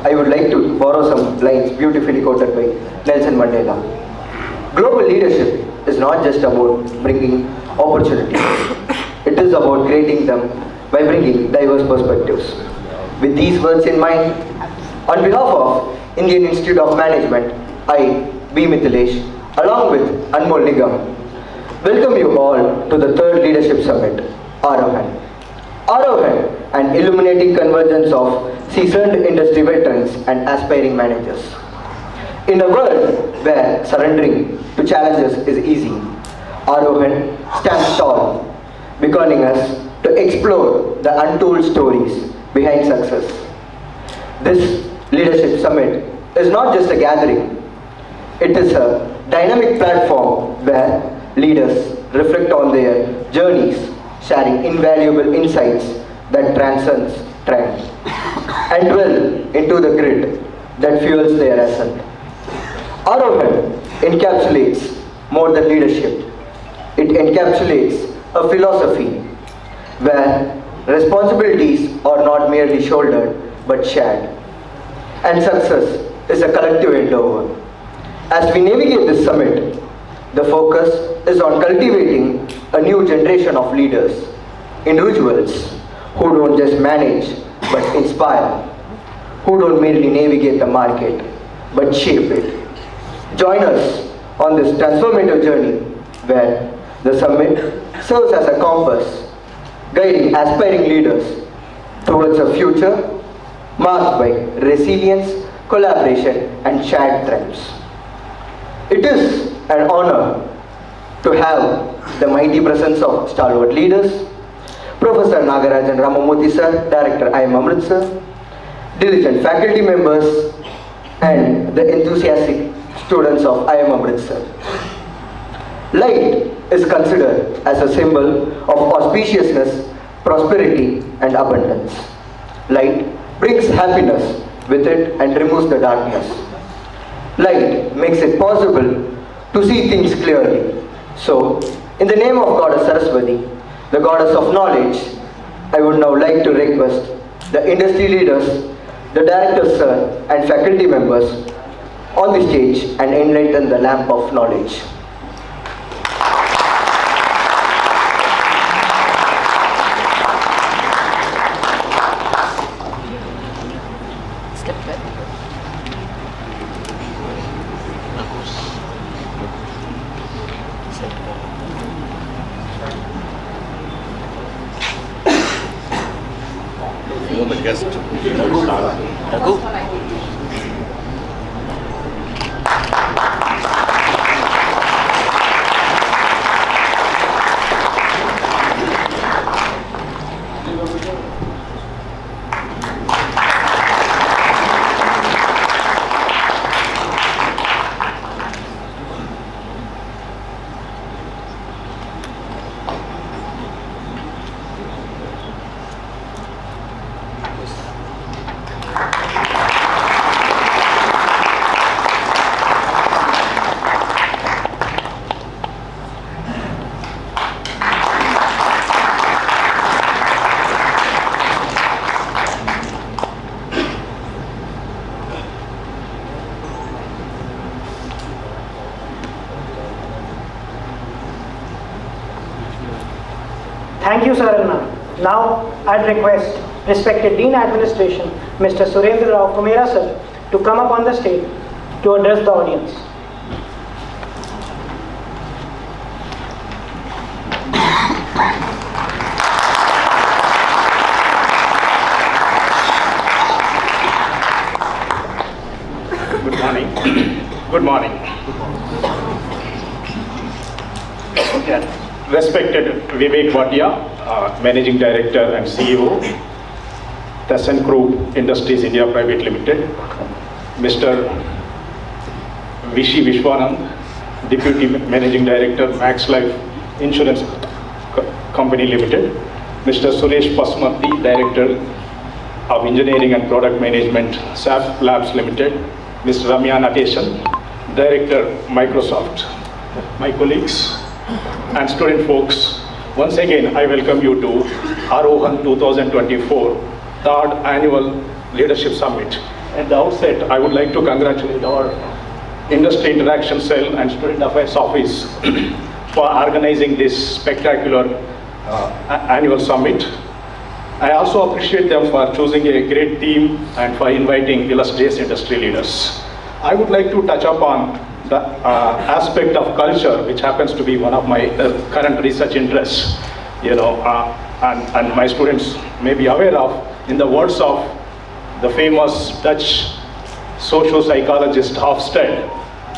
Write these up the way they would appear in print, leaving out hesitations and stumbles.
I would like to borrow some lines beautifully quoted by Nelson Mandela. Global leadership is not just about bringing opportunities. It is about creating them by bringing diverse perspectives. With these words in mind, on behalf of Indian Institute of Management, I, B. Mithilesh, along with Anmol Nigam, welcome you all to the 3rd Leadership Summit, AAROHAN. AAROHAN, an illuminating convergence of seasoned industry veterans and aspiring managers. In a world where surrendering to challenges is easy, AAROHAN stands tall, beckoning us to explore the untold stories behind success. This Leadership Summit is not just a gathering, it is a dynamic platform where leaders reflect on their journeys, sharing invaluable insights that transcends trend, and dwell into the grit that fuels their ascent. AAROHAN encapsulates more than leadership. It encapsulates a philosophy where responsibilities are not merely shouldered but shared, and success is a collective endeavor. As we navigate this summit, the focus is on cultivating a new generation of leaders, individuals who don't just manage but inspire, who don't merely navigate the market but shape it. Join us on this transformative journey where the summit serves as a compass, guiding aspiring leaders towards a future marked by resilience, collaboration, and shared triumphs. It is an honor to have the mighty presence of stalwart leaders, Professor Nagarajan Ramamurthy sir, Director IIM Amritsar, diligent faculty members, and the enthusiastic students of IIM Amritsar. Light is considered as a symbol of auspiciousness, prosperity, and abundance. Light brings happiness with it and removes the darkness. Light makes it possible to see things clearly. So, in the name of Goddess Saraswati, the Goddess of Knowledge, I would now like to request the industry leaders, the directors sir, and faculty members on the stage and enlighten the lamp of knowledge. Thank you, Saranna. Now, I'd request respected Dean Administration, Mr. Surendra Rao Kumera sir, to come up on the stage to address the audience. Good morning. Good morning. Yeah. Respected Vivek Bhatia, Managing Director and CEO, Tassan Group Industries India Private Limited, Mr. Vishi Vishwanand, Deputy Managing Director, Max Life Insurance Company Limited, Mr. Suresh Pasmati, Director of Engineering and Product Management, SAP Labs Limited, Mr. Ramya Nateshan, Director, Microsoft. My colleagues and student folks, once again I welcome you to AAROHAN 2024 3rd Annual Leadership Summit At the outset, I would like to congratulate our Industry Interaction Cell and Student Affairs Office for organizing this spectacular annual summit. I also appreciate them for choosing a great theme and for inviting illustrious industry leaders. I would like to touch upon the aspect of culture, which happens to be one of my current research interests, and my students may be aware of. In the words of the famous Dutch socio-psychologist Hofstede,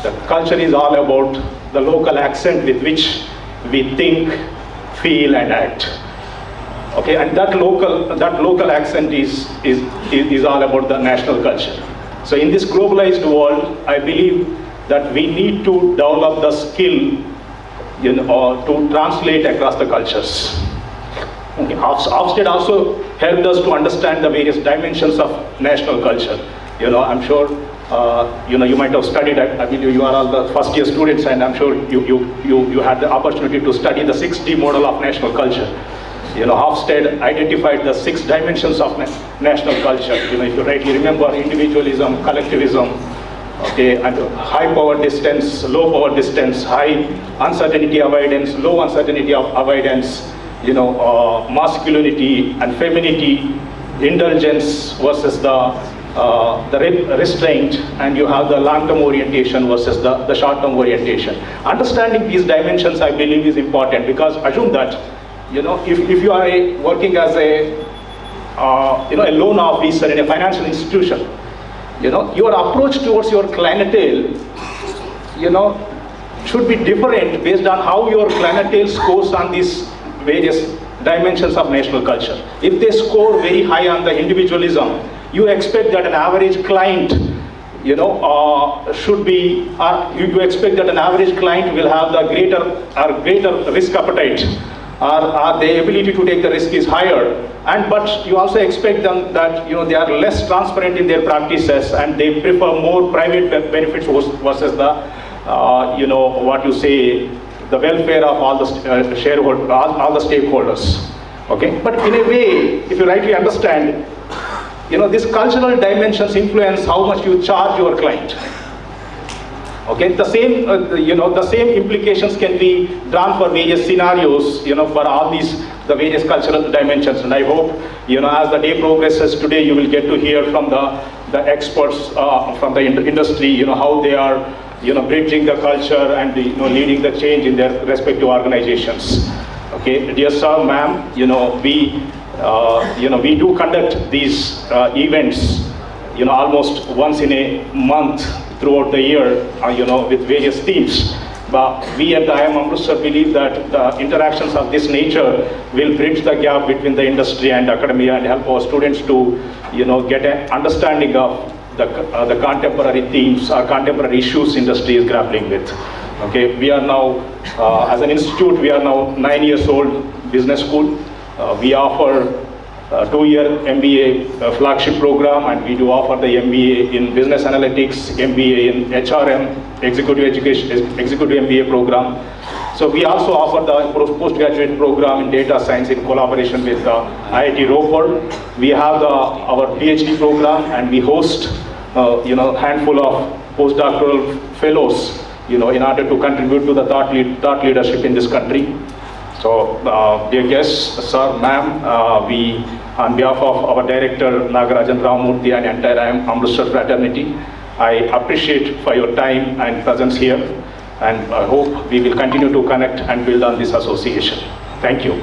the culture is all about the local accent with which we think, feel, and act. Okay, and that local accent is all about the national culture. So in this globalized world, I believe that we need to develop the skill, to translate across the cultures. Okay. Hofstede also helped us to understand the various dimensions of national culture. I'm sure you might have studied. I believe you are all the first year students, and I'm sure you had the opportunity to study the 6D model of national culture. Hofstede identified the 6 dimensions of national culture. If you rightly remember, individualism, collectivism, okay, and high power distance, low power distance, high uncertainty avoidance, low uncertainty avoidance, masculinity and femininity, indulgence versus the restraint, and you have the long-term orientation versus the short-term orientation. Understanding these dimensions, I believe, is important, because assume that, if you are working as a loan officer in a financial institution, your approach towards your clientele, should be different based on how your clientele scores on these various dimensions of national culture. If they score very high on the individualism, you expect that an average client, should be, you expect that an average client will have the greater risk appetite, or the ability to take the risk is higher. But you also expect them that they are less transparent in their practices, and they prefer more private benefits versus the the welfare of all the shareholders, all the stakeholders. Okay, but in a way, if you rightly understand, these cultural dimensions influence how much you charge your client. Okay, the same the same implications can be drawn for various scenarios, for all the various cultural dimensions. And I hope, as the day progresses today, you will get to hear from the experts from the industry, how they are bridging the culture and leading the change in their respective organizations. Okay, dear sir, ma'am, we do conduct these events, almost once in a month throughout the year, with various themes. But we at the IIM Amritsar believe that the interactions of this nature will bridge the gap between the industry and academia and help our students to, get an understanding of the contemporary themes or contemporary issues industry is grappling with. Okay, we are now, as an institute, we are now 9 years old business school. We offer a 2-year MBA flagship program, and we do offer the MBA in business analytics, MBA in HRM, executive MBA program. So we also offer the postgraduate program in data science in collaboration with IIT Roper. We have our PhD program, and we host handful of postdoctoral fellows, in order to contribute to the thought leadership in this country. So, dear guests, sir, ma'am, we, on behalf of our director, Nagarajan Ramamurthy, and entire IIM Amritsar fraternity, I appreciate for your time and presence here, and I hope we will continue to connect and build on this association. Thank you.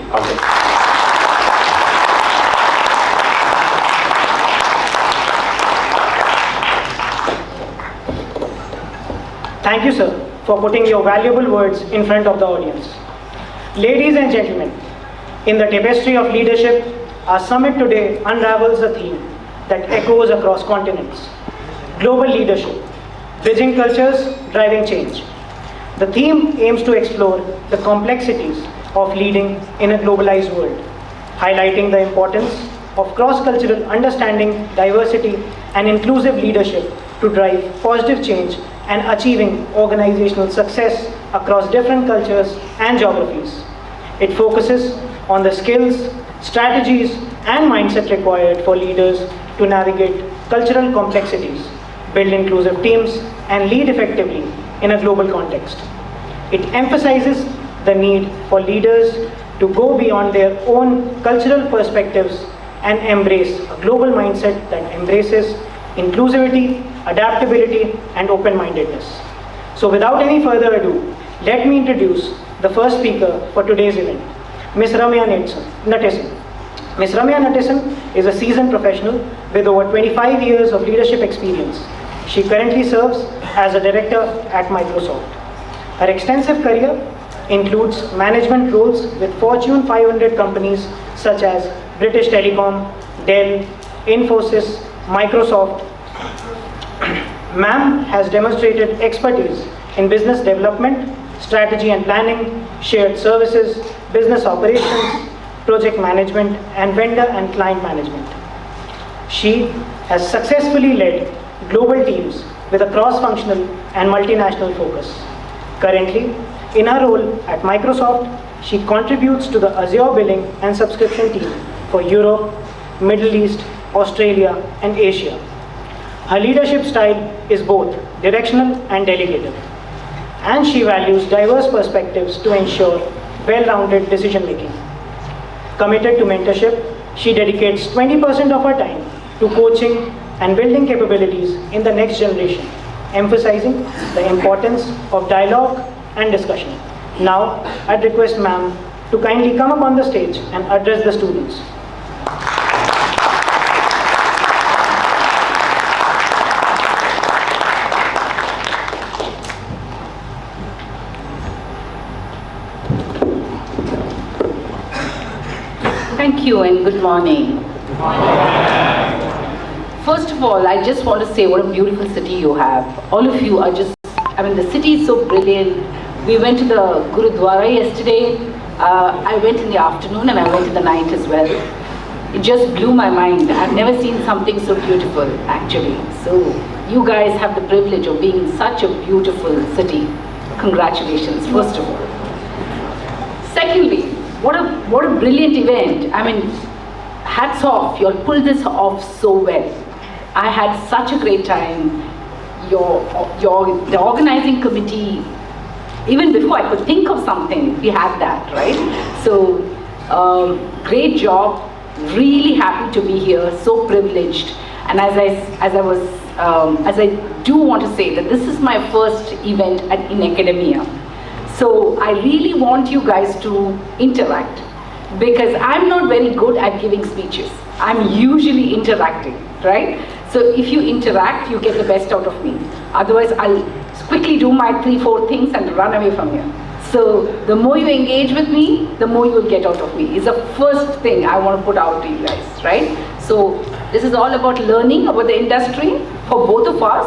Thank you, sir, for putting your valuable words in front of the audience. Ladies and gentlemen, in the tapestry of leadership, our summit today unravels a theme that echoes across continents: global leadership, bridging cultures, driving change. The theme aims to explore the complexities of leading in a globalized world, highlighting the importance of cross-cultural understanding, diversity, and inclusive leadership to drive positive change and achieving organizational success across different cultures and geographies. It focuses on the skills, strategies, and mindset required for leaders to navigate cultural complexities, build inclusive teams, and lead effectively in a global context. It emphasizes the need for leaders to go beyond their own cultural perspectives and embrace a global mindset that embraces inclusivity, adaptability, and open-mindedness. So without any further ado, let me introduce the first speaker for today's event, Ms. Ramya Nattesan. Ms. Ramya Nattesan is a seasoned professional with over 25 years of leadership experience. She currently serves as a director at Microsoft. Her extensive career includes management roles with Fortune 500 companies such as British Telecom, Dell, Infosys, Microsoft. Ma'am has demonstrated expertise in business development, strategy and planning, shared services, business operations, project management, and vendor and client management. She has successfully led global teams with a cross-functional and multinational focus. Currently, in her role at Microsoft, she contributes to the Azure billing and subscription team for Europe, Middle East, Australia, and Asia. Her leadership style is both directional and delegative, and she values diverse perspectives to ensure well-rounded decision-making. Committed to mentorship, she dedicates 20% of her time to coaching and building capabilities in the next generation, emphasizing the importance of dialogue and discussion. Now, I'd request ma'am to kindly come up on the stage and address the students. Thank you and good morning. First of all, I just want to say what a beautiful city you have. All of you are just, the city is so brilliant. We went to the Gurudwara yesterday. I went in the afternoon and I went in the night as well. It just blew my mind. I've never seen something so beautiful, actually. So you guys have the privilege of being in such a beautiful city. Congratulations, first of all. Secondly, what a brilliant event. Hats off, you all pulled this off so well. I had such a great time. The organizing committee, even before I could think of something, we had that, right? So, great job. Really happy to be here. So privileged. And as I do want to say that this is my first event in academia. So I really want you guys to interact, because I'm not very good at giving speeches. I'm usually interacting, right? So if you interact, you get the best out of me. Otherwise, I'll quickly do my 3-4 things and run away from here. So the more you engage with me, the more you will get out of me. It's the first thing I want to put out to you guys, right? So this is all about learning about the industry for both of us,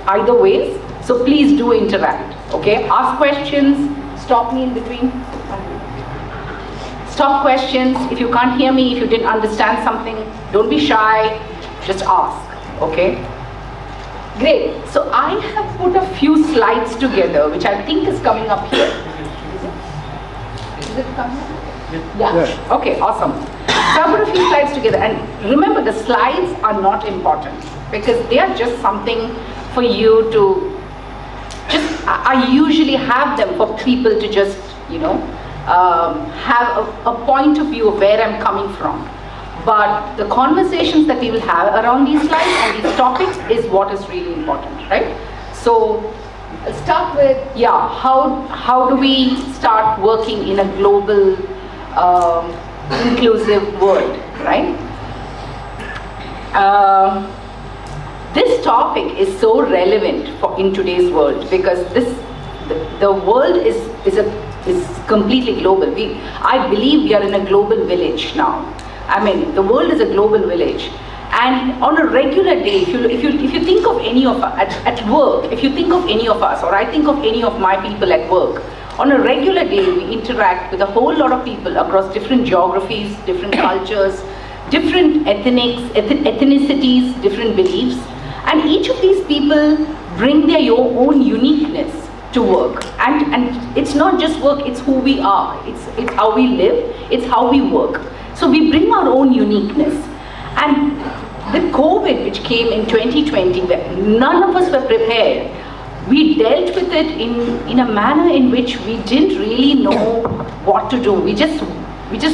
either ways. So please do interact, okay? Ask questions, stop me in between. Stop questions. If you can't hear me, if you didn't understand something, don't be shy, just ask, okay? Great. So I have put a few slides together, which I think is coming up here. Is it coming up? Yeah. Okay, awesome. So I put a few slides together, and remember, the slides are not important because they are just something for you to I usually have them for people to just, have a point of view of where I'm coming from. But the conversations that we will have around these slides and these topics is what is really important, right? So I'll start with, how do we start working in a global, inclusive world, right? This topic is so relevant in today's world, because the world is completely global. I believe we are in a global village now. The world is a global village, and on a regular day, if you think of any of us at work, if you think of any of us, or I think of any of my people at work, on a regular day we interact with a whole lot of people across different geographies, different cultures, different ethnicities, different beliefs. And each of these people bring their own uniqueness to work. And it's not just work, it's who we are. It's how we live, it's how we work. So we bring our own uniqueness. And the COVID which came in 2020, where none of us were prepared, we dealt with it in a manner in which we didn't really know what to do. We just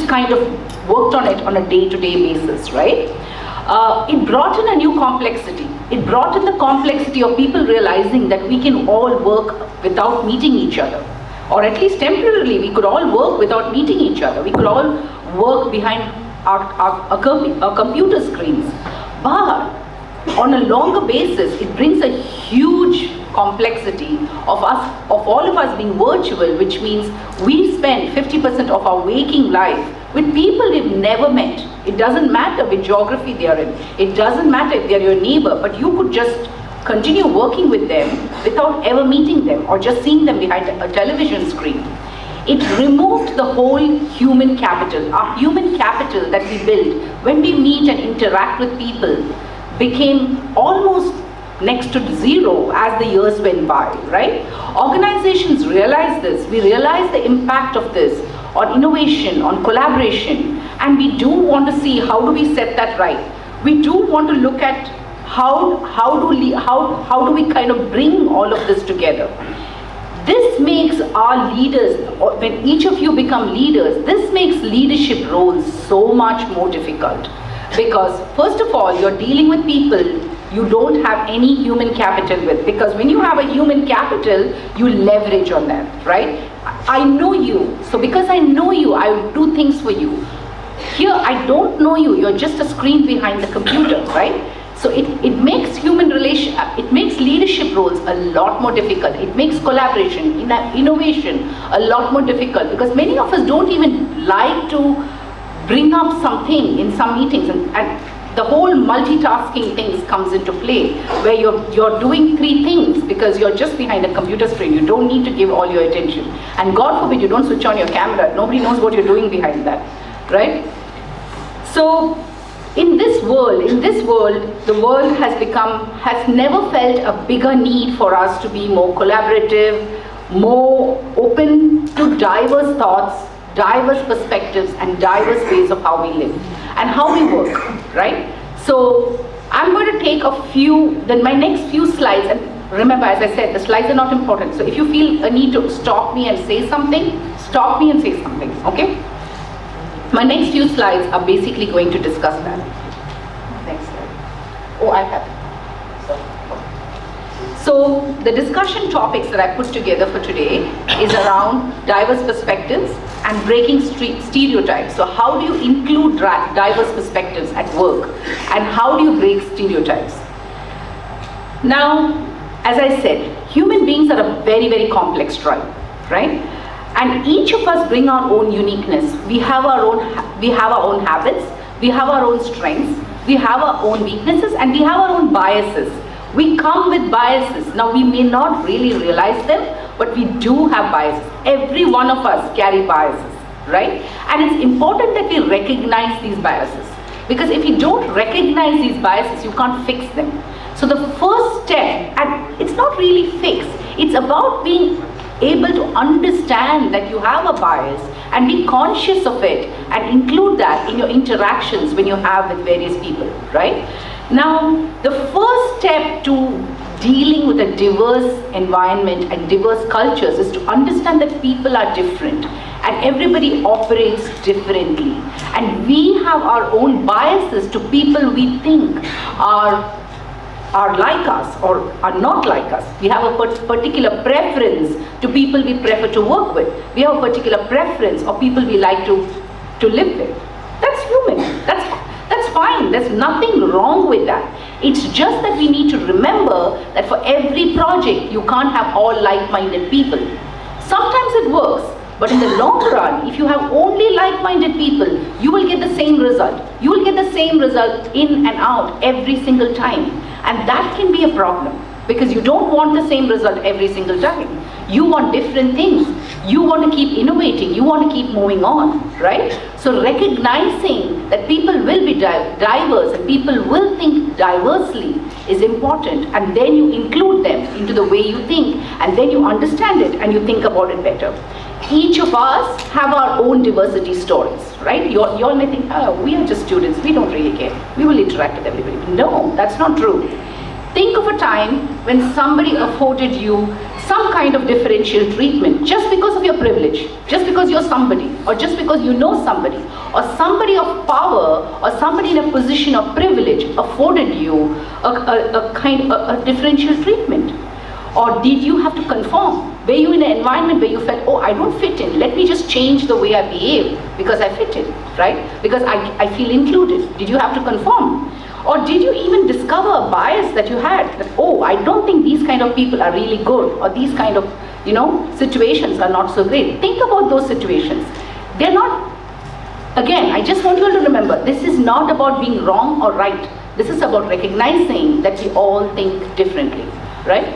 kind of worked on it on a day-to-day basis, right? It brought in a new complexity. It brought in the complexity of people realizing that we can all work without meeting each other. Or at least temporarily, we could all work without meeting each other. We could all work behind our computer screens. But on a longer basis, it brings a huge complexity of all of us being virtual, which means we spend 50% of our waking life with people we've never met. It doesn't matter which geography they are in. It doesn't matter if they're your neighbor, but you could just continue working with them without ever meeting them or just seeing them behind a television screen. It removed the whole human capital. Our human capital that we build when we meet and interact with people became almost next to zero as the years went by, right? Organizations realize this. We realize the impact of this on innovation, on collaboration, and we do want to see how do we set that right. We do want to look at how do we kind of bring all of this together. This makes our leaders, when each of you become leaders, this makes leadership roles so much more difficult. Because first of all, you're dealing with people you don't have any human capital with. Because when you have a human capital, you leverage on that, right? I know you, so because I know you, I will do things for you. Here, I don't know you, you're just a screen behind the computer, right? So it makes it makes leadership roles a lot more difficult. It makes collaboration, innovation a lot more difficult, because many of us don't even like to bring up something in some meetings, and the whole multitasking things comes into play, where you're doing three things because you're just behind a computer screen. You don't need to give all your attention, and God forbid you don't switch on your camera. Nobody knows what you're doing behind that, right? So in this world, the world has never felt a bigger need for us to be more collaborative, more open to diverse thoughts, diverse perspectives, and diverse ways of how we live and how we work, right? So I'm going to take my next few slides, and remember, as I said, the slides are not important. So if you feel a need to stop me and say something, stop me and say something, okay? My next few slides are basically going to discuss that. Next slide. Oh, I have it. So the discussion topics that I put together for today is around diverse perspectives and breaking stereotypes. So how do you include diverse perspectives at work, and how do you break stereotypes? Now, as I said, human beings are a very, very complex tribe, right? And each of us bring our own uniqueness. We have our own habits, we have our own strengths, we have our own weaknesses, and we have our own biases. We come with biases. Now, we may not really realize them, but we do have biases. Every one of us carry biases, right? And it's important that we recognize these biases, because if you don't recognize these biases, you can't fix them. So the first step, and it's not really fix, it's about being able to understand that you have a bias and be conscious of it and include that in your interactions when you have with various people, right? Now, the first step to dealing with a diverse environment and diverse cultures is to understand that people are different and everybody operates differently. And we have our own biases to people we think are like us or are not like us. We have a particular preference to people we prefer to work with. We have a particular preference of people we like to live with. That's human. That's fine. There's nothing wrong with that. It's just that we need to remember that for every project, you can't have all like-minded people. Sometimes it works, but in the long run, if you have only like-minded people, you will get the same result. You will get the same result in and out every single time. And that can be a problem, because you don't want the same result every single time. You want different things. You want to keep innovating. You want to keep moving on, right? So recognizing that people will be diverse and people will think diversely is important, and then you include them into the way you think, and then you understand it and you think about it better. each of us have our own diversity stories, right? You all may think, oh, we are just students, we don't really care. We will interact with everybody. No, that's not true. Think of a time when somebody afforded you some kind of differential treatment just because of your privilege, just because you're somebody, or just because you know somebody, or somebody of power, or somebody in a position of privilege afforded you a differential treatment. Or did you have to conform? Were you in an environment where you felt, oh, I don't fit in, let me just change the way I behave because I fit in, right? Because I feel included. Did you have to conform? Or did you even discover a bias that you had, that, oh, I don't think these kind of people are really good, or these kind of, situations are not so great. Think about those situations. They're not, again, I just want you all to remember, this is not about being wrong or right. This is about recognizing that we all think differently, right?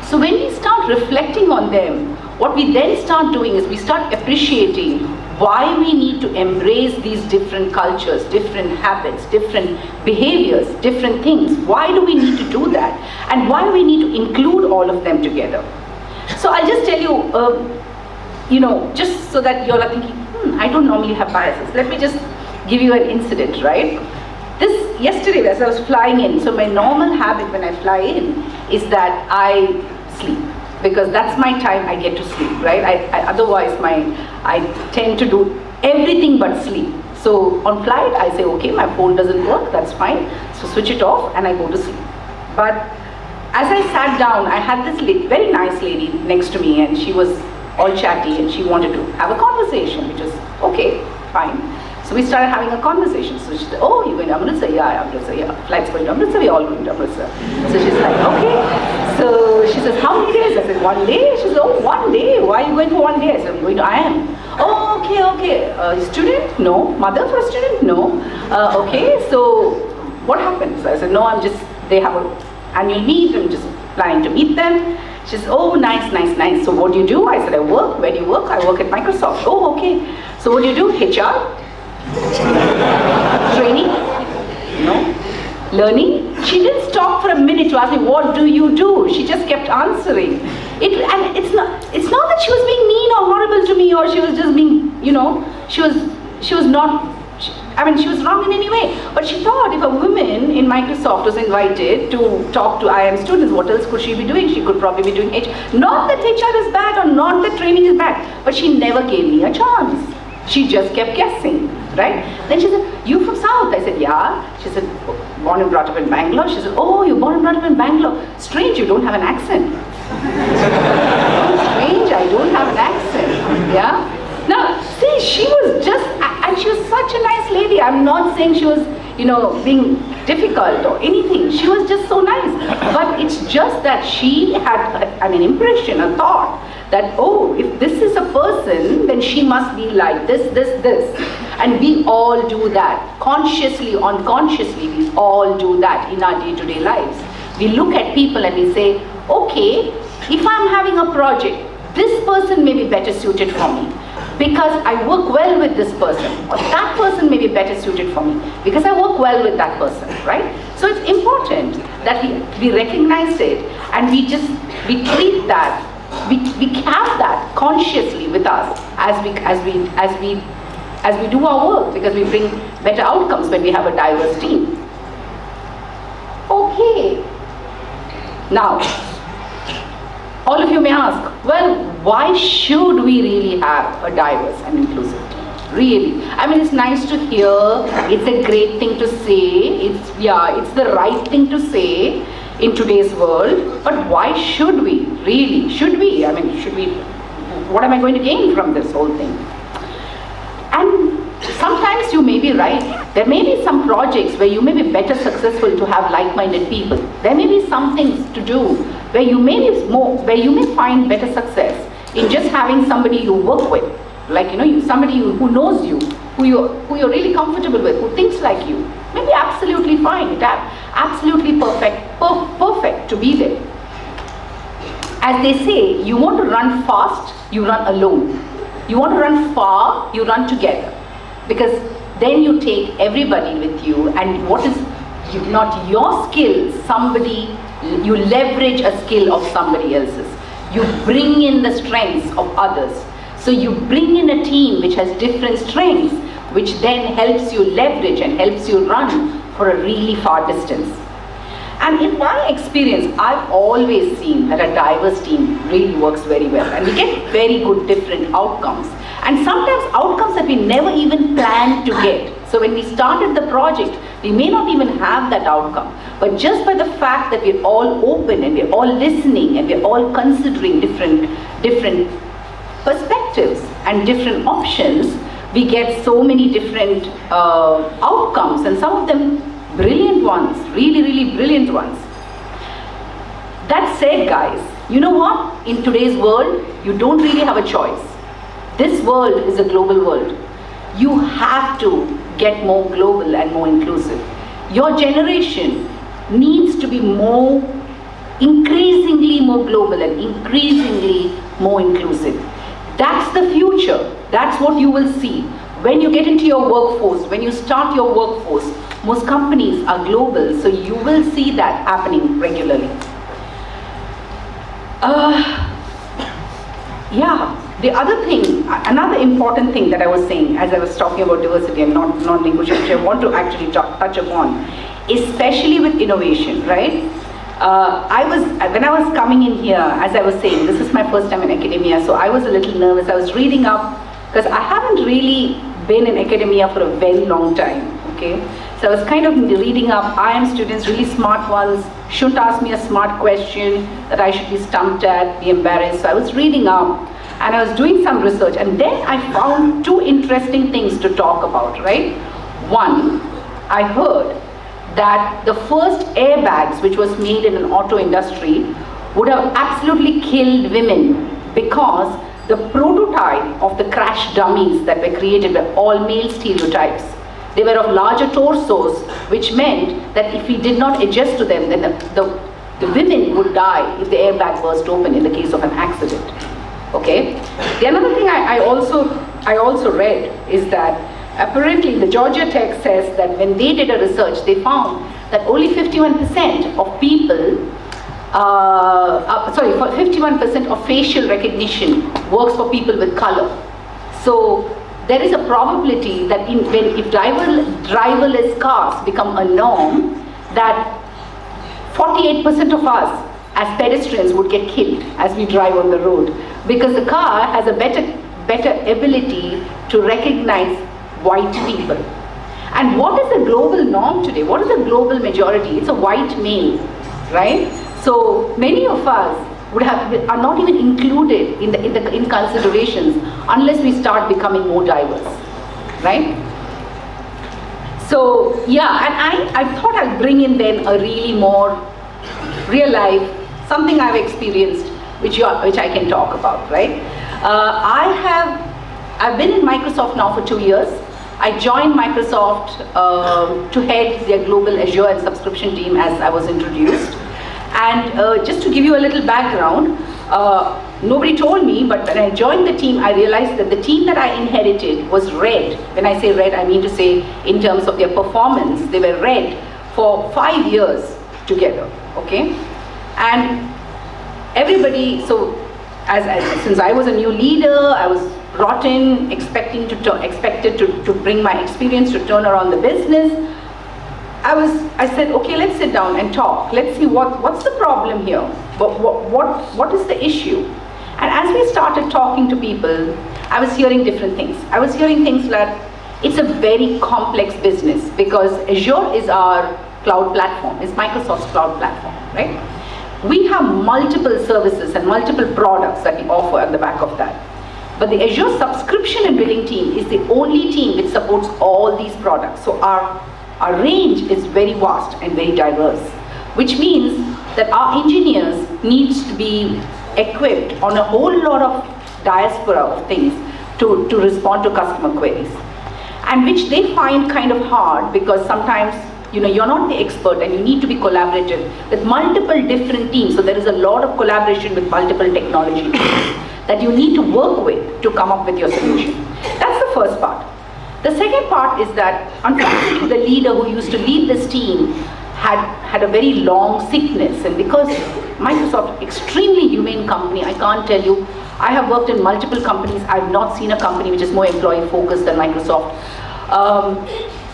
So when we start reflecting on them, what we then start doing is we start appreciating why we need to embrace these different cultures, different habits, different behaviors, different things. Why do we need to do that? And why do we need to include all of them together? So I'll just tell you, just so that you're thinking, I don't normally have biases. Let me just give you an incident, right? Yesterday as I was flying in, so my normal habit when I fly in is that I sleep, because that's my time I get to sleep, right? Otherwise I tend to do everything but sleep. So on flight I say, okay, my phone doesn't work, that's fine, so switch it off and I go to sleep. But as I sat down, I had this very nice lady next to me, and she was all chatty and she wanted to have a conversation, which was okay, fine. So we started having a conversation. So she said, oh, you're going to Amritsar? Yeah, Amritsar, yeah. Flight's going to Amritsar, we're all going to Amritsar. So she's like, okay. So she says, how many days? I said, 1 day. She says, oh, 1 day. Why are you going for 1 day? I said, I'm going to IIM. Oh, okay. Student? No. Mother for a student? No. Okay, so what happens? I said, no, they have an annual meet, I'm just planning to meet them. She says, oh, nice. So what do you do? I said, I work. Where do you work? I work at Microsoft. Oh, okay. So what do you do? HR? Training? No. Learning? She didn't stop for a minute to ask me, what do you do? She just kept answering. And it's not that she was being mean or horrible to me, or she was just being, she was wrong in any way. But she thought if a woman in Microsoft was invited to talk to IIM students, what else could she be doing? She could probably be doing HR. Not that HR is bad or not that training is bad, but she never gave me a chance. She just kept guessing, right? Then she said, you from South? I said, yeah. She said, born and brought up in Bangalore. She said, oh, you're born and brought up in Bangalore. Strange, you don't have an accent. Strange, I don't have an accent, yeah? Now, see, she was just, and she was such a nice lady. I'm not saying she was, being difficult or anything. She was just so nice. But it's just that she had an impression, a thought, that, oh, if this is a person, then she must be like this. And we all do that. Consciously, unconsciously, we all do that in our day-to-day lives. We look at people and we say, okay, if I'm having a project, this person may be better suited for me because I work well with this person, or that person may be better suited for me because I work well with that person, right? So it's important that we recognize it and we treat that, we have that consciously with us as we do our work, because we bring better outcomes when we have a diverse team. Okay. Now, all of you may ask, well, why should we really have a diverse and inclusive team? Really? I mean, it's nice to hear, it's a great thing to say, it's the right thing to say in today's world, but why should we? Really? Should we? What am I going to gain from this whole thing? And sometimes you may be right. There may be some projects where you may be better successful to have like-minded people. There may be some things to do where you may find better success in just having somebody you work with, like somebody who knows you, who you're really comfortable with, who thinks like you. Maybe absolutely fine, absolutely perfect to be there. As they say, you want to run fast, you run alone. You want to run far, you run together. Because then you take everybody with you, and what is not your skill, you leverage a skill of somebody else's. You bring in the strengths of others. So you bring in a team which has different strengths, which then helps you leverage and helps you run for a really far distance. And in my experience, I've always seen that a diverse team really works very well, and we get very good different outcomes. And sometimes outcomes that we never even planned to get. So when we started the project, we may not even have that outcome. But just by the fact that we're all open and we're all listening and we're all considering different perspectives and different options, we get so many different outcomes, and some of them brilliant ones, really brilliant ones. That said, guys, you know what? In today's world, you don't really have a choice. This world is a global world. You have to get more global and more inclusive. Your generation needs to be increasingly more global and increasingly more inclusive. That's the future. That's what you will see. When you get into your workforce, when you start your workforce, most companies are global, so you will see that happening regularly. The other thing, another important thing that I was saying as I was talking about diversity and non-linguistic, which I want to actually touch upon, especially with innovation, right? When I was coming in here, as I was saying, this is my first time in academia, so I was a little nervous. I was reading up, because I haven't really been in academia for a very long time, okay? So I was kind of reading up IIM students, really smart ones, shouldn't ask me a smart question that I should be stumped at, be embarrassed. So I was reading up, and I was doing some research, and then I found two interesting things to talk about, right? One, I heard that the first airbags which was made in an auto industry would have absolutely killed women, because the prototype of the crash dummies that were created were all male stereotypes. They were of larger torsos, which meant that if we did not adjust to them, then the women would die if the airbag burst open in the case of an accident. Okay? The another thing I also read is that apparently the Georgia Tech says that when they did a research, they found that only 51% of people 51% of facial recognition works for people with color. So there is a probability that if driverless cars become a norm, that 48% of us as pedestrians would get killed as we drive on the road, because the car has a better ability to recognize white people. And what is the global norm today? What is the global majority? It's a white male, right? So many of us are not even included in considerations unless we start becoming more diverse, right? So yeah, and I thought I'd bring in then a really more real life, something I've experienced, which I can talk about, right? I've been in Microsoft now for 2 years. I joined Microsoft to head their global Azure and subscription team, as I was introduced. And just to give you a little background, nobody told me, but when I joined the team, I realized that the team that I inherited was red. When I say red, I mean to say in terms of their performance, they were red for 5 years together, okay? And everybody, so since I was a new leader, I was brought in expected to bring my experience to turn around the business. I said, okay, let's sit down and talk. Let's see what's the problem here. What is the issue? And as we started talking to people, I was hearing different things. I was hearing things like, it's a very complex business, because Azure is our cloud platform, it's Microsoft's cloud platform, right? We have multiple services and multiple products that we offer on the back of that. But the Azure subscription and billing team is the only team which supports all these products. So our range is very vast and very diverse, which means that our engineers needs to be equipped on a whole lot of diaspora of things to respond to customer queries. And which they find kind of hard, because sometimes you're not the expert and you need to be collaborative with multiple different teams. So there is a lot of collaboration with multiple technology teams that you need to work with to come up with your solution. That's the first part. The second part is that, unfortunately, the leader who used to lead this team had a very long sickness, and because Microsoft, extremely humane company, I can't tell you, I have worked in multiple companies, I've not seen a company which is more employee focused than Microsoft.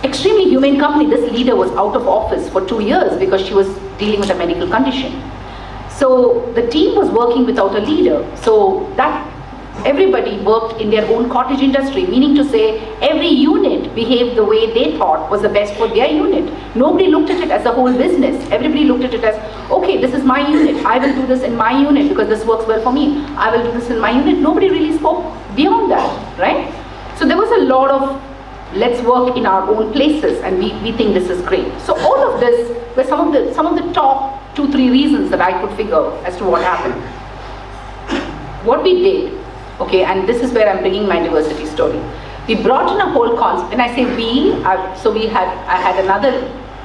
Extremely humane company. This leader was out of office for 2 years because she was dealing with a medical condition. So the team was working without a leader. So that everybody worked in their own cottage industry, meaning to say every unit behaved the way they thought was the best for their unit. Nobody looked at it as a whole business. Everybody looked at it as, okay, this is my unit. I will do this in my unit because this works well for me. I will do this in my unit. Nobody really spoke beyond that, right? So there was a lot of, let's work in our own places, and we think this is great. So all of this were some of the top 2-3 reasons that I could figure as to what happened. What we did, okay, and this is where I'm bringing my diversity story. We brought in a whole concept, and I say we, I had another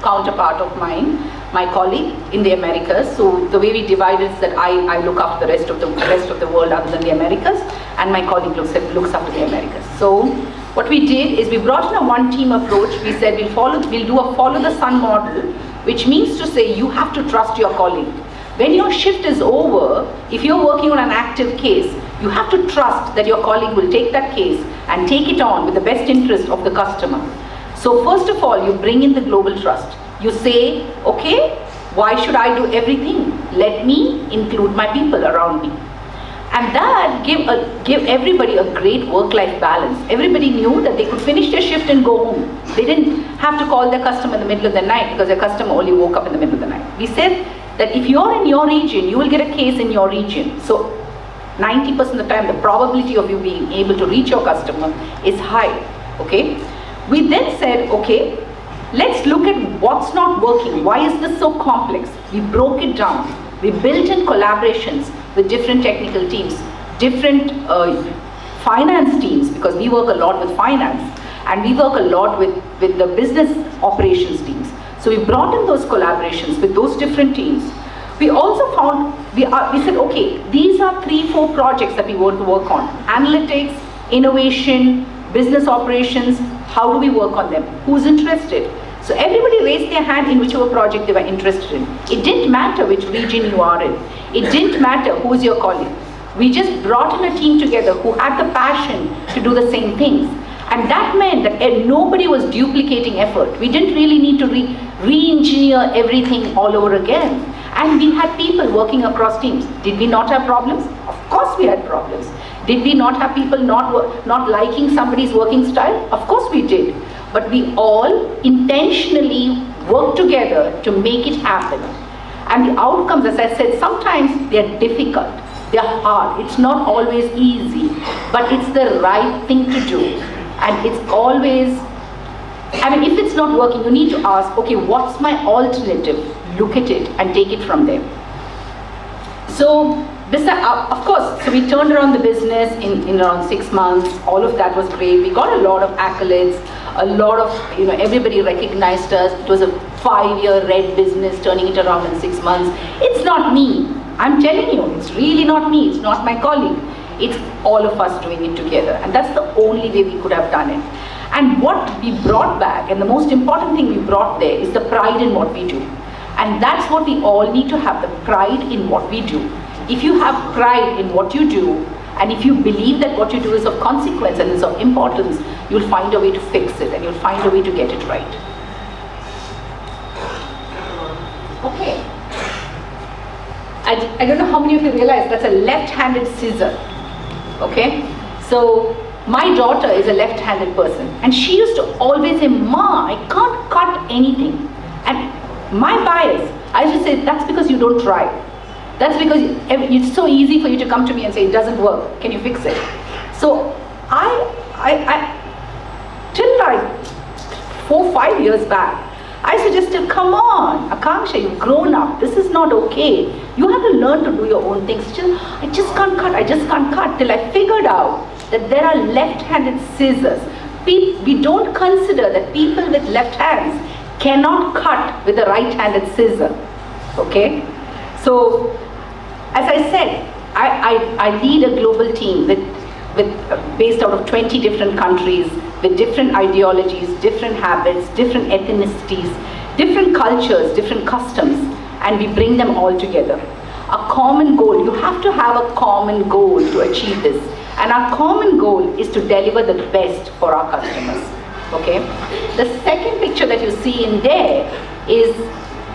counterpart of mine, my colleague in the Americas. So the way we divide is that I look after the rest of the world other than the Americas, and my colleague looks after the Americas. So what we did is we brought in a one team approach. We said we'll do a follow the sun model, which means to say you have to trust your colleague. When your shift is over, if you're working on an active case, you have to trust that your colleague will take that case and take it on with the best interest of the customer. So first of all, you bring in the global trust. You say, okay, why should I do everything? Let me include my people around me. And that give everybody a great work-life balance. Everybody knew that they could finish their shift and go home. They didn't have to call their customer in the middle of the night because their customer only woke up in the middle of the night. We said that if you're in your region, you will get a case in your region. So 90% of the time, the probability of you being able to reach your customer is high, okay? We then said, okay, let's look at what's not working. Why is this so complex? We broke it down. We built in collaborations with different technical teams, different finance teams, because we work a lot with finance, and we work a lot with the business operations teams. So we brought in those collaborations with those different teams. We also found, we said, okay, these are 3-4 projects that we want to work on. Analytics, innovation, business operations, how do we work on them? Who's interested? So everybody raised their hand in whichever project they were interested in. It didn't matter which region you are in. It didn't matter who's your colleague. We just brought in a team together who had the passion to do the same things. And that meant that nobody was duplicating effort. We didn't really need to re-engineer everything all over again. And we had people working across teams. Did we not have problems? Of course we had problems. Did we not have people not liking somebody's working style? Of course we did. But we all intentionally worked together to make it happen. And the outcomes, as I said, sometimes they're difficult, they're hard. It's not always easy, but it's the right thing to do. And it's always, I mean, if it's not working, you need to ask, okay, what's my alternative? Look at it and take it from there. So, of course, so we turned around the business in around 6 months. All of that was great. We got a lot of accolades, a lot of, everybody recognized us. It was a 5-year red business, turning it around in 6 months. It's not me. I'm telling you, it's really not me. It's not my colleague. It's all of us doing it together. And that's the only way we could have done it. And what we brought back, and the most important thing we brought there, is the pride in what we do. And that's what we all need to have, the pride in what we do. If you have pride in what you do, and if you believe that what you do is of consequence and is of importance, you'll find a way to fix it, and you'll find a way to get it right. Okay. I don't know how many of you realize that's a left-handed scissor. Okay? So, my daughter is a left-handed person, and she used to always say, "Ma, I can't cut anything." And my bias, I used to say, that's because you don't try. That's because it's so easy for you to come to me and say, it doesn't work, can you fix it? So till like 4-5 years back, I suggested, come on, Akanksha, you've grown up, this is not okay. You have to learn to do your own things. I just can't cut, till I figured out that there are left-handed scissors. We don't consider that people with left hands cannot cut with a right-handed scissor, okay? So, as I said, I lead a global team based out of 20 different countries, with different ideologies, different habits, different ethnicities, different cultures, different customs, and we bring them all together. A common goal, you have to have a common goal to achieve this. And our common goal is to deliver the best for our customers, okay? The second picture that you see in there is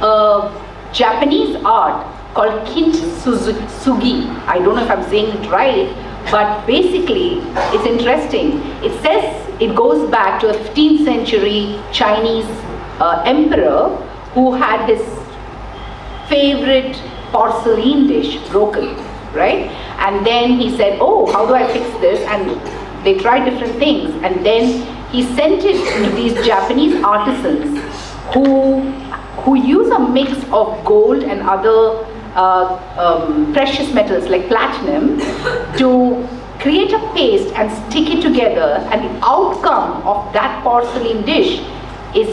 a Japanese art called kintsugi. I don't know if I'm saying it right, but basically it's interesting. It says it goes back to a 15th century Chinese emperor who had his favorite porcelain dish broken, right? And then he said, oh, how do I fix this? And they tried different things. And then he sent it to these Japanese artisans who use a mix of gold and other precious metals like platinum to create a paste and stick it together, and the outcome of that porcelain dish is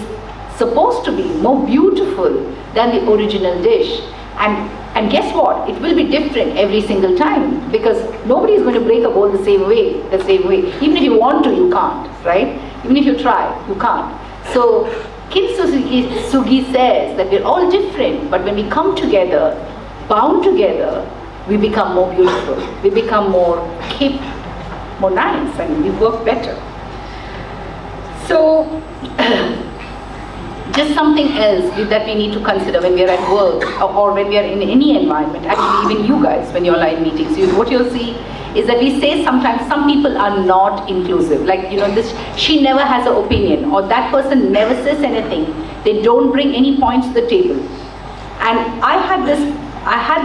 supposed to be more beautiful than the original dish. And guess what? It will be different every single time, because nobody is going to break a bowl the same way. Even if you want to, you can't, right? Even if you try, you can't. So kintsugi says that we're all different, but when we come together, bound together, we become more beautiful. We become more hip, more nice, and we work better. So, just something else that we need to consider when we are at work or when we are in any environment, actually even you guys when you're in meetings, what you'll see is that we say sometimes some people are not inclusive. Like, she never has an opinion, or that person never says anything. They don't bring any points to the table. And I had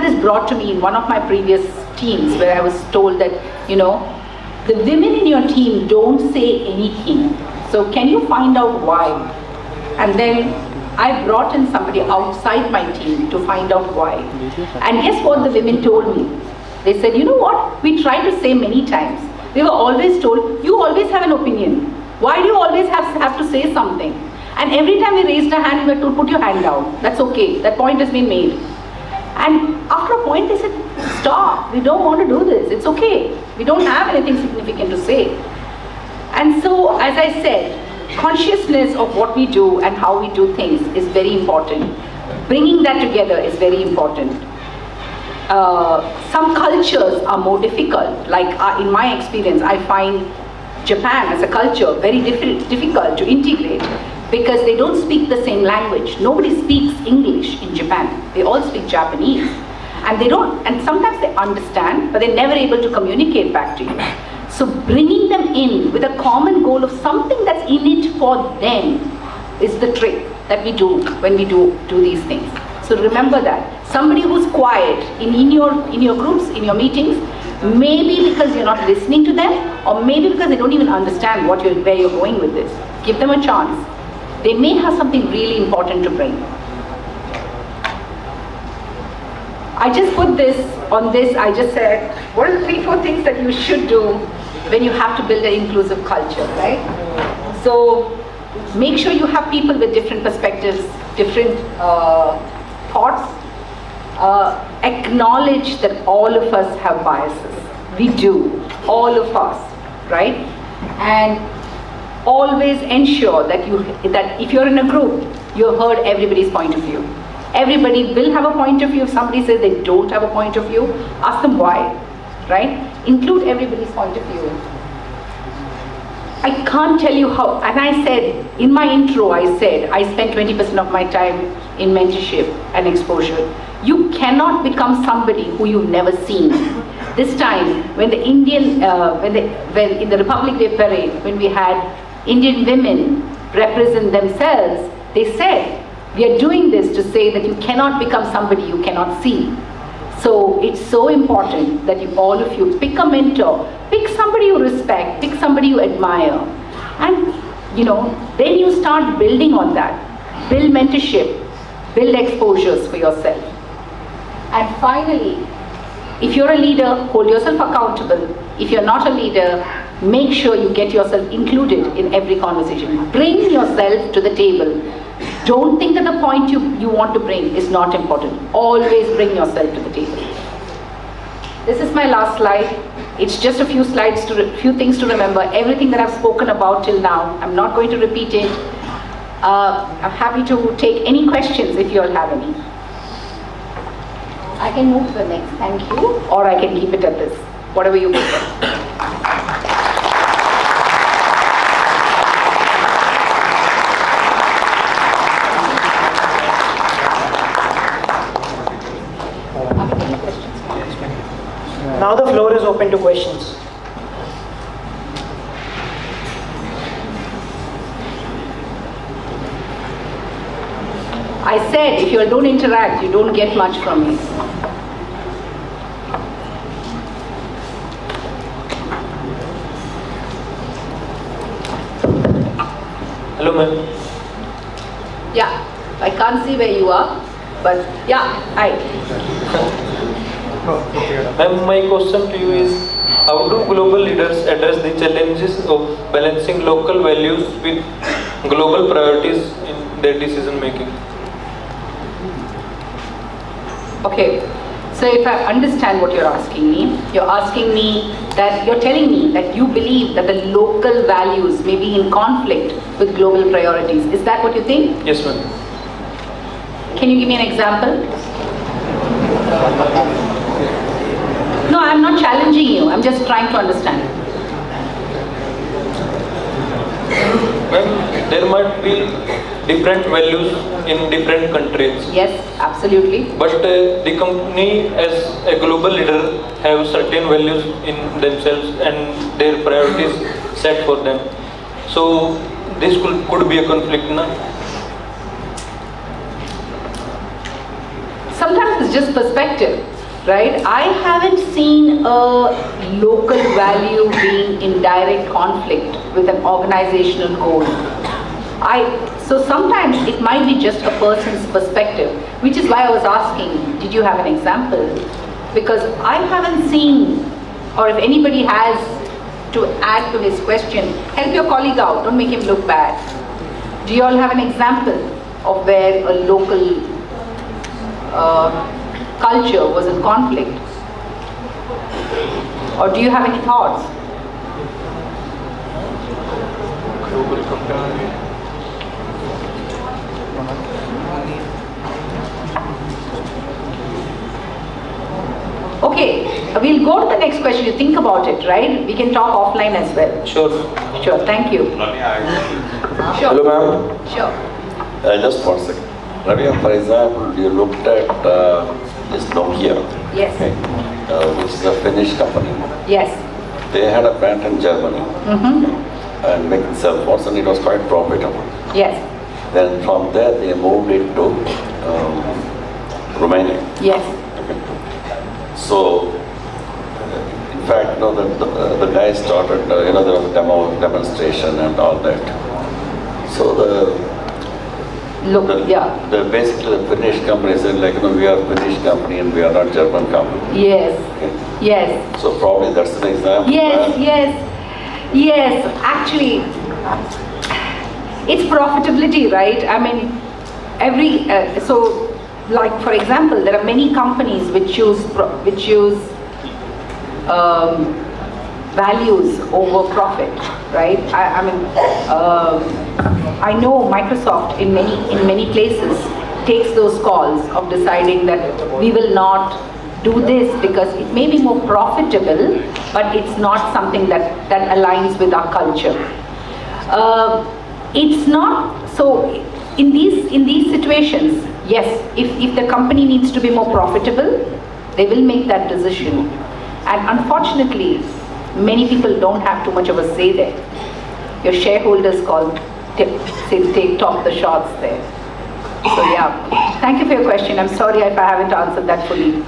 this brought to me in one of my previous teams where I was told that, the women in your team don't say anything. So can you find out why? And then I brought in somebody outside my team to find out why. And guess what the women told me? They said, you know what? We tried to say many times. We were always told, you always have an opinion. Why do you always have to say something? And every time we raised a hand, we were told, put your hand down. That's okay. That point has been made. And after a point, they said, stop. We don't want to do this. It's okay. We don't have anything significant to say. And so, as I said, consciousness of what we do and how we do things is very important. Bringing that together is very important. Some cultures are more difficult. Like in my experience, I find Japan as a culture very difficult to integrate because they don't speak the same language. Nobody speaks English in Japan. They all speak Japanese. And sometimes they understand, but they're never able to communicate back to you. So bringing them in with a common goal of something that's in it for them is the trick that we do when we do these things. So remember that. Somebody who's quiet in your groups, in your meetings, maybe because you're not listening to them, or maybe because they don't even understand where you're going with this. Give them a chance. They may have something really important to bring. I just put this on this, I just said, what are the 3-4 things that you should do when you have to build an inclusive culture, right? So make sure you have people with different perspectives, different thoughts. Acknowledge that all of us have biases. We do, all of us, right? And always ensure that if you're in a group, you've heard everybody's point of view. Everybody will have a point of view. If somebody says they don't have a point of view, ask them why, right? Include everybody's point of view. I can't tell you how, and I said, in my intro, I said, I spend 20% of my time in mentorship and exposure. You cannot become somebody who you've never seen. This time, when the in the Republic Day parade, when we had Indian women represent themselves, they said, we are doing this to say that you cannot become somebody you cannot see. So it's so important that all of you pick a mentor, pick somebody you respect, pick somebody you admire, and then you start building on that. Build mentorship, build exposures for yourself. And finally, if you're a leader, hold yourself accountable. If you're not a leader, make sure you get yourself included in every conversation. Bring yourself to the table. Don't think that the point you want to bring is not important. Always bring yourself to the table. This is my last slide. It's just a few things to remember. Everything that I've spoken about till now, I'm not going to repeat it. I'm happy to take any questions if you all have any. I can move to the next, thank you, or I can keep it at this, whatever you prefer. Now the floor is open to questions. I said, if you all don't interact, you don't get much from me. Hello, ma'am. Yeah, I can't see where you are, but yeah, hi. Ma'am, my question to you is, how do global leaders address the challenges of balancing local values with global priorities in their decision making? Okay, so if I understand what you're asking me that you're telling me that you believe that the local values may be in conflict with global priorities. Is that what you think? Yes, ma'am. Can you give me an example? No, I'm not challenging you. I'm just trying to understand. Ma'am, there might be different values in different countries. Yes, absolutely. But the company as a global leader have certain values in themselves and their priorities set for them. So this could be a conflict, na? Sometimes it's just perspective, right? I haven't seen a local value being in direct conflict with an organizational goal. So sometimes it might be just a person's perspective, which is why I was asking, did you have an example? Because I haven't seen, or if anybody has to add to his question, help your colleague out, don't make him look bad. Do you all have an example of where a local culture was in conflict? Or do you have any thoughts? Okay, we'll go to the next question. You think about it, right? We can talk offline as well. Sure. Sure, thank you. Sure. Hello, ma'am. Sure. Just one second. Ravi, for example, you looked at this Nokia, Yes. okay, which is a Finnish company. Yes. They had a plant in Germany and making cell phones, and it was quite profitable. Yes. Then from there, they moved it to Romania. Yes. So, in fact, the guy started, there was a demonstration and all that. So basically the Finnish company said, we are Finnish company and we are not German company. Yes. Okay. Yes. So probably that's an example. Yes. Actually, it's profitability, right? I mean, like for example, there are many companies which use values over profit, right? I know Microsoft in many places takes those calls of deciding that we will not do this because it may be more profitable, but it's not something that aligns with our culture. It's not so. In these situations, yes, if the company needs to be more profitable, they will make that decision. And unfortunately, many people don't have too much of a say there. Your shareholders talk the shots there. So yeah, thank you for your question. I'm sorry if I haven't answered that fully.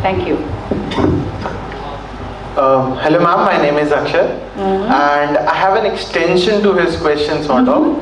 Thank you. Hello ma'am, my name is Akshay and I have an extension to his question sort of.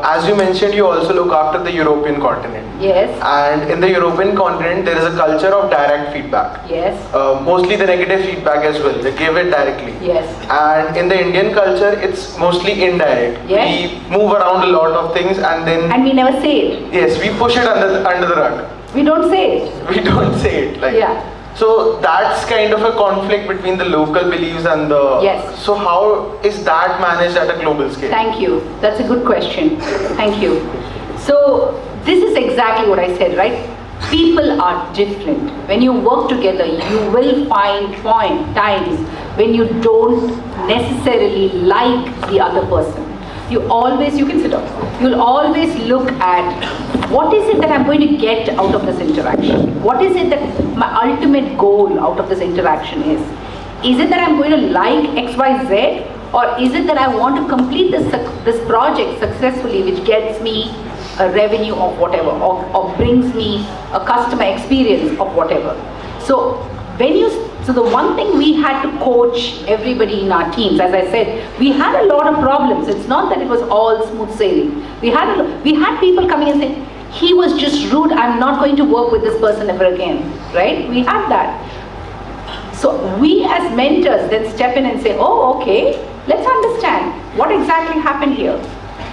As you mentioned, you also look after the European continent. Yes. And in the European continent, there is a culture of direct feedback. Yes. Mostly the negative feedback as well, they give it directly. Yes. And in the Indian culture, it's mostly indirect. Yes. We move around a lot of things and then... And we never say it. Yes, we push it under the rug. We don't say it. We don't say it. Yeah. So that's kind of a conflict between the local beliefs and the... Yes. So how is that managed at a global scale? Thank you. That's a good question. Thank you. So this is exactly what I said, right? People are different. When you work together, you will find times when you don't necessarily like the other person. You can sit down. You'll always look at what is it that I'm going to get out of this interaction? What is it that my ultimate goal out of this interaction is? Is it that I'm going to like XYZ? Or is it that I want to complete this project successfully, which gets me a revenue of whatever, or brings me a customer experience of whatever? So the one thing we had to coach everybody in our teams, as I said, we had a lot of problems. It's not that it was all smooth sailing. We had people coming and saying, he was just rude, I'm not going to work with this person ever again, right? We had that. So we as mentors then step in and say, oh, okay, let's understand what exactly happened here.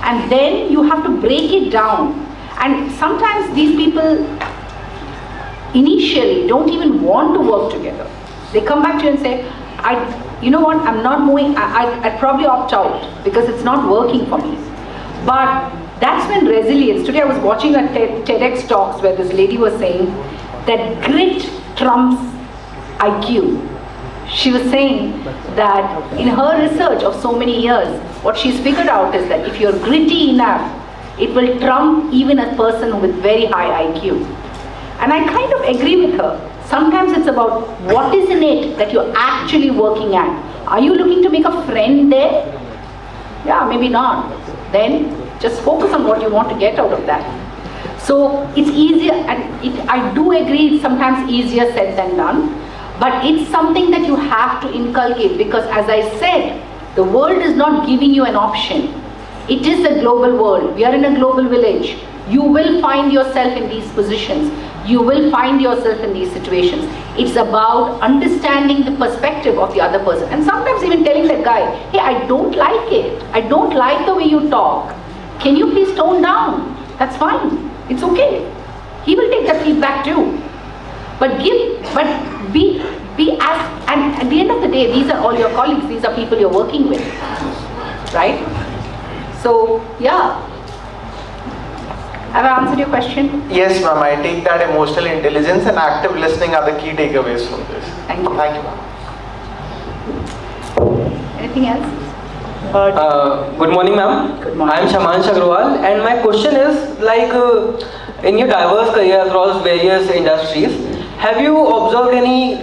And then you have to break it down. And sometimes these people initially don't even want to work together. They come back to you and say, you know what, I'm not moving, I'd probably opt out because it's not working for me. But that's when resilience, today I was watching a TEDx talks where this lady was saying that grit trumps IQ. She was saying that in her research of so many years, what she's figured out is that if you're gritty enough, it will trump even a person with very high IQ. And I kind of agree with her. Sometimes it's about what is in it that you're actually working at. Are you looking to make a friend there? Yeah, maybe not. Then just focus on what you want to get out of that. So it's easier, and I do agree it's sometimes easier said than done, but it's something that you have to inculcate, because as I said, the world is not giving you an option. It is a global world. We are in a global village. You will find yourself in these positions. You will find yourself in these situations. It's about understanding the perspective of the other person. And sometimes even telling that guy, hey, I don't like it. I don't like the way you talk. Can you please tone down? That's fine. It's okay. He will take that feedback too. But be as, and at the end of the day, these are all your colleagues. These are people you're working with, right? So, yeah. Have I answered your question? Yes, ma'am. I take that emotional intelligence and active listening are the key takeaways from this. Thank you. Thank you, ma'am. Anything else? Good morning, ma'am. Good morning. I am Shamansh Agrawal, and my question is, like, in your diverse career across various industries, have you observed any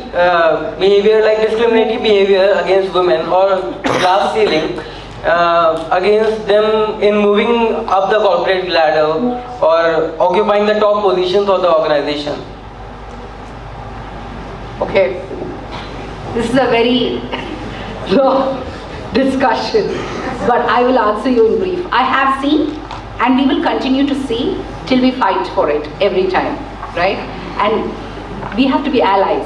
behavior like discriminatory behavior against women or glass ceiling against them in moving up the corporate ladder or occupying the top positions of the organization? Okay. This is a very long discussion, but I will answer you in brief. I have seen, and we will continue to see till we fight for it every time, right? And we have to be allies,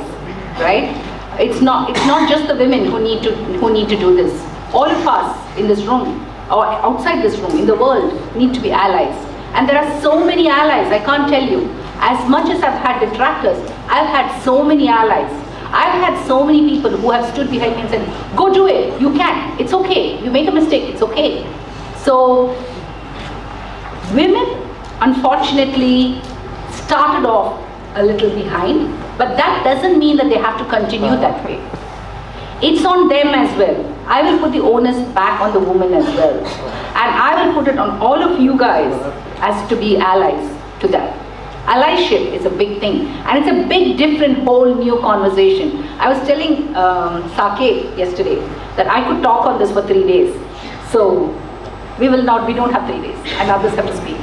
right? It's not just the women who need to do this. All of us in this room or outside this room in the world need to be allies. And there are so many allies, I can't tell you. As much as I've had detractors, I've had so many allies. I've had so many people who have stood behind me and said, go do it, you can, it's okay. You make a mistake, it's okay. So, women, unfortunately, started off a little behind, but that doesn't mean that they have to continue that way. It's on them as well. I will put the onus back on the woman as well. And I will put it on all of you guys as to be allies to that. Allyship is a big thing. And it's a big, different, whole new conversation. I was telling Saket yesterday that I could talk on this for 3 days. So we don't have 3 days. And others have to speak.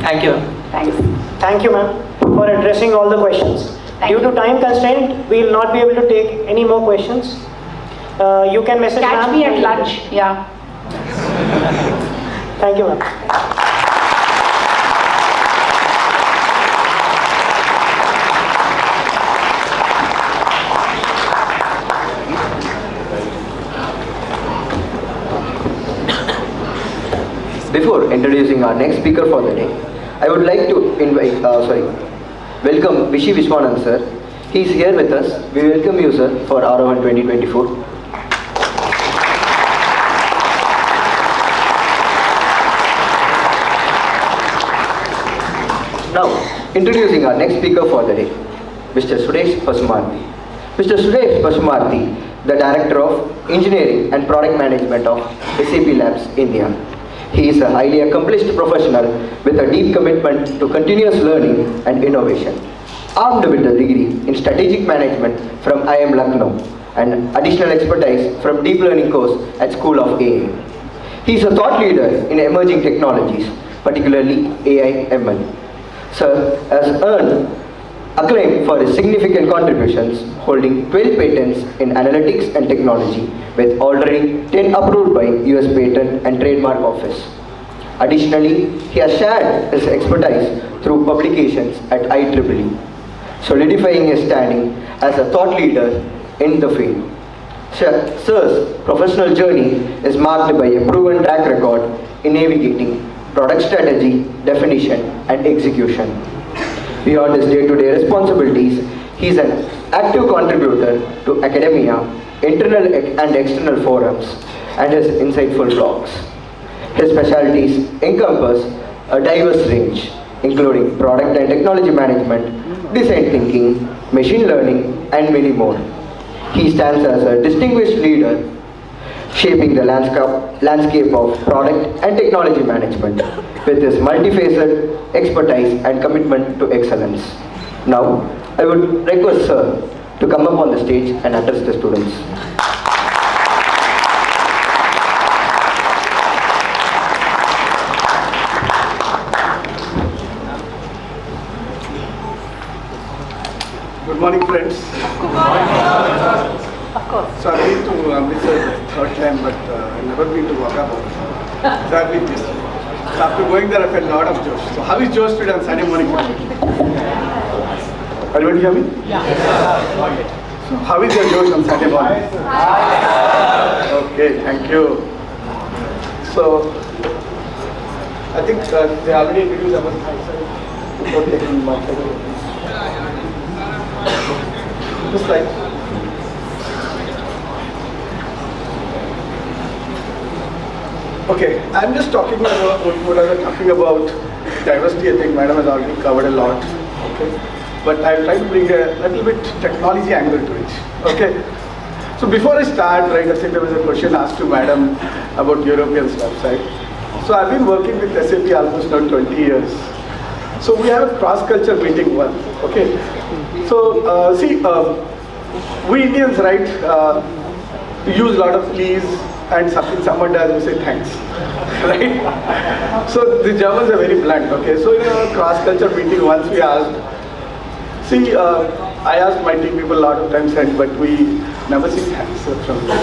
Thank you. Thanks. Thank you, ma'am, for addressing all the questions. Due to time constraint, we will not be able to take any more questions. You can message ma'am. Catch me at lunch, yeah. Thank you, ma'am. Before introducing our next speaker for the day, I would like to welcome Vishi Vishwanand sir. He's here with us. We welcome you, sir, for AAROHAN 2024. Now, introducing our next speaker for the day, Mr. Suresh Pasumarthi. Mr. Suresh Pasumarthi, the Director of Engineering and Product Management of SAP Labs, India. He is a highly accomplished professional with a deep commitment to continuous learning and innovation. Armed with a degree in Strategic Management from IIM Lucknow and additional expertise from Deep Learning course at School of AA. He is a thought leader in emerging technologies, particularly AI/ML. Sir has earned acclaim for his significant contributions, holding 12 patents in analytics and technology, with already 10 approved by US Patent and Trademark Office. Additionally, he has shared his expertise through publications at IEEE, solidifying his standing as a thought leader in the field. Sir's professional journey is marked by a proven track record in navigating product strategy, definition, and execution. Beyond his day-to-day responsibilities, he is an active contributor to academia, internal and external forums, and his insightful blogs. His specialties encompass a diverse range, including product and technology management, design thinking, machine learning, and many more. He stands as a distinguished leader, shaping the landscape of product and technology management with his multifaceted expertise and commitment to excellence. Now, I would request Sir to come up on the stage and address the students. Good morning, friends. So I've been to Amritsar third time, but I've never been to Wakabha. So I've been this. So after going there, I felt a lot of Josh. So how is Josh today on Sunday morning? Are you able to hear me? Yeah. So how is your Josh on Sunday morning? Okay, thank you. So I think they already introduced our side before taking my side. Just like. Okay, I'm just talking about what I was talking about diversity. I think Madam has already covered a lot. Okay, but I'll try to bring a little bit technology angle to it. Okay, so before I start, right, I think there was a question asked to Madam about European stuff, right? So I've been working with SAP almost now 20 years. So we have a cross-culture meeting once. Okay, so we Indians, right, use a lot of please. And something someone does, we say thanks, right? So the Germans are very blunt, okay? So in a cross-culture meeting, once we asked, see, I asked my team people a lot of times, but we never see thanks from them.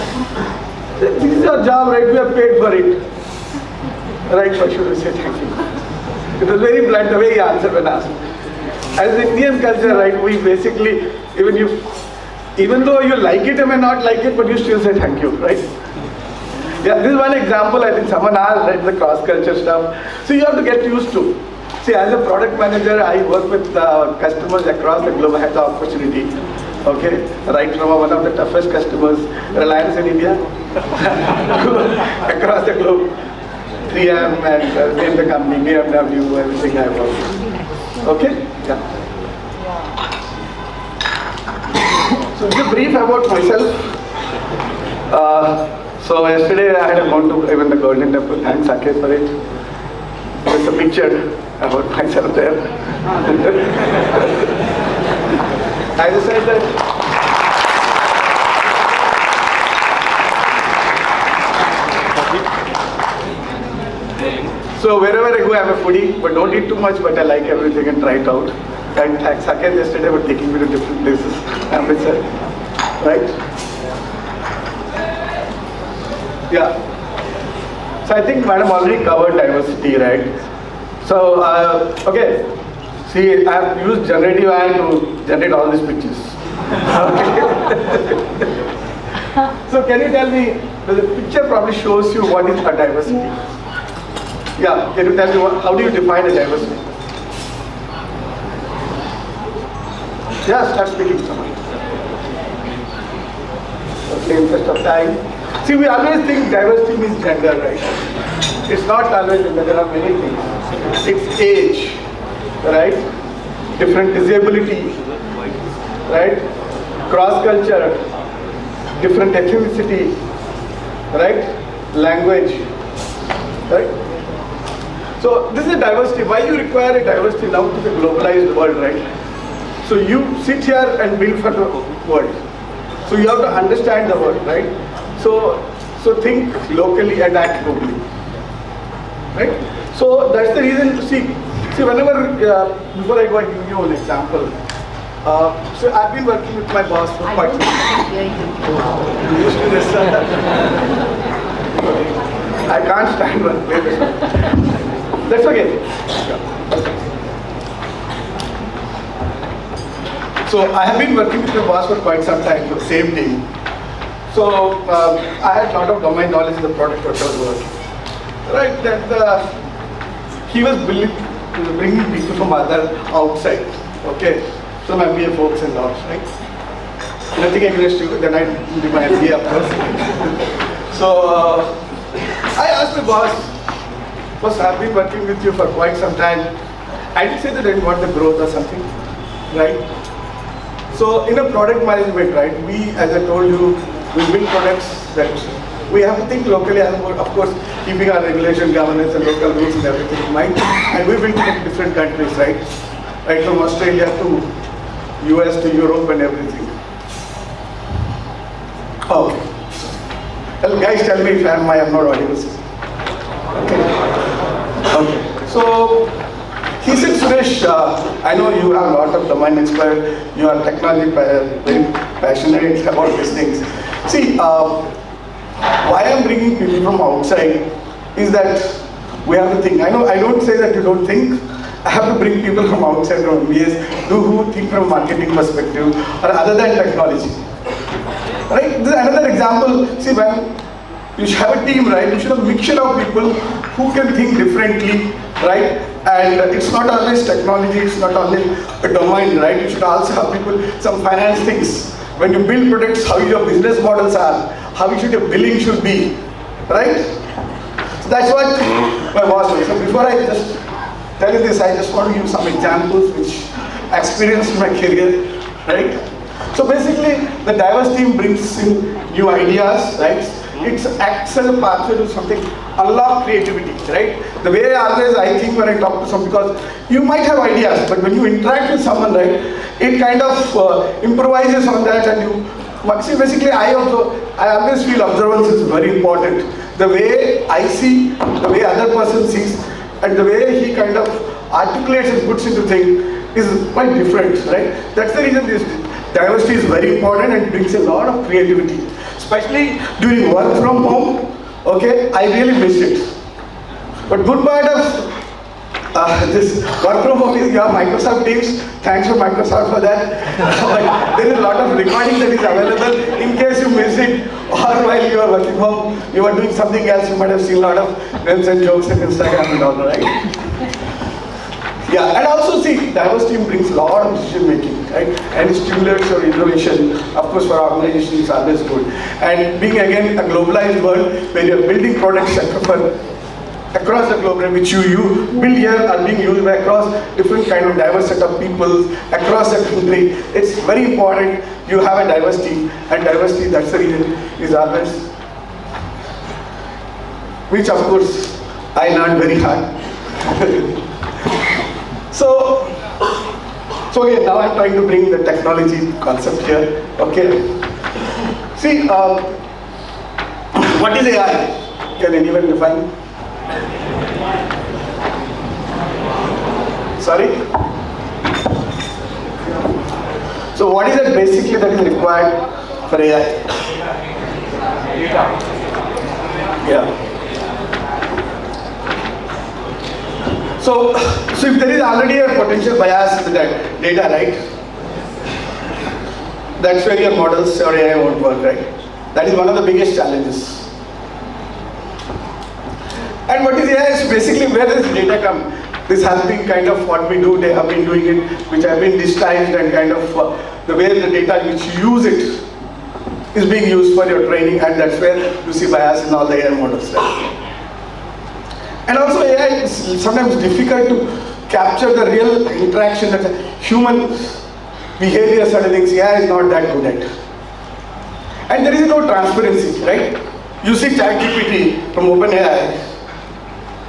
This is our job, right? We are paid for it. Right, why should we say thank you? It was very blunt the way he answered when asked. As Indian culture, right, we basically, even though you like it or may not like it, but you still say thank you, right? Yeah, this is one example. I think someone asked, right, the cross-culture stuff. So you have to get used to. See, as a product manager, I work with customers across the globe. I have the opportunity, okay, right from one of the toughest customers, Reliance in India, across the globe, 3M and name the company, BMW, everything I work with. Okay? Yeah. So just a brief about myself. So yesterday I had gone to even the Golden Temple. Thanks Saket for it. There's a picture about myself there. I just said that. So wherever I go, I'm a foodie, but don't eat too much. But I like everything and try it out. And thanks Saket yesterday for taking me to different places. Amritsar, right? Yeah. So I think Madam already covered diversity, right? So, okay. See, I have used generative AI to generate all these pictures. Okay. So can you tell me, the picture probably shows you what is a diversity. Yeah, can you tell me how do you define a diversity? Yeah, start speaking someone. Okay, interest of time. See, we always think diversity means gender, right? It's not always gender, there are many things. It's age, right? Different disability, right? Cross culture, different ethnicity, right? Language, right? So this is a diversity. Why you require a diversity now to the globalized world, right? So you sit here and build for the world. So you have to understand the world, right? So think locally and act globally, right? So that's the reason to see whenever, before I go and give you an example. So I've been working with my boss for quite some time. You used to this. I can't stand one place. That's okay. So I have been working with my boss for quite some time for the same team. So I had a lot of domain knowledge in the product that I was working. Right, that he was bringing people from other outside. Okay, some MBA folks and all, right? Nothing against you. Then I did my MBA, of course. So I asked my boss, "Boss, I've been working with you for quite some time. I didn't say that I didn't want the growth or something, right?" So in a product management, right, we, as I told you, we build products that we have to think locally, of course, keeping our regulation, governance and local rules and everything in mind. And we build in different countries, right? Right from Australia to US to Europe and everything. Okay. Well, guys, tell me if I am not audible. Okay. Okay. So he said, Suresh, I know you have a lot of domain expert, you are technology very passionate about these things. See, why I am bringing people from outside is that we have to think. I know I don't say that you don't think. I have to bring people from outside from MBAs who think from a marketing perspective or other than technology. Right? This is another example. See, when you should have a team, right? You should have a mixture of people who can think differently, right? And it's not always technology, it's not only a domain, right? You should also have people, some finance things. When you build products, how your business models are, how your billing should be, right? So that's what my boss was. So before I just tell you this, I just want to give some examples which I experienced in my career, right? So basically, the diverse team brings in new ideas, right? It acts as a pathway to something, unlock creativity, right? The way I think when I talk to someone, because you might have ideas, but when you interact with someone, right, it kind of improvises on that, and you see. Basically, I always feel observance is very important. The way I see, the way other person sees, and the way he kind of articulates and puts into things is quite different, right? That's the reason this diversity is very important and brings a lot of creativity. Especially during work from home, okay, I really miss it. But good part of this work from home is you have Microsoft Teams. Thanks for Microsoft for that. But there is a lot of recording that is available in case you miss it, or while you are working home, you are doing something else, you might have seen a lot of memes and jokes on Instagram and all, right? Yeah, and also see, diverse team brings a lot of decision making, right? And it stimulates your innovation. Of course, for organizations, it's always good. And being again a globalized world where you're building products across the globe, which you build here are being used by across different kind of diverse set of people across the country. It's very important you have a diversity, and diversity, that's the reason, is always, which of course I learned very hard. So again, now I'm trying to bring the technology concept here. Okay. See, what is AI? Can anyone define? Sorry? So what is it basically that is required for AI? Yeah. So if there is already a potential bias in the data, right? That's where your models or AI won't work, right? That is one of the biggest challenges. And what is AI is basically where does data come? This has been kind of what we do, they have been doing it, which have been digitized, and kind of the way the data which you use it is being used for your training, and that's where you see bias in all the AI models. Right? And also AI is sometimes difficult to capture the real interaction that human behavior, certain things AI is not that good at. And there is no transparency, right? You see ChatGPT from OpenAI.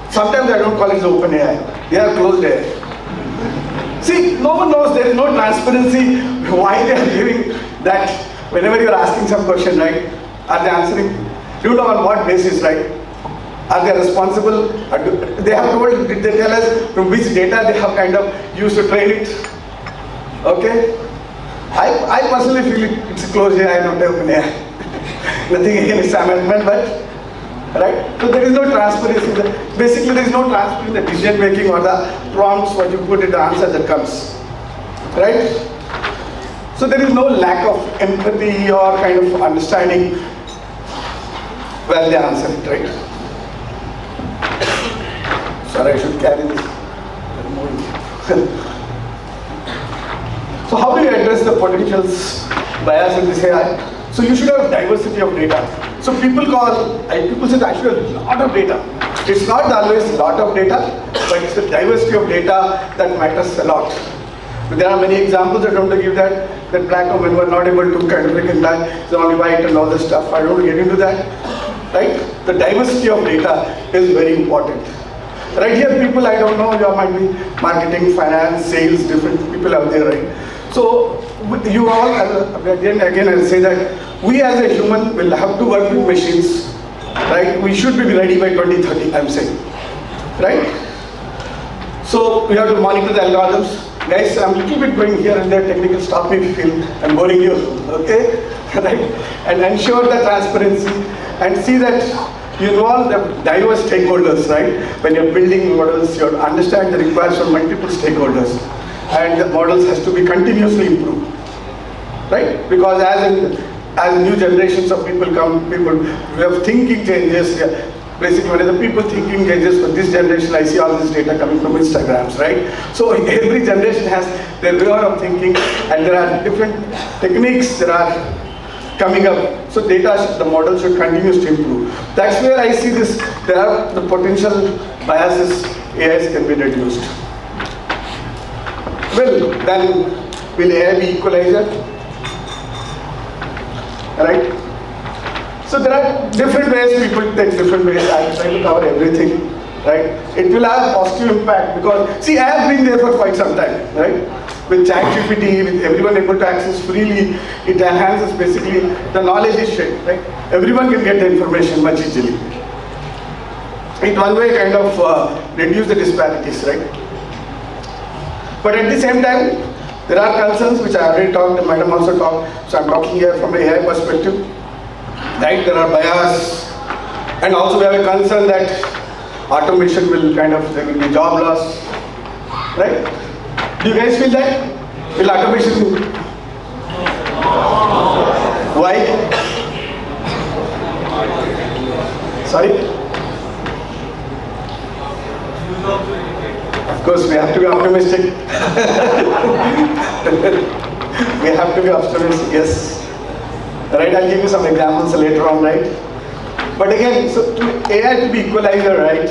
Sometimes I don't call it the OpenAI. They are closed AI. See, no one knows, there is no transparency why they are giving that. Whenever you are asking some question, right, are they answering? Do you know on what basis, right? Are they responsible? They have told, did they tell us from which data they have kind of used to train it? Okay? I personally feel it's a closed AI, not open AI. Nothing against Sam Altman, but right? So there is no transparency. Basically, there is no transparency in the decision making or the prompts what you put in the answer that comes. Right? So there is no lack of empathy or kind of understanding when they answer it, right? Sorry, I should carry this. So how do you address the potentials bias in this AI? So you should have diversity of data. So people say that I should have a lot of data. It's not always a lot of data, but it's the diversity of data that matters a lot. But there are many examples. I don't want to give that black women were not able to kind of recognize the only white and all this stuff. I don't want to get into that. Right? The diversity of data is very important. Right here, people I don't know, you might be marketing, finance, sales, different people out there, right? So you all, again I'll say that we as a human will have to work with machines, right? We should be ready by 2030, I'm saying, right? So we have to monitor the algorithms. Guys, I'm a little bit going here and there, technical, stop me if you feel I'm boring you, okay? Right? And ensure the transparency and see that you involve the diverse stakeholders, right? When you're building models, you understand the requirements from multiple stakeholders. And the models has to be continuously improved, right? Because as new generations of people come, we have thinking changes. Basically, when the people thinking changes for this generation, I see all this data coming from Instagrams, right? So every generation has their way of thinking, and there are different techniques that are coming up. So the model should continue to improve. That's where I see this, there are the potential biases, AIs can be reduced. Well, then will AI be equalizer? Right? So there are different ways, people take different ways. I try to cover everything, right? It will have a positive impact because, see, I have been there for quite some time, right? With ChatGPT, with everyone able to access freely, it enhances basically the knowledge is shared, right? Everyone can get the information much easily. It one way kind of reduce the disparities, right? But at the same time, there are concerns which I already talked, the madam also talked, so I'm talking here from an AI perspective. Right, there are bias, and also we have a concern that automation will there will be job loss, right? Do you guys feel that? Will automation? Why? Sorry? Of course, we have to be optimistic. We have to be optimistic, yes. Right, I'll give you some examples later on, right? But again, so to AI to be equalizer, right,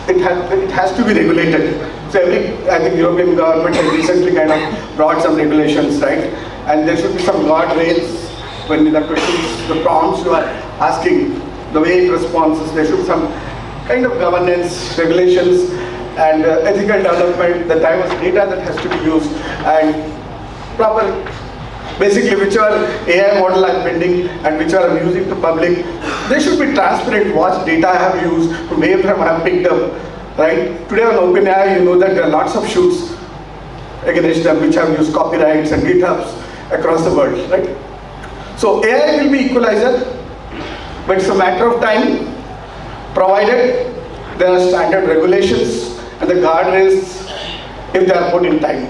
it has to be regulated. So I think European government has recently kind of brought some regulations, right? And there should be some guardrails when the questions, the prompts you are asking, the way it responds, there should be some kind of governance, regulations, and ethical development, the diverse data that has to be used, and proper. Basically, whichever AI model I'm building and whichever I'm using to public, they should be transparent what data I have used, from where I have picked up, right? Today on OpenAI, you know that there are lots of shoots against them which have used copyrights and GitHubs across the world, right? So AI will be equalizer, but it's a matter of time, provided there are standard regulations and the guardrails if they are put in time.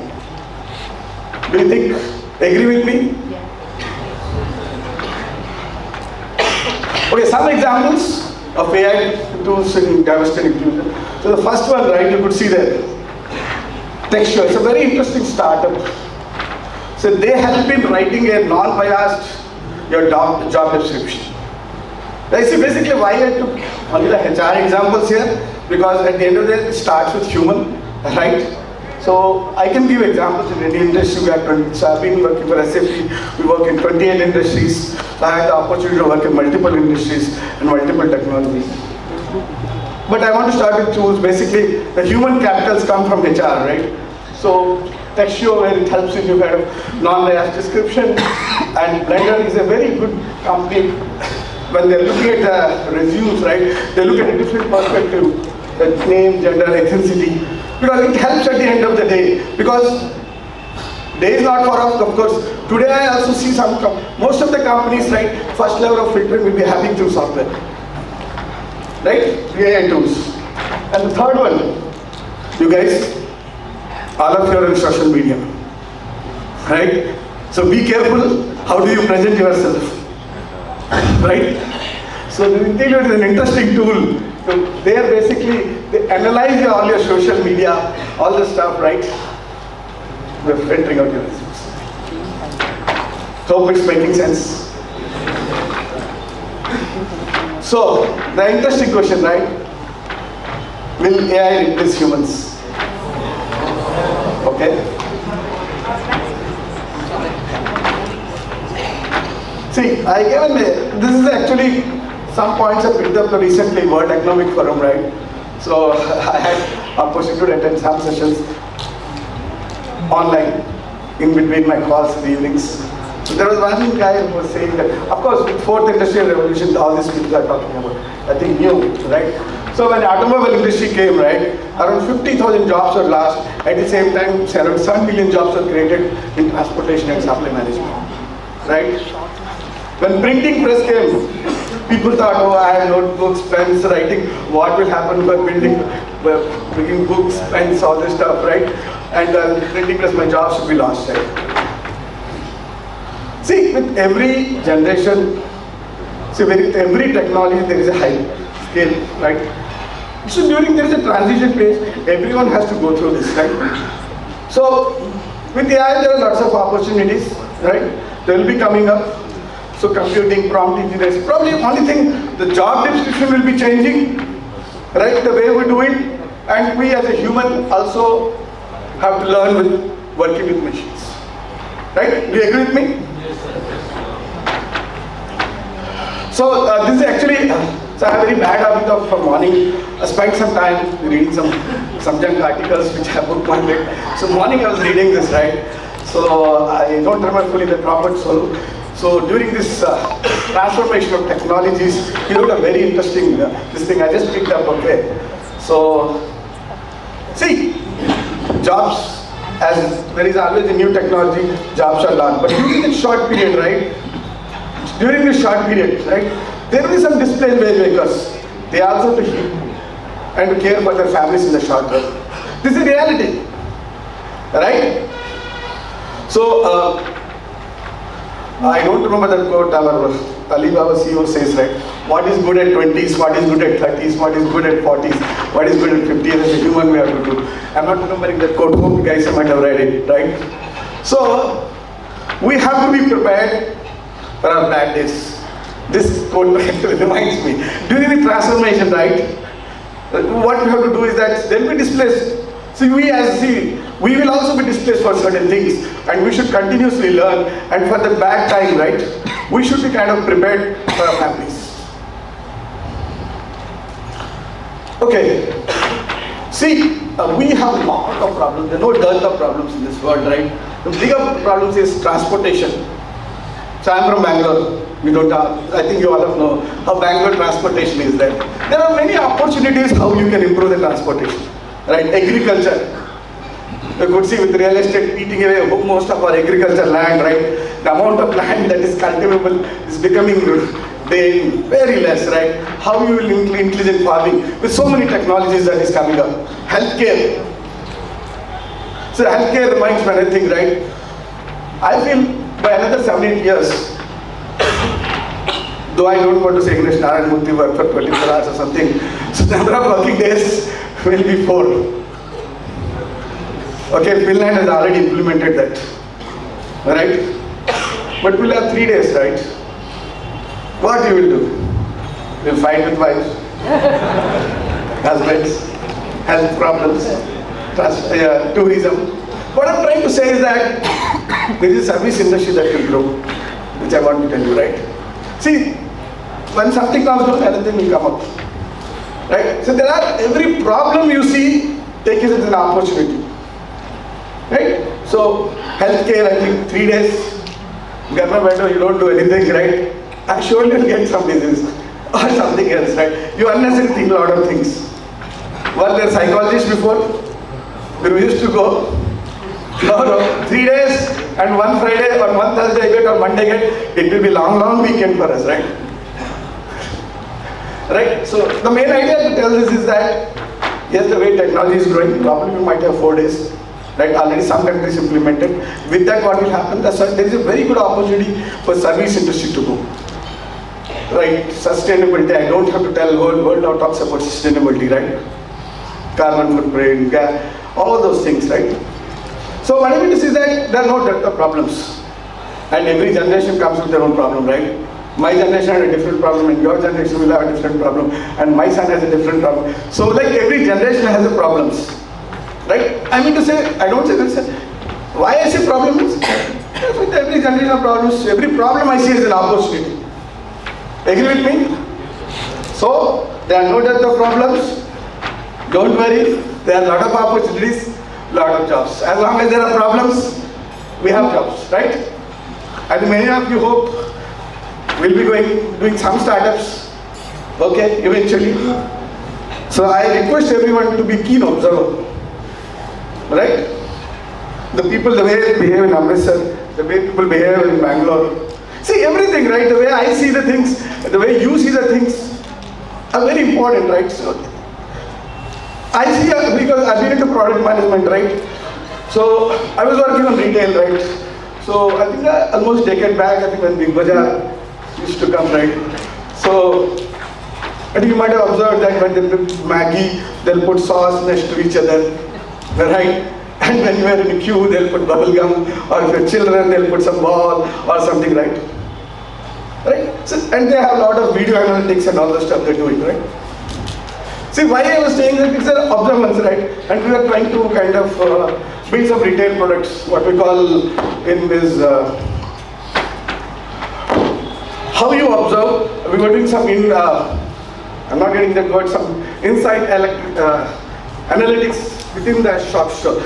Do you think? Agree with me? Yeah. Okay, some examples of AI tools in diversity and inclusion. So the first one, right, you could see there. Texture, it's a very interesting startup. So they help in writing a non-biased your job description. Right, so basically why I took only the HR examples here, because at the end of the day, it starts with human, right? So I can give examples in any industry. So I've been working for SAP, we work in 28 industries. So I had the opportunity to work in multiple industries and multiple technologies. But I want to start with tools. Basically, the human capitals come from HR, right? So Texture, where it helps you kind of non-biased description, and Blender is a very good company. When they're looking at the resumes, right, they look at a different perspective, the name, gender, ethnicity, because it helps at the end of the day. Because day is not far off, of course. Today I also see most of the companies, right, first level of filtering will be happening through software, right, AI tools. And the third one, you guys, all of you are in social media, right? So be careful, how do you present yourself? Right? So the Intelligent is an interesting tool. So there basically, they analyze all your social media, all the stuff, right? We're filtering out your results. Hope it's making sense. So, the interesting question, right? Will AI replace humans? Okay. See, this is actually some points I picked up recently, World Economic Forum, right? So I had opportunity to attend some sessions online in between my calls in the evenings. So there was one guy who was saying that, of course, with fourth industrial revolution, all these people are talking about, I think new, right? So when the automobile industry came, right, around 50,000 jobs were lost. At the same time, around 7 million jobs were created in transportation and supply management, right? When printing press came, people thought, oh, I have notebooks, pens, writing, what will happen by bringing books, pens, all this stuff, right? And printing press, my job should be lost, right? See, with every generation, with every technology, there is a high scale, right? So during there is a transition phase, everyone has to go through this, right? So with AI, there are lots of opportunities, right? They will be coming up. So computing, prompt engineers, probably only thing, the job description will be changing, right? The way we do it, and we as a human also have to learn with working with machines, right? Do you agree with me? So this is actually, so I have a very bad habit of morning. I spent some time reading some junk articles which I booked one day. So morning I was reading this, right? So I don't remember fully the topic. So during this transformation of technologies, he wrote a very interesting this thing I just picked up. Okay, so see, jobs, as there is always a new technology, jobs are lost. But during this short period, right? During this short period, right? There will be some displaced wage workers. They also have to heal and to care for their families in the short run. This is reality, right? So. I don't remember that quote, our Alibaba CEO says, right? What is good at 20s, what is good at 30s, what is good at 40s, what is good at 50s, as a human we have to do. I'm not remembering that quote, hope you guys might have read it, right? So, we have to be prepared for our bad days. This quote actually reminds me. During the transformation, right? What we have to do is that they'll be displaced. See, we will also be displaced for certain things, and we should continuously learn, and for the bad time, right, we should be kind of prepared for our families. Okay, see, we have a lot of problems. There are no dearth of problems in this world, right? The bigger problems is transportation. So I'm from Bangalore. I think you all know how Bangalore transportation is there. There are many opportunities how you can improve the transportation, right? Agriculture. You could see with real estate eating away most of our agriculture land, right? The amount of land that is cultivable is becoming very less, right? How you will intelligent farming with so many technologies that is coming up. Healthcare. So healthcare reminds me anything, right? I feel by another 7-8 years, though I don't want to say English, Narayan Murthy worked for 24 hours or something, so number of working days will be 4. Okay, Finland has already implemented that, right? But we'll have 3 days, right? What you will do? You'll fight with wives, husbands, health problems, tourism. What I'm trying to say is that there is a service industry that will grow, which I want to tell you, right? See, when something comes down, anything will come up, right? So there are, every problem you see, take it as an opportunity, right? So healthcare, I think 3 days, government window, you don't do anything, right? I'm sure you'll get some disease or something else, right? You unnecessarily think a lot of things. Were there psychologists before? We used to go, no, 3 days and 1 Friday or 1 Thursday get or Monday get, it will be long weekend for us, right? Right? So the main idea to tell this is that, yes, the way technology is growing, probably we might have 4 days. Right, already some countries implemented. With that, what will happen? There is a very good opportunity for service industry to go. Right, sustainability. I don't have to tell. Whole world now talks about sustainability, right? Carbon footprint, gas, all those things, right? So what I mean to say is that there are no dearth of problems, and every generation comes with their own problem, right? My generation had a different problem, and your generation will have a different problem, and my son has a different problem. So, like every generation has a problems. Right? I mean to say, I don't say this. Why I say problem is, with every generation of problems, every problem I see is an opportunity. Agree with me? So, there are no dearth of problems. Don't worry, there are a lot of opportunities, lot of jobs. As long as there are problems, we have jobs, right? And many of you hope will be doing some startups, okay, eventually. So I request everyone to be keen observer. Right? The people, the way they behave in Amritsar, the way people behave in Bangalore. See everything, right? The way I see the things, the way you see the things are very important, right? So I see, because I've been into product management, right? So I was working on retail, right? So I think almost a decade back, I think when Big Bazaar used to come, right? So I think you might have observed that when they put Maggi, they'll put sauce next to each other. Right? And when you are in a queue, they'll put bubble gum, or if you're children, they'll put some ball or something, right? Right? So, and they have a lot of video analytics and all the stuff they're doing, right? See, why I was saying that it's an observance, right? And we are trying to kind of build some retail products, what we call in this, how you observe. We were doing some I'm not getting that word, some insight analytics within the shop store.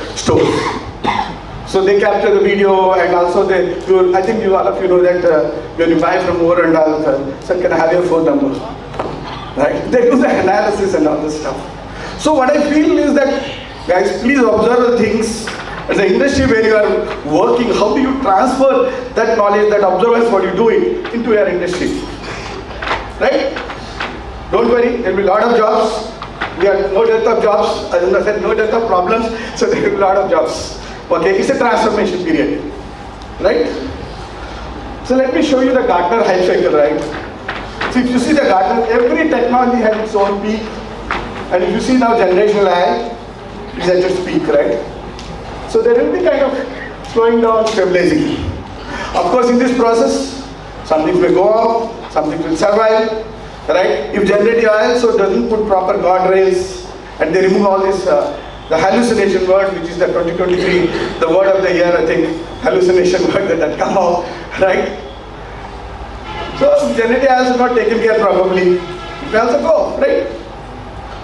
So they capture the video, and also I think all of you know that when you buy from over and all, sir, can I have your phone number? Right? They do the analysis and all this stuff. So what I feel is that, guys, please observe the things as an industry where you are working. How do you transfer that knowledge, that observance, what you're doing into your industry? Right? Don't worry, there will be a lot of jobs. We have no dearth of jobs, as I said, no dearth of problems, so there will be a lot of jobs. Okay, it's a transformation period, right? So let me show you the Gartner hype cycle, right? So if you see the Gartner, every technology has its own peak, and if you see now generational AI, it's at its peak, right? So there will be kind of slowing down, stabilizing. Of course, in this process, some things may go off, some things will survive. Right? If generative AI also doesn't put proper guardrails and they remove all this, the hallucination word, which is the 2023, the word of the year, I think, hallucination word that had come out, right? So generative AI is not taken care probably. It will also go, right?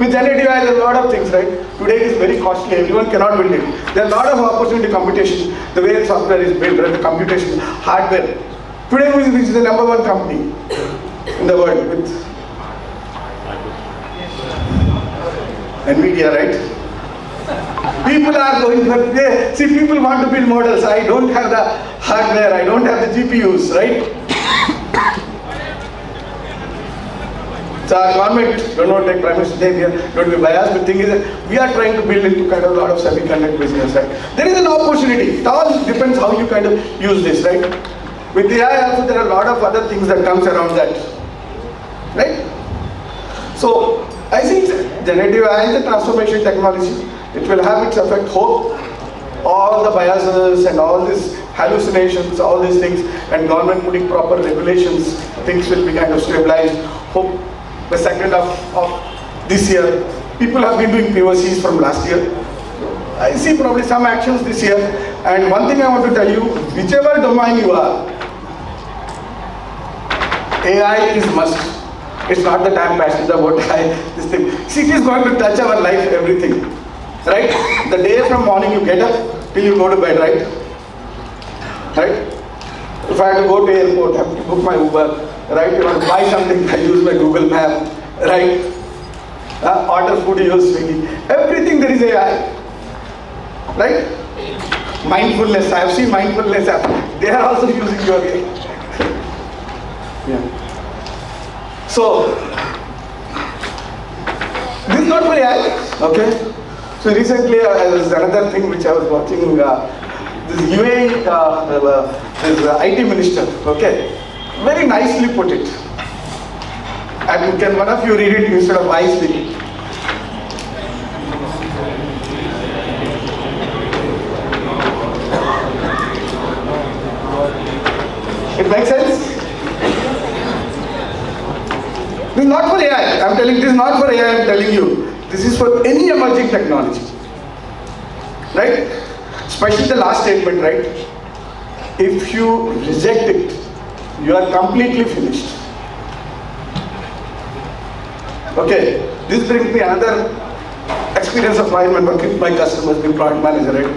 With generative AI, there are a lot of things, right? Today it is very costly, everyone cannot build it. There are a lot of opportunity computation, the way software is built, right? The computation, hardware. Today, which is the #1 company in the world with NVIDIA, right? People are going for, see, people want to build models. I don't have the hardware, I don't have the GPUs, right? So our government, don't take Prime Minister's name here, don't be biased, but the thing is that we are trying to build into kind of a lot of semiconductor business, right? There is an opportunity. It all depends how you kind of use this, right? With the AI also, there are a lot of other things that comes around that, right? So I see generative AI is a transformation technology. It will have its effect. Hope all the biases and all these hallucinations, all these things, and government putting proper regulations, things will be kind of stabilized. Hope the second half of this year, people have been doing POCs from last year. I see probably some actions this year. And one thing I want to tell you, whichever domain you are, AI is must. It's not that I'm passionate about AI, this thing. See, it is going to touch our life, everything. Right? The day from morning you get up till you go to bed, right? Right? If I have to go to airport, I have to book my Uber, right? You want to buy something, I use my Google Map, right? Order food, you use Swiggy. Everything there is AI. Right? Mindfulness, I have seen mindfulness app. They are also using your AI. Yeah. So, this is not for AI, okay? So recently, there was another thing which I was watching, this UAE, this IT minister, okay? Very nicely put it. And can one of you read it instead of I speaking? It makes sense? This is not for AI. I'm telling you, this is not for AI, I'm telling you. This is for any emerging technology. Right? Especially the last statement, right? If you reject it, you are completely finished. Okay, this brings me another experience of mine when working with my customers, being product manager, right?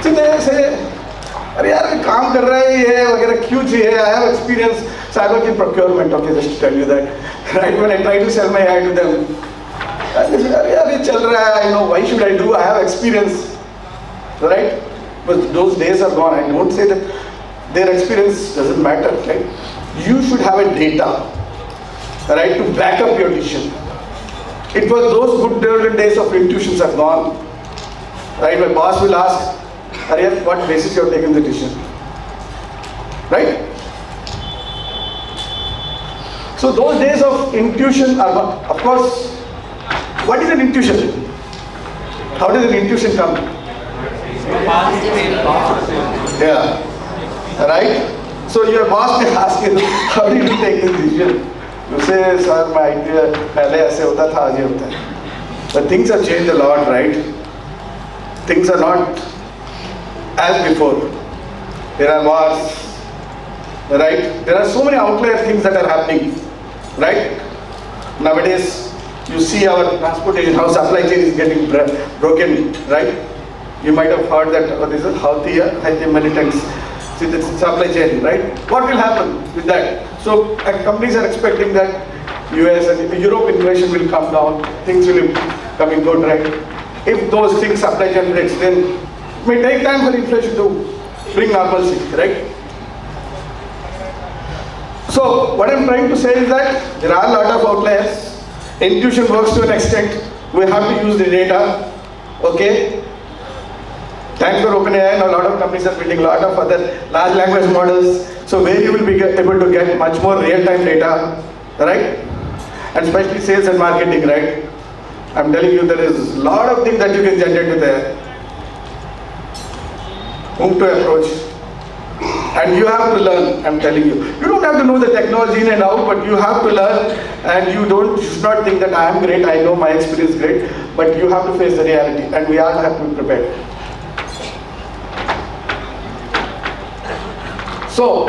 See, they say, अरे यार काम कर रहा है ये वगैरह क्यों चाहिए? I have experience. So I work in procurement. Okay, just to tell you that, right? When I try to sell my AI to them, they say, अरे यार ये चल रहा है. I know why should I do? I have experience, right? But those days are gone. I don't say that their experience doesn't matter, right? You should have a data, right, to back up your decision. It was those good golden days of intuitions are gone, right? My boss will ask, Arya, what basis you have taken the decision? Right? So those days of intuition are gone. Of course, what is an intuition? How does an intuition come? Yeah. Right? So your boss may ask you, how did you take this decision? You say, sir, my idea, pehle aise hota tha, aaj ye hota hai. But things have changed a lot, right? Things are not as before. There are wars, right? There are so many outlier things that are happening, right? Nowadays, you see our transportation, how supply chain is getting broken, right? You might have heard that, what is it, Houthi militants, see the supply chain, right? What will happen with that? So companies are expecting that US and Europe inflation will come down, things will come in good, right? If those things supply chain breaks, then it may take time for inflation to bring normalcy, right? So what I'm trying to say is that there are a lot of outliers. Intuition works to an extent. We have to use the data, okay? Thanks for OpenAI, and a lot of companies are building a lot of other large language models. So where you will be able to get much more real-time data, right? And especially sales and marketing, right? I'm telling you, there is a lot of things that you can generate with AI. Whom to approach. And you have to learn, I'm telling you. You don't have to know the technology in and out, but you have to learn, and you should not think that I am great, I know my experience is great, but you have to face the reality, and we all have to be prepared. So,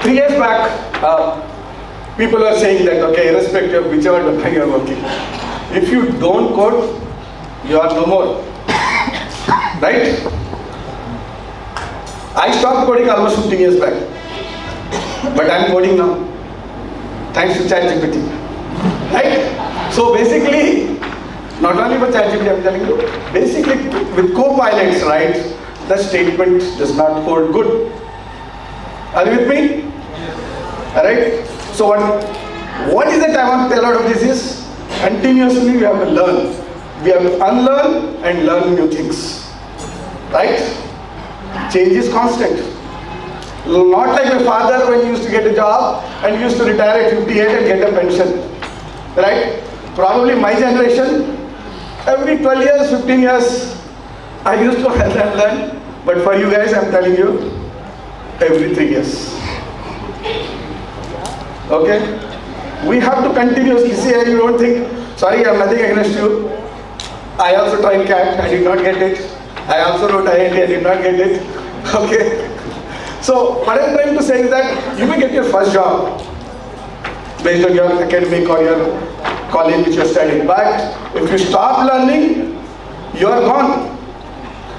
3 years back, people were saying that, okay, irrespective of whichever domain you are working, if you don't code, you are no more, right? I stopped coding almost 15 years back, but I'm coding now, thanks to ChatGPT, right? So basically, not only for ChatGPT, I'm telling you, basically with co-pilots, right, the statement does not hold good. Are you with me? Alright? So what is it I want to tell out of this is, continuously we have to learn. We have to unlearn and learn new things. Right? Change is constant. Not like my father when he used to get a job and he used to retire at 58 and get a pension. Right? Probably my generation, every 12 years, 15 years, I used to learn. But for you guys, I'm telling you, every 3 years. Okay? We have to continuously see, you don't think, sorry, I have nothing against you. I also tried CAT, I did not get it. I also wrote IIT, I did not get it. Okay? So, what I'm trying to say is that you may get your first job based on your academic or your college which you're studying. But if you stop learning, you're gone.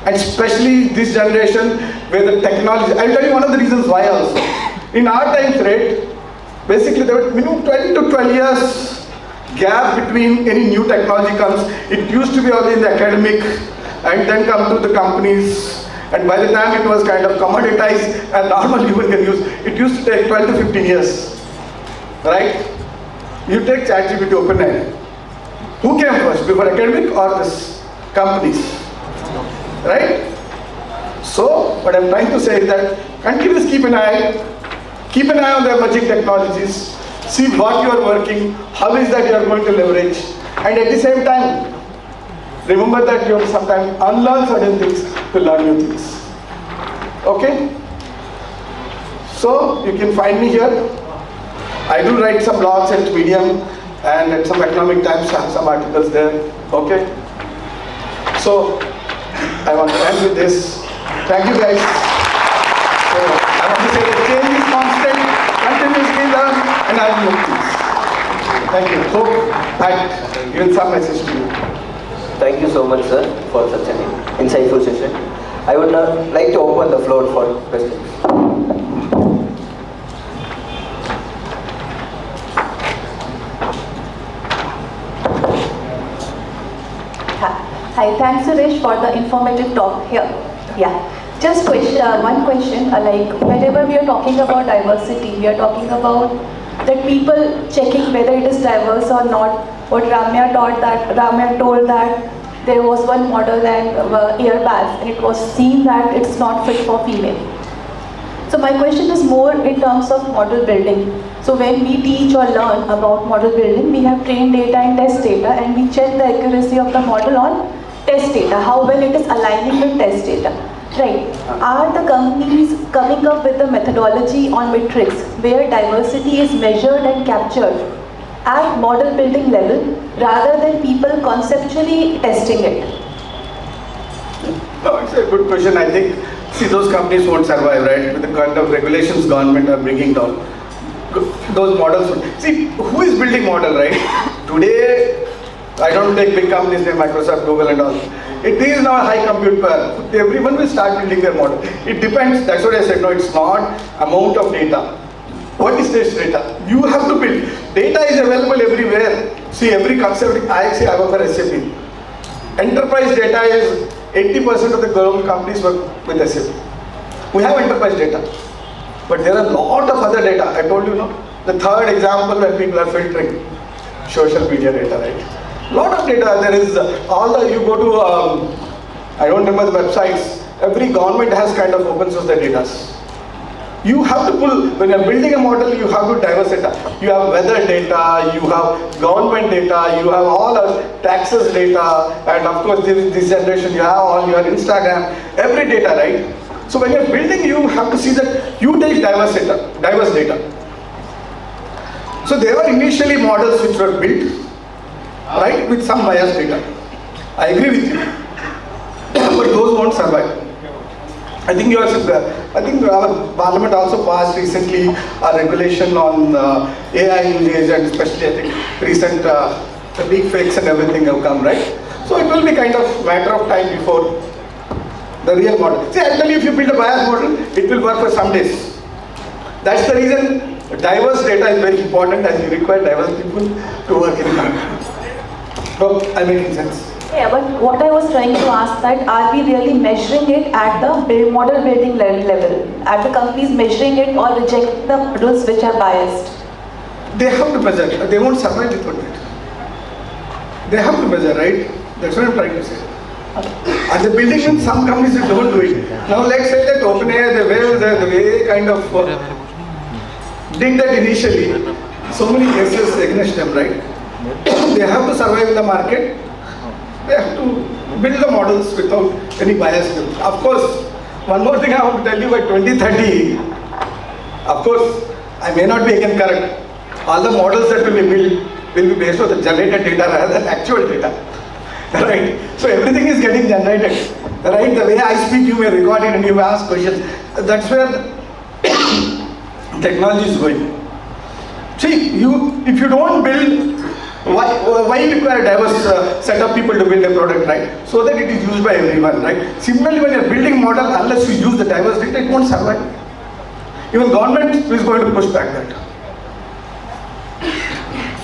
And especially this generation where the technology, I'll tell you one of the reasons why also. In our time rate, basically there were minimum 20 to 12 years gap between any new technology comes. It used to be only in the academic and then come to the companies. And by the time it was kind of commoditized and normal human can use, it used to take 12 to 15 years. Right? You take ChatGPT OpenAI. Who came first, before academic or this companies? Right? So, what I'm trying to say is that continuously keep an eye on the emerging technologies, see what you are working, how is that you are going to leverage, and at the same time, remember that you have to sometimes unlearn certain things to learn new things. Okay? So, you can find me here. I do write some blogs at Medium and at some economic times, I have some articles there. Okay? So, I want to end with this. Thank you guys. So, I want to say the change is constant, continuously learn, and I will look things. Thank you. Hope I've given some message to you. Thank you so much, sir, for such an insightful session. I would now like to open the floor for questions. Hi, thanks Suresh for the informative talk here. Yeah, just one question, like whenever we are talking about diversity, we are talking about that people checking whether it is diverse or not. What Ramya told that there was one model and airbags and it was seen that it's not fit for female. So my question is more in terms of model building. So when we teach or learn about model building, we have trained data and test data and we check the accuracy of the model on test data, how well it is aligning with test data. Right. Are the companies coming up with the methodology on metrics where diversity is measured and captured at model building level rather than people conceptually testing it? No, it's a good question. I think, see, those companies won't survive, right? With the kind of regulations government are bringing down. Those models, see, who is building model, right? Today, I don't take big companies like Microsoft, Google and all. It is now a high compute power. Everyone will start building their model. It depends, that's what I said, no, it's not amount of data. What is this data? You have to build. Data is available everywhere. See, every concept, I work for SAP. Enterprise data is 80% of the global companies work with SAP. We have enterprise data. But there are a lot of other data. I told you, no? The third example when people are filtering social media data, right? Lot of data. There is you go to, I don't remember the websites. Every government has kind of open source their data. You have to pull, when you're building a model, you have to diverse data. You have weather data, you have government data, you have all our taxes data, and of course this generation you have all your Instagram, every data, right? So when you're building, you have to see that you take diverse data. So there were initially models which were built, right, with some biased data. I agree with you, but those won't survive. I think our parliament also passed recently a regulation on AI usage, and especially I think recent the deep fakes and everything have come, right? So it will be kind of matter of time before the real model. See, I tell you, if you build a biased model, it will work for some days. That's the reason diverse data is very important, as you require diverse people to work in it. Hope I'm making sense. Yeah, but what I was trying to ask that, are we really measuring it at the model building level? Are the companies measuring it or rejecting the models which are biased? They have to measure. They won't survive without it. They have to measure, right? That's what I'm trying to say. Okay. And the building in some companies that don't do it. Now let's say that OpenAI, they wear their the way kind of did that initially, so many cases against them, right? They have to survive in the market. They have to build the models without any bias. Of course, one more thing I want to tell you, by 2030, of course, I may not be again correct. All the models that will be built will be based on the generated data rather than actual data. Right? So everything is getting generated. Right? The way I speak, you may record it and you may ask questions. That's where technology is going. See, if you don't build, why you require a diverse set of people to build a product, right? So that it is used by everyone, right? Similarly, when you're building model, unless you use the diverse data, it won't survive. Even government is going to push back that.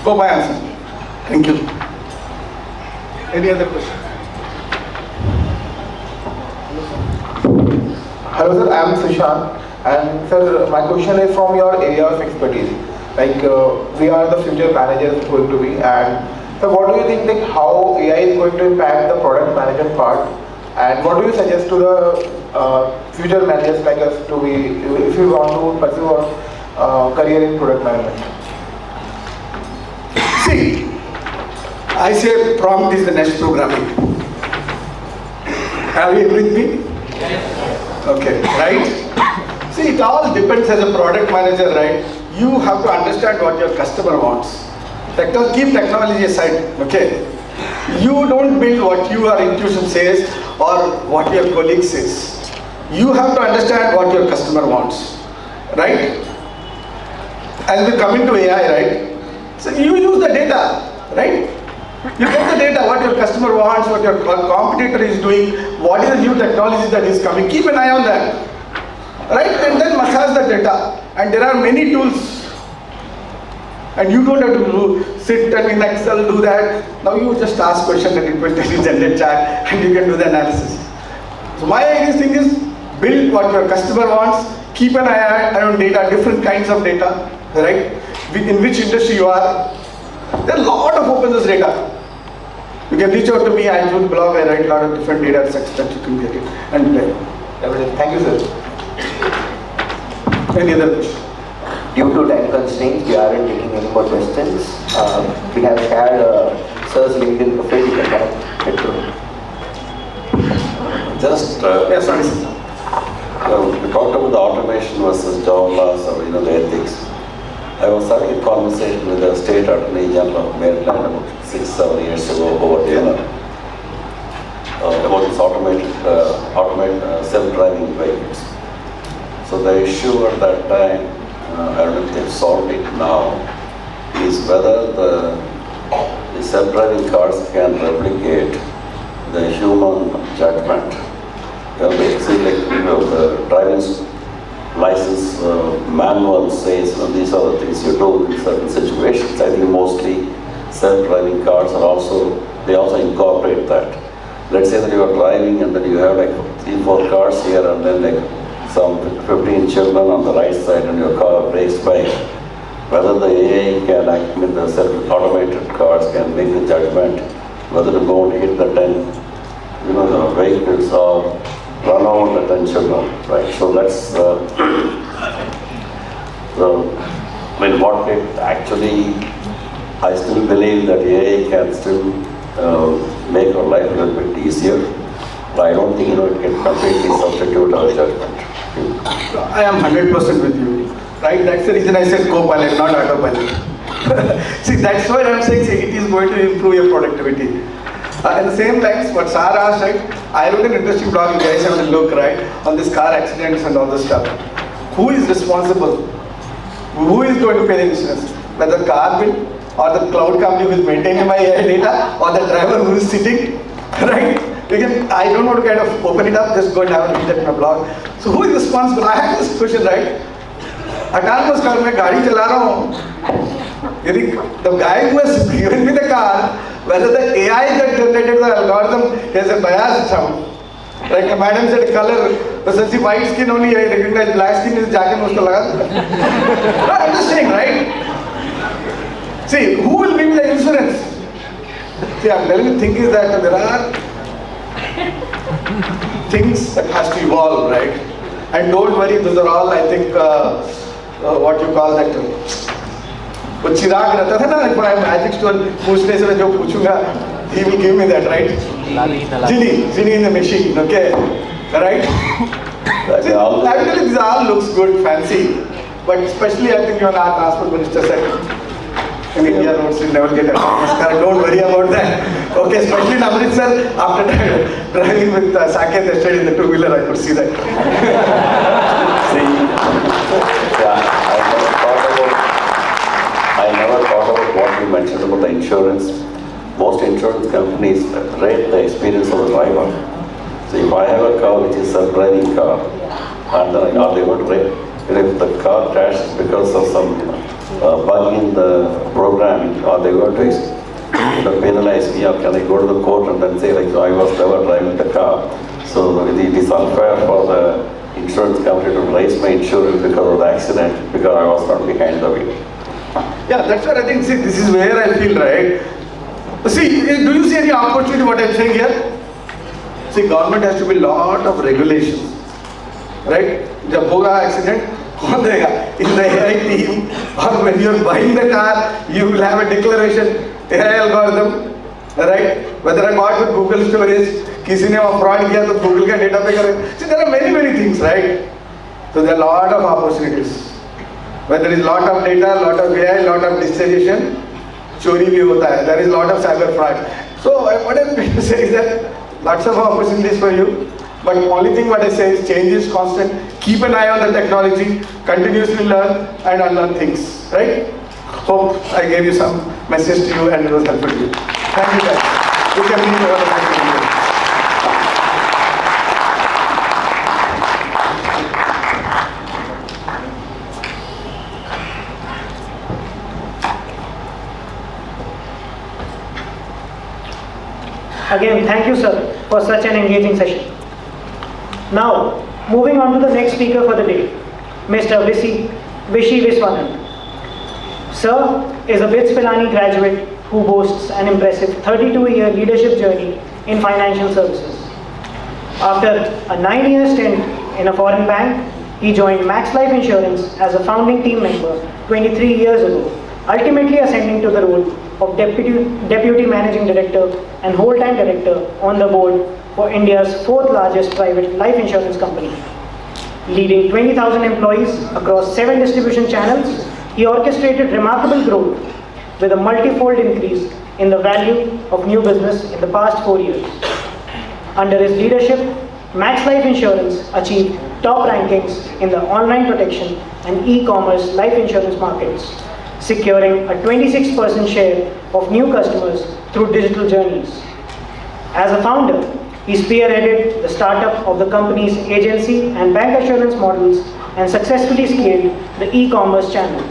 Go my answer. Thank you. Any other question? Hello sir, I am Sushant, and sir, my question is from your area of expertise. Like we are the future managers going to be, and so what do you think, like how AI is going to impact the product management part, and what do you suggest to the future managers like us to be, if we want to pursue a career in product management? See, I say prompt is the next programming. Have you agreed with me? Yes. Okay, right? See, it all depends as a product manager, right? You have to understand what your customer wants. Keep technology aside, okay? You don't build what your intuition says or what your colleague says. You have to understand what your customer wants, right? As we come into AI, right? So you use the data, right? You get the data, what your customer wants, what your competitor is doing, what is the new technology that is coming. Keep an eye on that, right? And then massage the data. And there are many tools. And you don't have to sit and in Excel do that. Now you just ask questions and it will tell you generate chart and you can do the analysis. So my thing is build what your customer wants, keep an eye on data, different kinds of data, right? In which industry you are. There are a lot of open source data. You can reach out to me, I do blog, I write a lot of different data sets that you can get it and play. Thank you sir. Any other question? Due to time constraints, we aren't taking any more questions. We have shared Sir's LinkedIn profile. You can connect it to. Just Yes, sorry. we talked about the automation versus job loss or the ethics. I was having a conversation with the State Attorney General of Maryland about 6-7 years ago over dinner about this automated self-driving vehicles. So the issue at that time, I don't know if they've solved it now, is whether the self-driving cars can replicate the human judgment. Basically, like the driving license manual says these are the things you do in certain situations. I think mostly self-driving cars are also incorporate that. Let's say that you are driving and then you have like 3-4 cars here and then like some 15 children on the right side and your car brakes by. Whether the AI can the self-automated cars can make the judgment whether to go and hit the 10 the vehicles or run over the 10 children, right? So that's what it actually, I still believe that AI can still make our life a little bit easier, but I don't think it can completely substitute our judgment. I am 100% with you, right? That's the reason I said co-pilot, not autopilot. See, that's why I'm saying it is going to improve your productivity. In the same lines, what Sar asked, right? I wrote an interesting blog, you guys have to look, right? On this car accidents and all this stuff. Who is responsible? Who is going to pay the insurance? Whether the car bill or the cloud company who is maintaining my AI data or the driver who is sitting, right? I don't want to kind of open it up, just go and have a read at my blog. So who is responsible? I have this question, right? Autonomous car, मैं गाड़ी चला रहा हूँ. The guy who has given me the car, whether the AI that generated the algorithm has a biased sound. Like a madam said color, but since the white skin only I recognize black skin is jacket usko laga. No, I'm just saying, right? See, who will give me the insurance? See, I'm telling you, the thing is that there are things that has to evolve, right? And don't worry, those are all, I think, what you call that. वो चिराग रहता था ना, if I have magic stone, पूछने से मैं जो पूछूंगा, he will give me that, right? Genie in the machine, okay, right? Actually, this all looks good, fancy, but especially I think when our transport minister said, in India roads will never get a car. Don't worry about that. Okay, especially in Amritsar, after driving with Saket yesterday in the two-wheeler, I could see that. See, yeah, I never thought about what you mentioned about the insurance. Most insurance companies rate the experience of the driver. So if I have a car which is a self-driving car, and then are they going to rate? If the car crashes because of some bug in the programming, are they going to penalize me, or can I go to the court and then say, like, I was never driving the car? So it is unfair for the insurance company to raise my insurance because of the accident, because I was not behind the wheel. Yeah, that's what I think. See, this is where I feel, right? See, do you see any opportunity what I'm saying here? See, government has to be lot of regulations, right? जब होगा accident, कौन देगा? In the AI team, or when you're buying the car, you will have a declaration, AI algorithm, right? Whether I bought with Google storage, किसी ने fraud किया तो Google का data पे करे. See, there are many things, right? So there are a lot of opportunities. Where there is lot of data, lot of AI, lot of digitalization, चोरी भी होता है. There is lot of cyber fraud. So what I'm trying to say is that lots of opportunities for you. But only thing what I say is change is constant. Keep an eye on the technology, continuously learn and unlearn things, right? Hope I gave you some message to you and it was helpful to you. Thank you guys. You can meet over the next video. Again, thank you, sir, for such an engaging session. Now, moving on to the next speaker for the day, Mr. Vishy Viswanathan. Sir is a BITS Pilani graduate who boasts an impressive 32-year leadership journey in financial services. After a 9-year stint in a foreign bank, he joined Max Life Insurance as a founding team member 23 years ago, ultimately ascending to the role of Deputy Managing Director and whole-time Director on the board for India's 4th largest private life insurance company. Leading 20,000 employees across 7 distribution channels, he orchestrated remarkable growth with a multi-fold increase in the value of new business in the past 4 years. Under his leadership, Max Life Insurance achieved top rankings in the online protection and e-commerce life insurance markets, securing a 26% share of new customers through digital journeys. As a founder, he spearheaded the startup of the company's agency and bank assurance models and successfully scaled the e-commerce channel.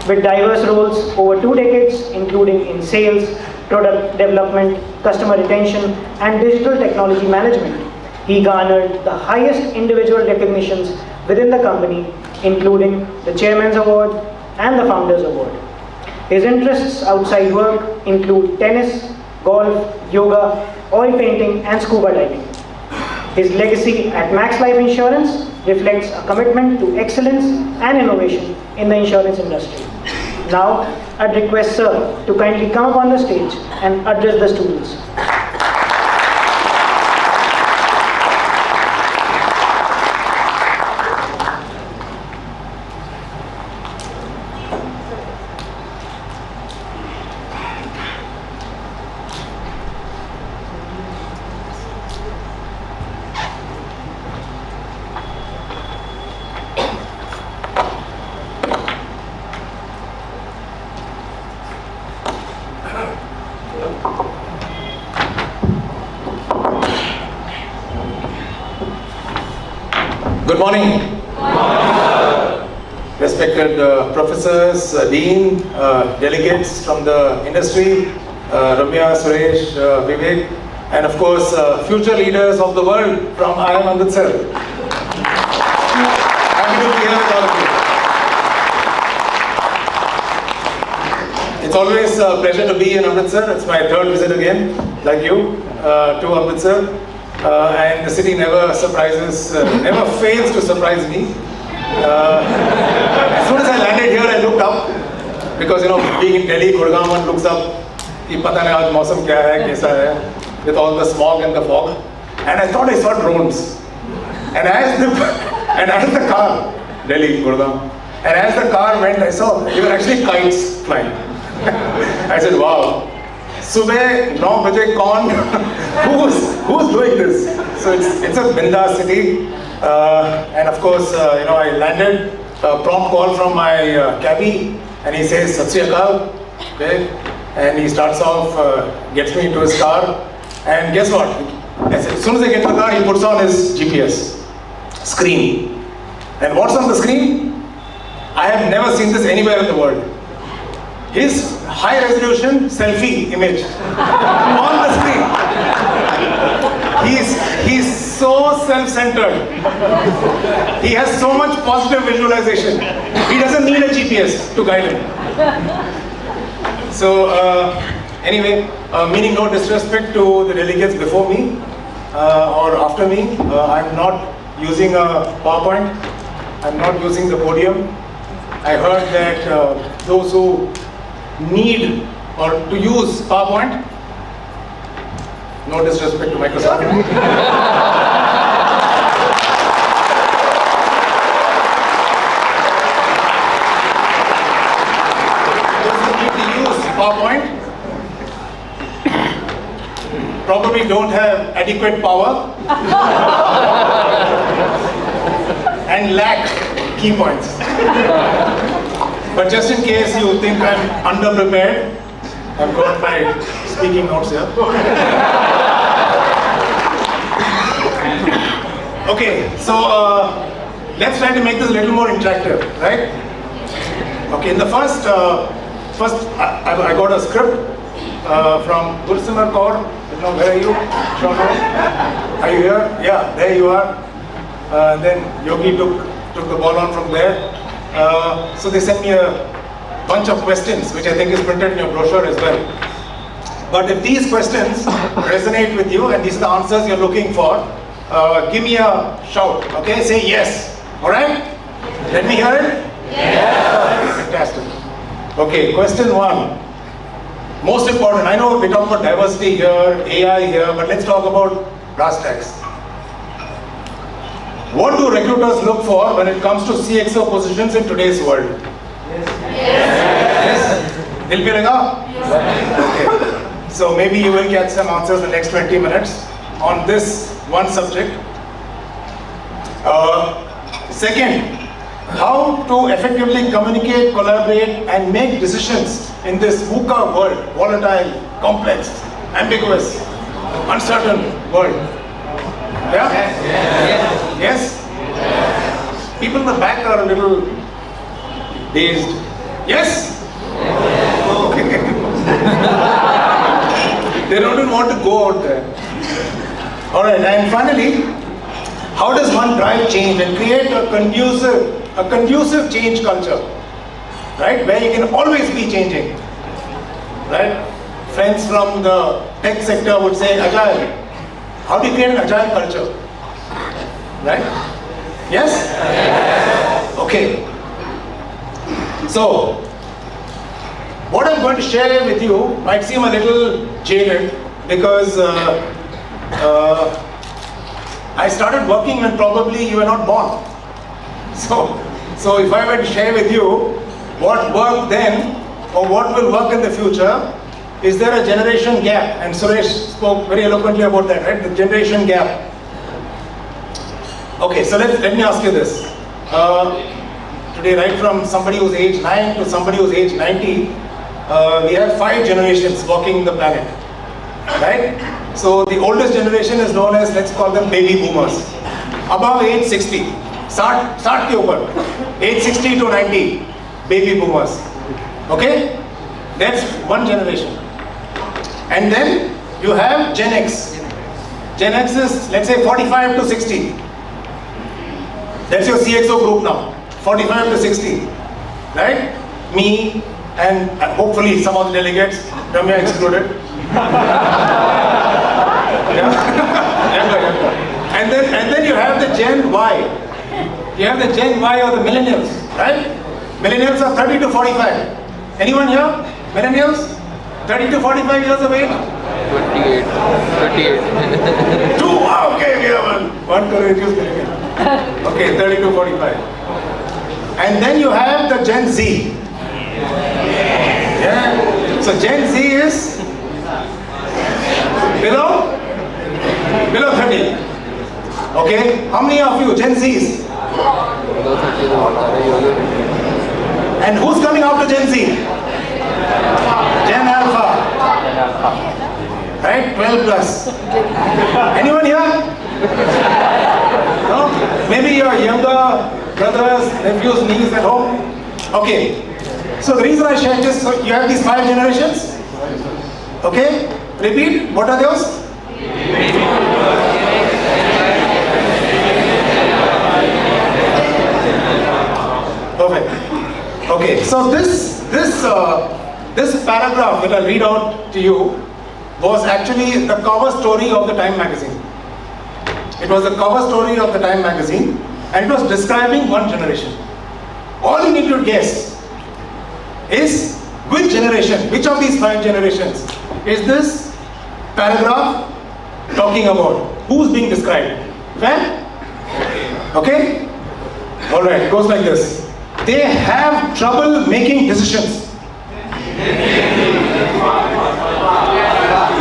With diverse roles over 2 decades, including in sales, product development, customer retention, and digital technology management, he garnered the highest individual recognitions within the company, including the Chairman's Award and the Founders Award. His interests outside work include tennis, golf, yoga, oil painting, and scuba diving. His legacy at Max Life Insurance reflects a commitment to excellence and innovation in the insurance industry. Now, I'd request Sir to kindly come up on the stage and address the students. Good morning. Respected professors, dean, delegates from the industry, Ramya, Suresh, Vivek, and of course future leaders of the world from IIM Amritsar. Happy to be here with all of you. It's always a pleasure to be in Amritsar. It's my 3rd visit again, like you, to Amritsar. and the city never surprises, never fails to surprise me. As soon as I landed here, I looked up because being in Delhi, Gurgaon, one looks up. कि पता नहीं आज मौसम क्या है, कैसा है, with all the smog and the fog, and I thought I saw drones. And as the car, Delhi, Gurgaon, and as the car went, I saw they were actually kites flying. I said, wow. Subah 9 baje kaun? Who's doing this? So it's a bindas city, and of course, I landed. A prompt call from my cabbie, and he says, Sat Sri Akal, okay? And he starts off, gets me into his car, and guess what? As soon as I get to the car, he puts on his GPS screen. And what's on the screen? I have never seen this anywhere in the world. His high resolution selfie image on the screen. He's so self-centered. He has so much positive visualization. He doesn't need a GPS to guide him. So anyway, meaning no disrespect to the delegates before me or after me, I'm not using a PowerPoint. I'm not using the podium. I heard that those who need or to use PowerPoint, no disrespect to Microsoft. Those who need to use PowerPoint probably don't have adequate power and lack key points. But just in case you think I'm underprepared, I've got my speaking notes here. Okay, so let's try to make this a little more interactive, right? Okay, in the first I got a script from Gursimar Kaur. Where are you? Are you here? Yeah, there you are. Then Yogi took the ball on from there. So they sent me a bunch of questions, which I think is printed in your brochure as well. But if these questions resonate with you and these are the answers you're looking for, give me a shout, okay? Say yes, all right? Let me hear it? Yes. Fantastic. Okay, question 1. Most important, I know we talk about diversity here, AI here, but let's talk about brass tacks. What do recruiters look for when it comes to CXO positions in today's world? Yes. Yes. Dil pe laga? Yes. Okay. So maybe you will get some answers in the next 20 minutes on this one subject. Second, how to effectively communicate, collaborate, and make decisions in this VUCA world, volatile, complex, ambiguous, uncertain world. Yeah? Yes? People in the back are a little dazed. Yes? Okay. They don't even want to go out there. Alright, and finally, how does one drive change and create a conducive change culture? Right? Where you can always be changing. Right? Friends from the tech sector would say agile. How do you create an agile culture? Right? Yes? Okay. So, what I'm going to share with you might seem a little jaded because I started working when probably you were not born. So if I were to share with you what worked then or what will work in the future, is there a generation gap? And Suresh spoke very eloquently about that, right? The generation gap. Okay, so let me ask you this. Today, right from somebody who's age 9 to somebody who's age 90, we have 5 generations walking the planet, right? So the oldest generation is known as, let's call them baby boomers. Above age 60, start ke upar, age 60 to 90, baby boomers. Okay? That's one generation. And then you have Gen X. Gen X is, let's say, 45 to 60. That's your CXO group now, 45 to 60, right? Me and hopefully some of the delegates, Ramya excluded. Yeah. And then you have the Gen Y. You have the Gen Y or the millennials, right? Millennials are 30 to 45. Anyone here? Millennials? 30 to 45 years of age? 28. 38. Two? Okay, we have one courageous millennial. Okay, 30 to 45. And then you have the Gen Z. Yeah. So Gen Z is below 30. Okay. How many of you Gen Zs? Below 30 तो बहुत सारे ही हो गए. And who's coming after Gen Z? Gen Alpha. Right? 12 plus. Anyone here? No? Maybe your younger brothers, nephews, nieces at home? Okay. So the reason I shared this, so you have these 5 generations. Okay? Repeat. What are those? Perfect. Okay. So this paragraph that I'll read out to you was actually the cover story of the Time magazine. It was the cover story of the Time magazine, and it was describing one generation. All you need to guess is which generation, which of these 5 generations is this paragraph talking about? Who's being described? Fair? Okay? Alright, it goes like this. They have trouble making decisions.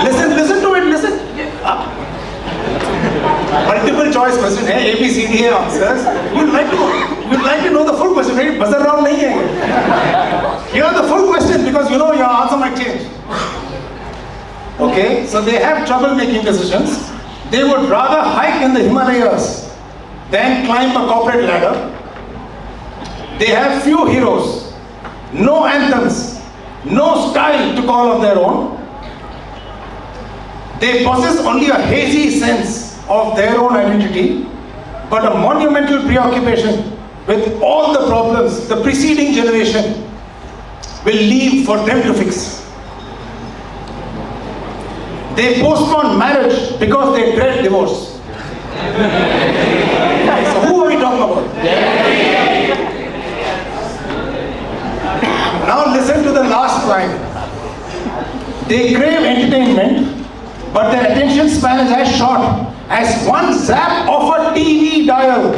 Listen to it, listen. Multiple choice question है, A, B, C, D answers. You'd like to know the full question, right? Buzzer round नहीं है. You know the full question because you know your answer might change. Okay, so they have trouble making decisions. They would rather hike in the Himalayas than climb a corporate ladder. They have few heroes, no anthems, no style to call of their own. They possess only a hazy sense of their own identity, but a monumental preoccupation with all the problems the preceding generation will leave for them to fix. They postpone marriage because they dread divorce. So who are we talking about? Now listen to the last line. They crave entertainment, but their attention span is as short as one zap of a TV dial.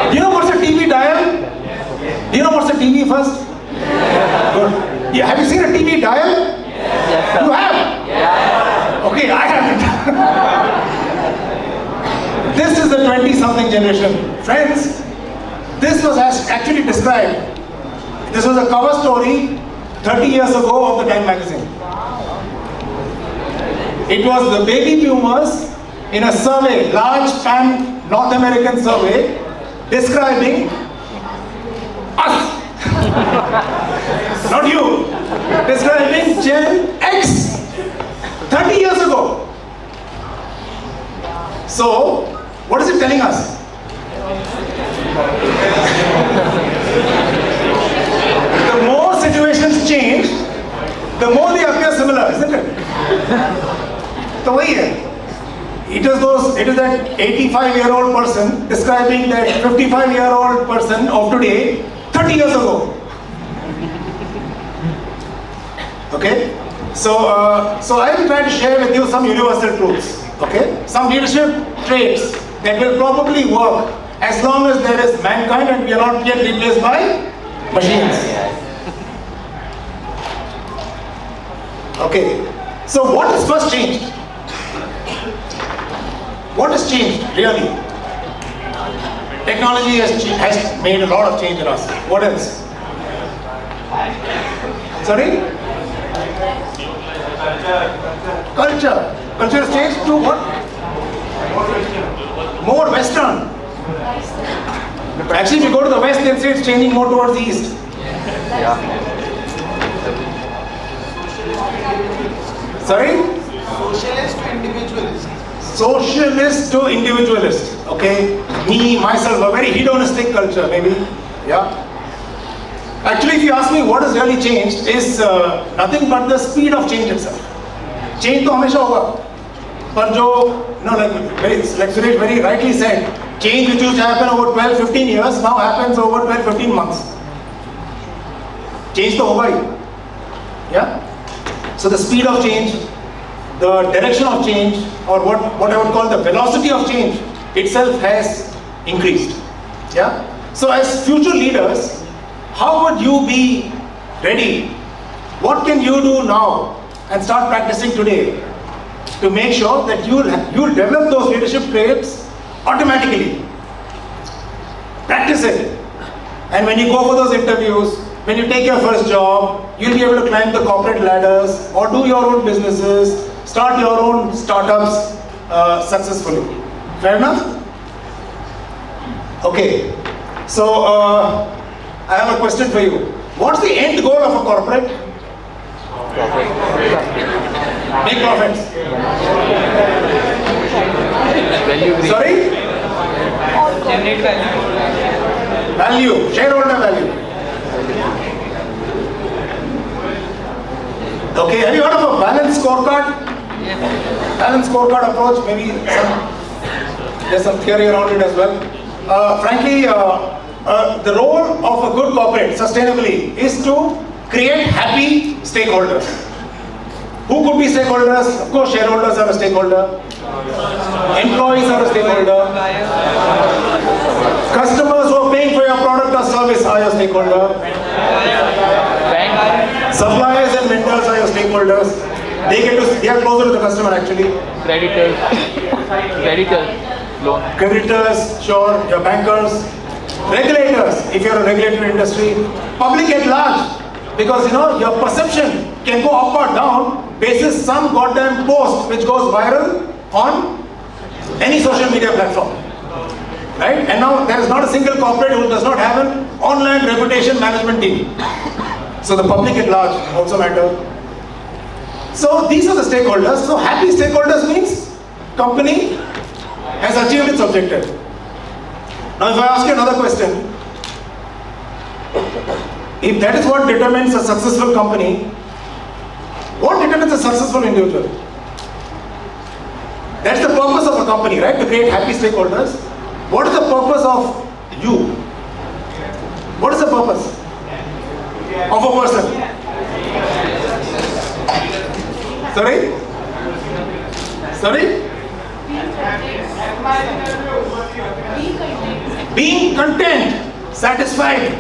Do you know what's a TV dial? Do you know what's a TV first? Good. Yeah, have you seen a TV dial? Yes, sir. You have? Yes. Okay, I haven't. This is the 20-something generation. Friends, this was actually described. This was a cover story 30 years ago of the Time magazine. It was the baby boomers in a survey, large pan North American survey, describing us. Not you. Describing Gen X 30 years ago. So, what is it telling us? The more situations change, the more they appear similar, isn't it? So why it is that 85-year-old person describing that 55-year-old person of today 30 years ago. Okay? So I will try to share with you some universal truths. Okay? Some leadership traits that will probably work as long as there is mankind and we are not yet replaced by machines. Okay. So what has first changed? What has changed, really? Technology has made a lot of change in us. What else? Sorry? Culture. Culture has changed to what? More Western. Actually, if you go to the West, they'll say it's changing more towards the East. Yeah. Sorry? Socialist to individualist. Socialist to individualist. Okay? Me, myself, a very hedonistic culture, maybe. Yeah? Actually, if you ask me what has really changed, is nothing but the speed of change itself. Change to hamesha hoga. पर जो like Suresh very rightly said, change which used to happen over 12-15 years now happens over 12-15 months. Change तो होगा ही, yeah. So the speed of change, the direction of change, or what I would call the velocity of change itself has increased, yeah. So as future leaders, how would you be ready? What can you do now and start practicing today to make sure that you'll develop those leadership traits automatically? Practice it. And when you go for those interviews, when you take your first job, you'll be able to climb the corporate ladders or do your own businesses, start your own startups successfully. Fair enough? Okay. So I have a question for you. What's the end goal of a corporate? Make profits. Sorry? Generate Value, shareholder value. Okay, have you heard of a balanced scorecard? Balanced scorecard approach, maybe there's some theory around it as well. Frankly, the role of a good corporate, sustainably, is to create happy stakeholders. Who could be stakeholders? Of course, shareholders are a stakeholder. Employees are a stakeholder. Customers who are paying for your product or service are your stakeholder. Suppliers and vendors are your stakeholders. They are closer to the customer actually. Creditors, sure, your bankers. Regulators, if you're a regulated industry. Public at large, because your perception can go up or down basis some goddamn post which goes viral on any social media platform. Right? And now there is not a single corporate who does not have an online reputation management team. So the public at large also matter. So these are the stakeholders. So happy stakeholders means company has achieved its objective. Now if I ask you another question, if that is what determines a successful company, what determines a successful individual? That's the purpose of a company, right? To create happy stakeholders. What is the purpose of you? What is the purpose of a person? Sorry? Sorry? Being content, satisfied.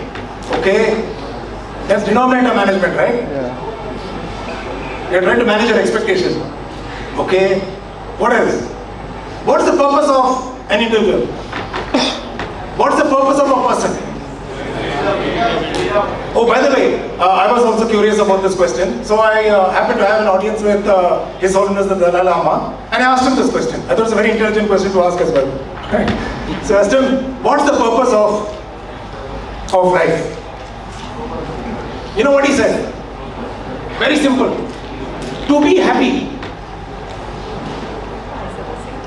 Okay? That's denominator management, right? Yeah. You're trying to manage your expectation. Okay? What else? What's the purpose of an individual? What's the purpose of a person? Oh, by the way, I was also curious about this question. So I happened to have an audience with His Holiness the Dalai Lama, and I asked him this question. I thought it was a very intelligent question to ask as well. Right? So I asked him, what's the purpose of life? You know what he said? Very simple. To be happy.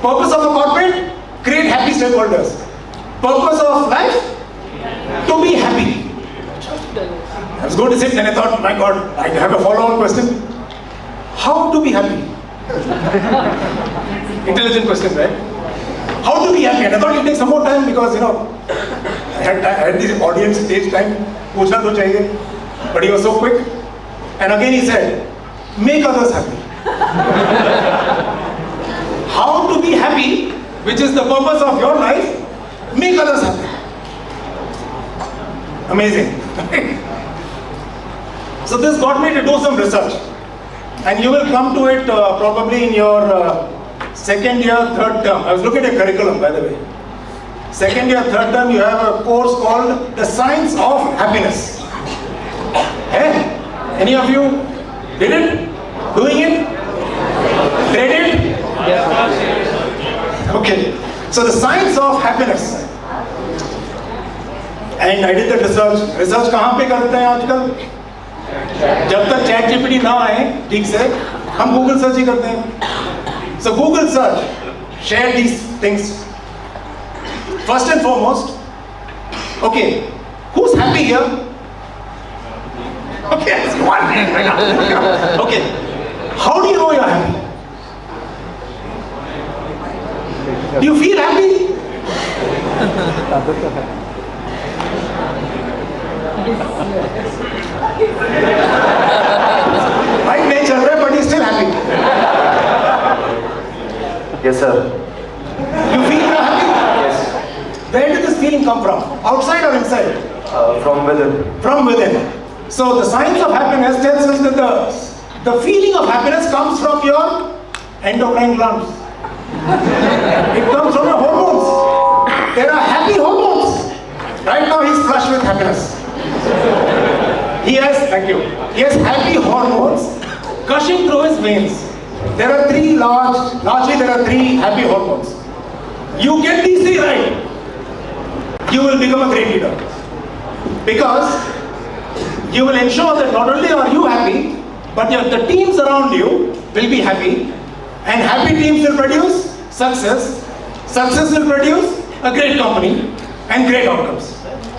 Purpose of a corporate? Create happy stakeholders. Purpose of life? To be happy. I was going to sit and I thought, my God, I have a follow-on question. How to be happy? Intelligent question, right? How to be happy? And I thought it would take some more time because, I had this audience stage time. Puchna to chahiye. But he was so quick. And again he said, make others happy. How to be happy, which is the purpose of your life, make others happy. Amazing. So this got me to do some research. And you will come to it probably in your second year, third term. I was looking at a curriculum, by the way. Second year, third term, you have a course called The Science of Happiness. Hey? Any of you did it? Doing it? Read it? Okay. So the science of happiness. And I did the research. Research कहाँ पे करते हैं आजकल? जब तक chat GPT ना आए ठीक से हम गूगल सर्च ही करते हैं. So Google search, share these things. First and foremost, okay, who's happy here? Okay, I see one. Okay, how do you know you're happy? Do you feel happy? Right, nahi chal raha hai, but he's still happy. Yes, sir. You feel you're happy? Yes. Where did this feeling come from? Outside or inside? From within. From within. So the science of happiness tells us that the feeling of happiness comes from your endocrine glands. It comes from your hormones. There are happy hormones. Right now he's flushed with happiness. He has happy hormones gushing through his veins. There are largely there are three happy hormones. You get these three right, you will become a great leader. Because you will ensure that not only are you happy, but the teams around you will be happy. And happy teams will produce success. Success will produce a great company and great outcomes.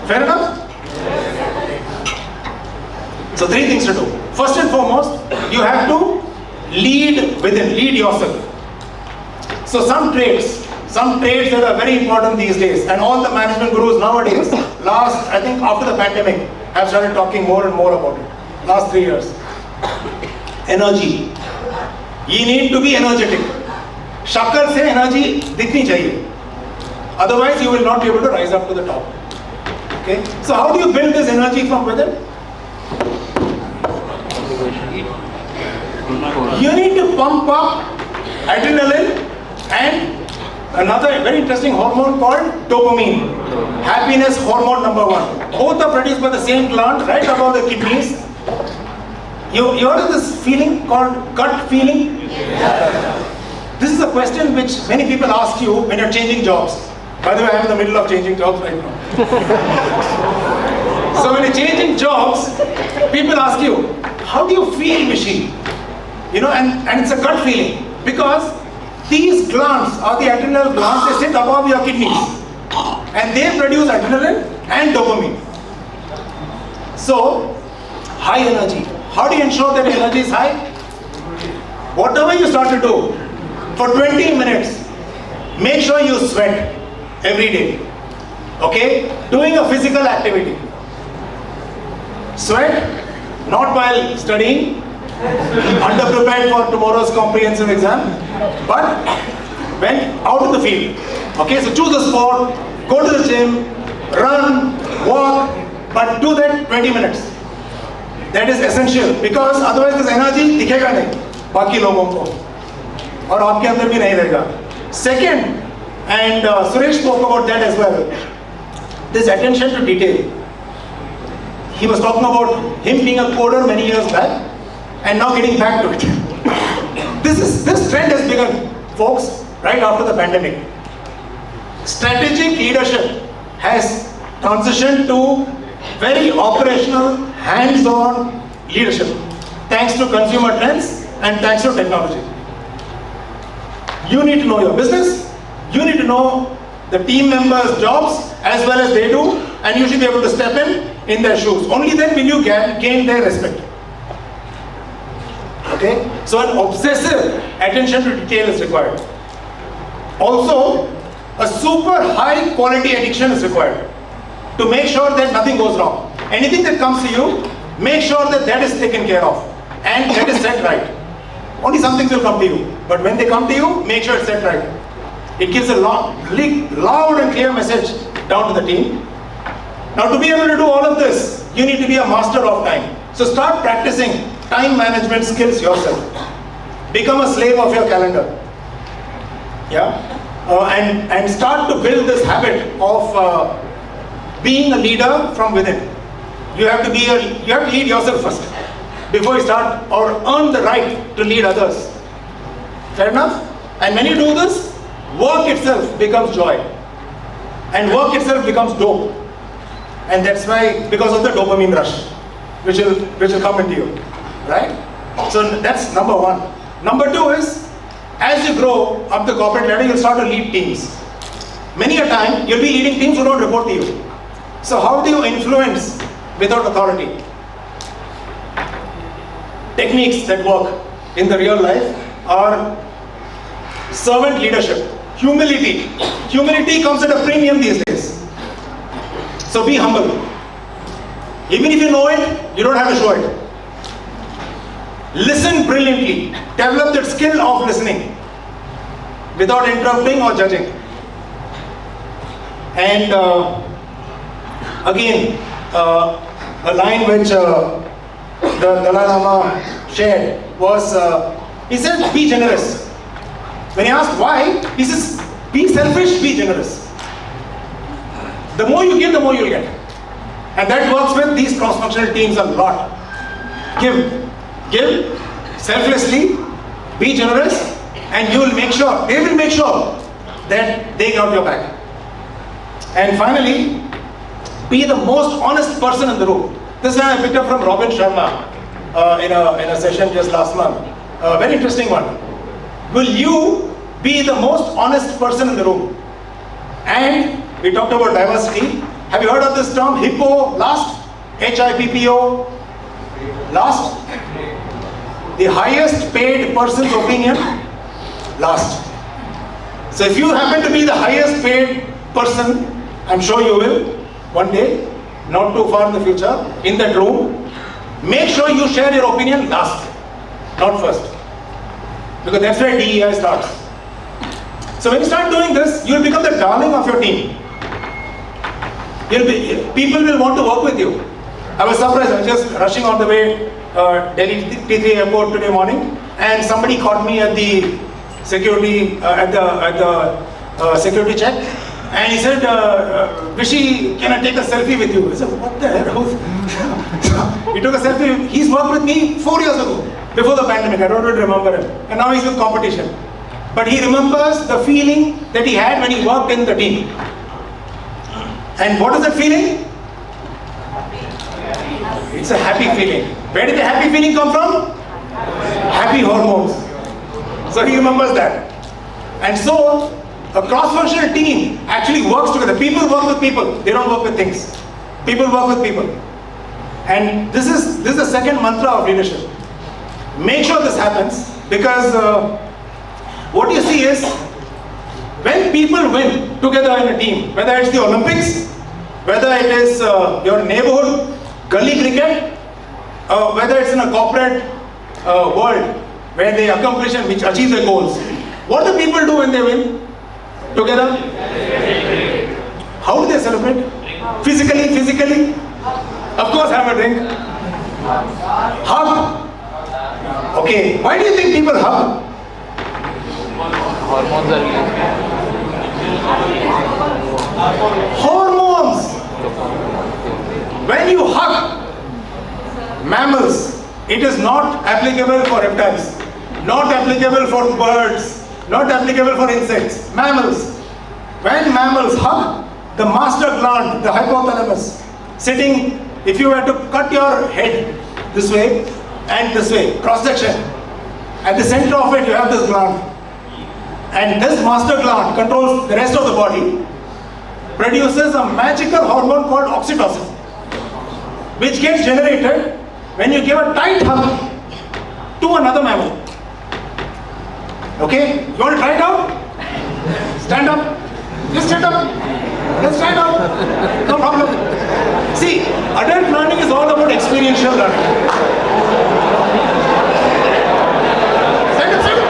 Fair enough? So three things to do. First and foremost, you have to lead within, lead yourself. So some traits that are very important these days, and all the management gurus nowadays, I think after the pandemic, have started talking more and more about it. Last 3 years. Energy. You need to be energetic. Shakal se energy dikhni chahiye. Otherwise, you will not be able to rise up to the top. Okay? So how do you build this energy from within? You need to pump up adrenaline and another very interesting hormone called dopamine. Happiness hormone number 1. Both are produced by the same gland right above the kidneys. You heard of this feeling called gut feeling? This is a question which many people ask you when you're changing jobs. By the way, I'm in the middle of changing jobs right now. So when you're changing jobs, people ask you, how do you feel, Mishi? You know, and it's a gut feeling. Because these glands are the adrenal glands, they sit above your kidneys. And they produce adrenaline and dopamine. So, high energy. How do you ensure that energy is high? Whatever you start to do, for 20 minutes, make sure you sweat every day. Okay? Doing a physical activity. Sweat, not while studying, underprepared for tomorrow's comprehensive exam, but when out in the field. Okay, so choose a sport, go to the gym, run, walk, but do that 20 minutes. That is essential because otherwise this energy दिखेगा नहीं बाकी लोगों को और आपके अंदर भी नहीं रहेगा. Second, and Suresh spoke about that as well, this attention to detail. He was talking about him being a coder many years back and now getting back to it. This trend has begun, folks, right after the pandemic. Strategic leadership has transitioned to very operational, hands-on leadership, thanks to consumer trends and thanks to technology. You need to know your business, you need to know the team members' jobs as well as they do, and you should be able to step in their shoes. Only then will you gain their respect. Okay? So an obsessive attention to detail is required. Also, a super high quality addiction is required to make sure that nothing goes wrong. Anything that comes to you, make sure that is taken care of and that is set right. Only some things will come to you, but when they come to you, make sure it's set right. It gives a loud and clear message down to the team. Now to be able to do all of this, you need to be a master of time. So start practicing time management skills yourself. Become a slave of your calendar. Yeah? And start to build this habit of being a leader from within. You have to lead yourself first before you start or earn the right to lead others. Fair enough? And when you do this, work itself becomes joy. And work itself becomes dope. And that's why, because of the dopamine rush, which will come into you. Right? So that's number 1. Number 2 is, as you grow up the corporate ladder, you'll start to lead teams. Many a time, you'll be leading teams who don't report to you. So how do you influence without authority? Techniques that work in the real life are servant leadership. humility. Humility comes at a premium these days. So be humble. Even if you know it, you don't have to show it. Listen brilliantly. Develop that skill of listening without interrupting or judging. And again, a line which the Dalai Lama shared was, he said, be generous. When he asked why, he says, be selfish, be generous. The more you give, the more you'll get. And that works with these cross-functional teams a lot. Give selflessly, be generous, and you will make sure, they will make sure that they got your back. And finally, be the most honest person in the room. This line I picked up from Robin Sharma in a session just last month. A very interesting one. Will you be the most honest person in the room? And we talked about diversity. Have you heard of this term, HIPPO, last? HIPPO, last? The highest paid person's opinion, last. So if you happen to be the highest paid person, I'm sure you will, one day, not too far in the future, in that room, make sure you share your opinion last, not first. Because that's where DEI starts. So when you start doing this, you'll become the darling of your team. People will want to work with you. I was surprised, I was just rushing on the way Delhi T3 airport today morning, and somebody caught me at the security security check, and he said, Vishy, can I take a selfie with you? I said, what the hell? He took a selfie. He's worked with me 4 years ago, before the pandemic. I don't really remember him. And now he's with competition. But he remembers the feeling that he had when he worked in the team. And what is that feeling? It's a happy feeling. Where did the happy feeling come from? Happy hormones. So he remembers that. And so, a cross-functional team actually works together. People work with people. They don't work with things. People work with people. And this is the second mantra of leadership. Make sure this happens, because what you see is, when people win together in a team, whether it's the Olympics, whether it is your neighborhood gully cricket, whether it's in a corporate world where they accomplish and which achieve their goals, what do people do when they win together? How do they celebrate? Physically? Of course, have a drink. Hug. Okay, why do you think people hug? Hormones are released. Hormones. When you hug mammals, it is not applicable for reptiles, not applicable for birds, not applicable for insects. Mammals. When mammals hug, the master gland, the hypothalamus, sitting, if you were to cut your head this way and this way, cross section, at the center of it you have this gland. And this master gland controls the rest of the body, produces a magical hormone called oxytocin, which gets generated when you give a tight hug to another mammal. Okay? You want to try it out? Stand up. Just stand up. Let's stand up. No problem. See, adult learning is all about experiential learning. Stand up, stand up.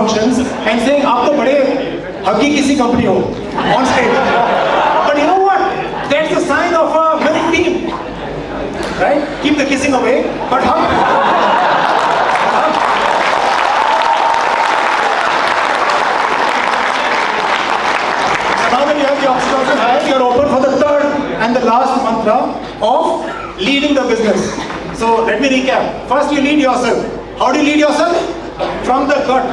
functions and saying, "आप तो बड़े huggy किसी company हो," on stage. But you know what? That's a sign of a winning team, right? Keep the kissing away, but hug. Now that you have the obstacles in hand, you're open for the third and the last mantra of leading the business. So let me recap. First, you lead yourself. How do you lead yourself? From the gut.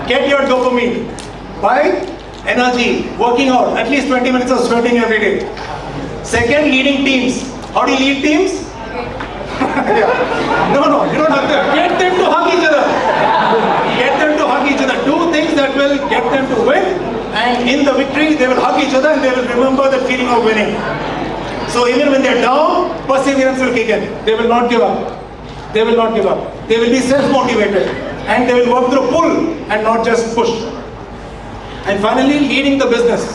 Get your dopamine by energy, working out, at least 20 minutes of sweating every day. Second, leading teams. How do you lead teams? Yeah. No, you don't have to. Get them to hug each other. Get them to hug each other. Do things that will get them to win. And in the victory, they will hug each other and they will remember the feeling of winning. So even when they're down, perseverance will kick in. They will not give up. They will not give up. They will be self-motivated. And they will work through pull and not just push. And finally, leading the business.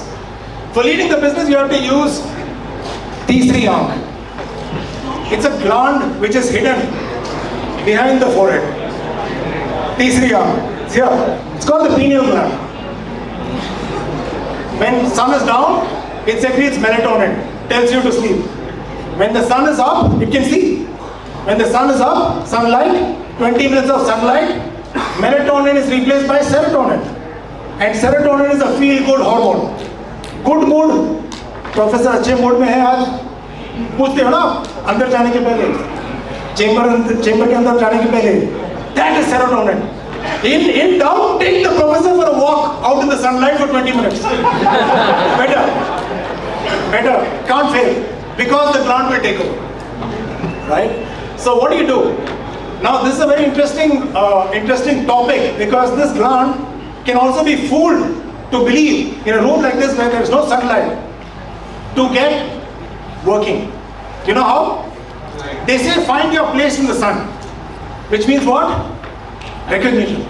For leading the business, you have to use Tisri Aankh. It's a gland which is hidden behind the forehead. Tisri Aankh. It's here. It's called the pineal gland. When sun is down, it secretes melatonin, tells you to sleep. When the sun is up, it can see. When the sun is up, sunlight, 20 minutes of sunlight, melatonin is replaced by serotonin. And serotonin is a feel-good hormone. Good mood. Professor अच्छे mood में है आज. पूछते हो ना अंदर जाने के पहले, चेंबर के अंदर जाने के पहले. That is serotonin. In doubt, take the professor for a walk out in the sunlight for 20 minutes. Better. Can't fail. Because the gland will take over. Right? So what do? Now this is a very interesting topic, because this gland can also be fooled to believe in a room like this where there is no sunlight to get working. You know how? They say find your place in the sun. Which means what? Recognition.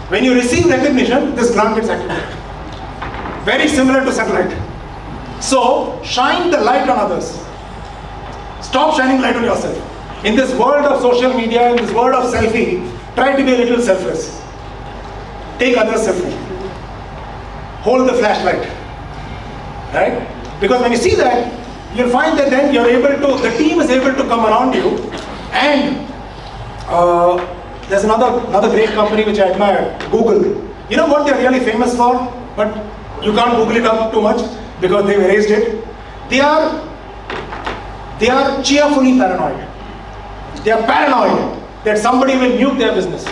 When you receive recognition, this gland gets activated. Very similar to sunlight. So, shine the light on others. Stop shining light on yourself. In this world of social media, in this world of selfie, try to be a little selfless. Take others' selfie. Hold the flashlight. Right? Because when you see that, you'll find that then you're able to, the team is able to come around you, and there's another great company which I admire, Google. You know what they're really famous for? But you can't Google it up too much because they've erased it. They are cheerfully paranoid. They are paranoid that somebody will nuke their business.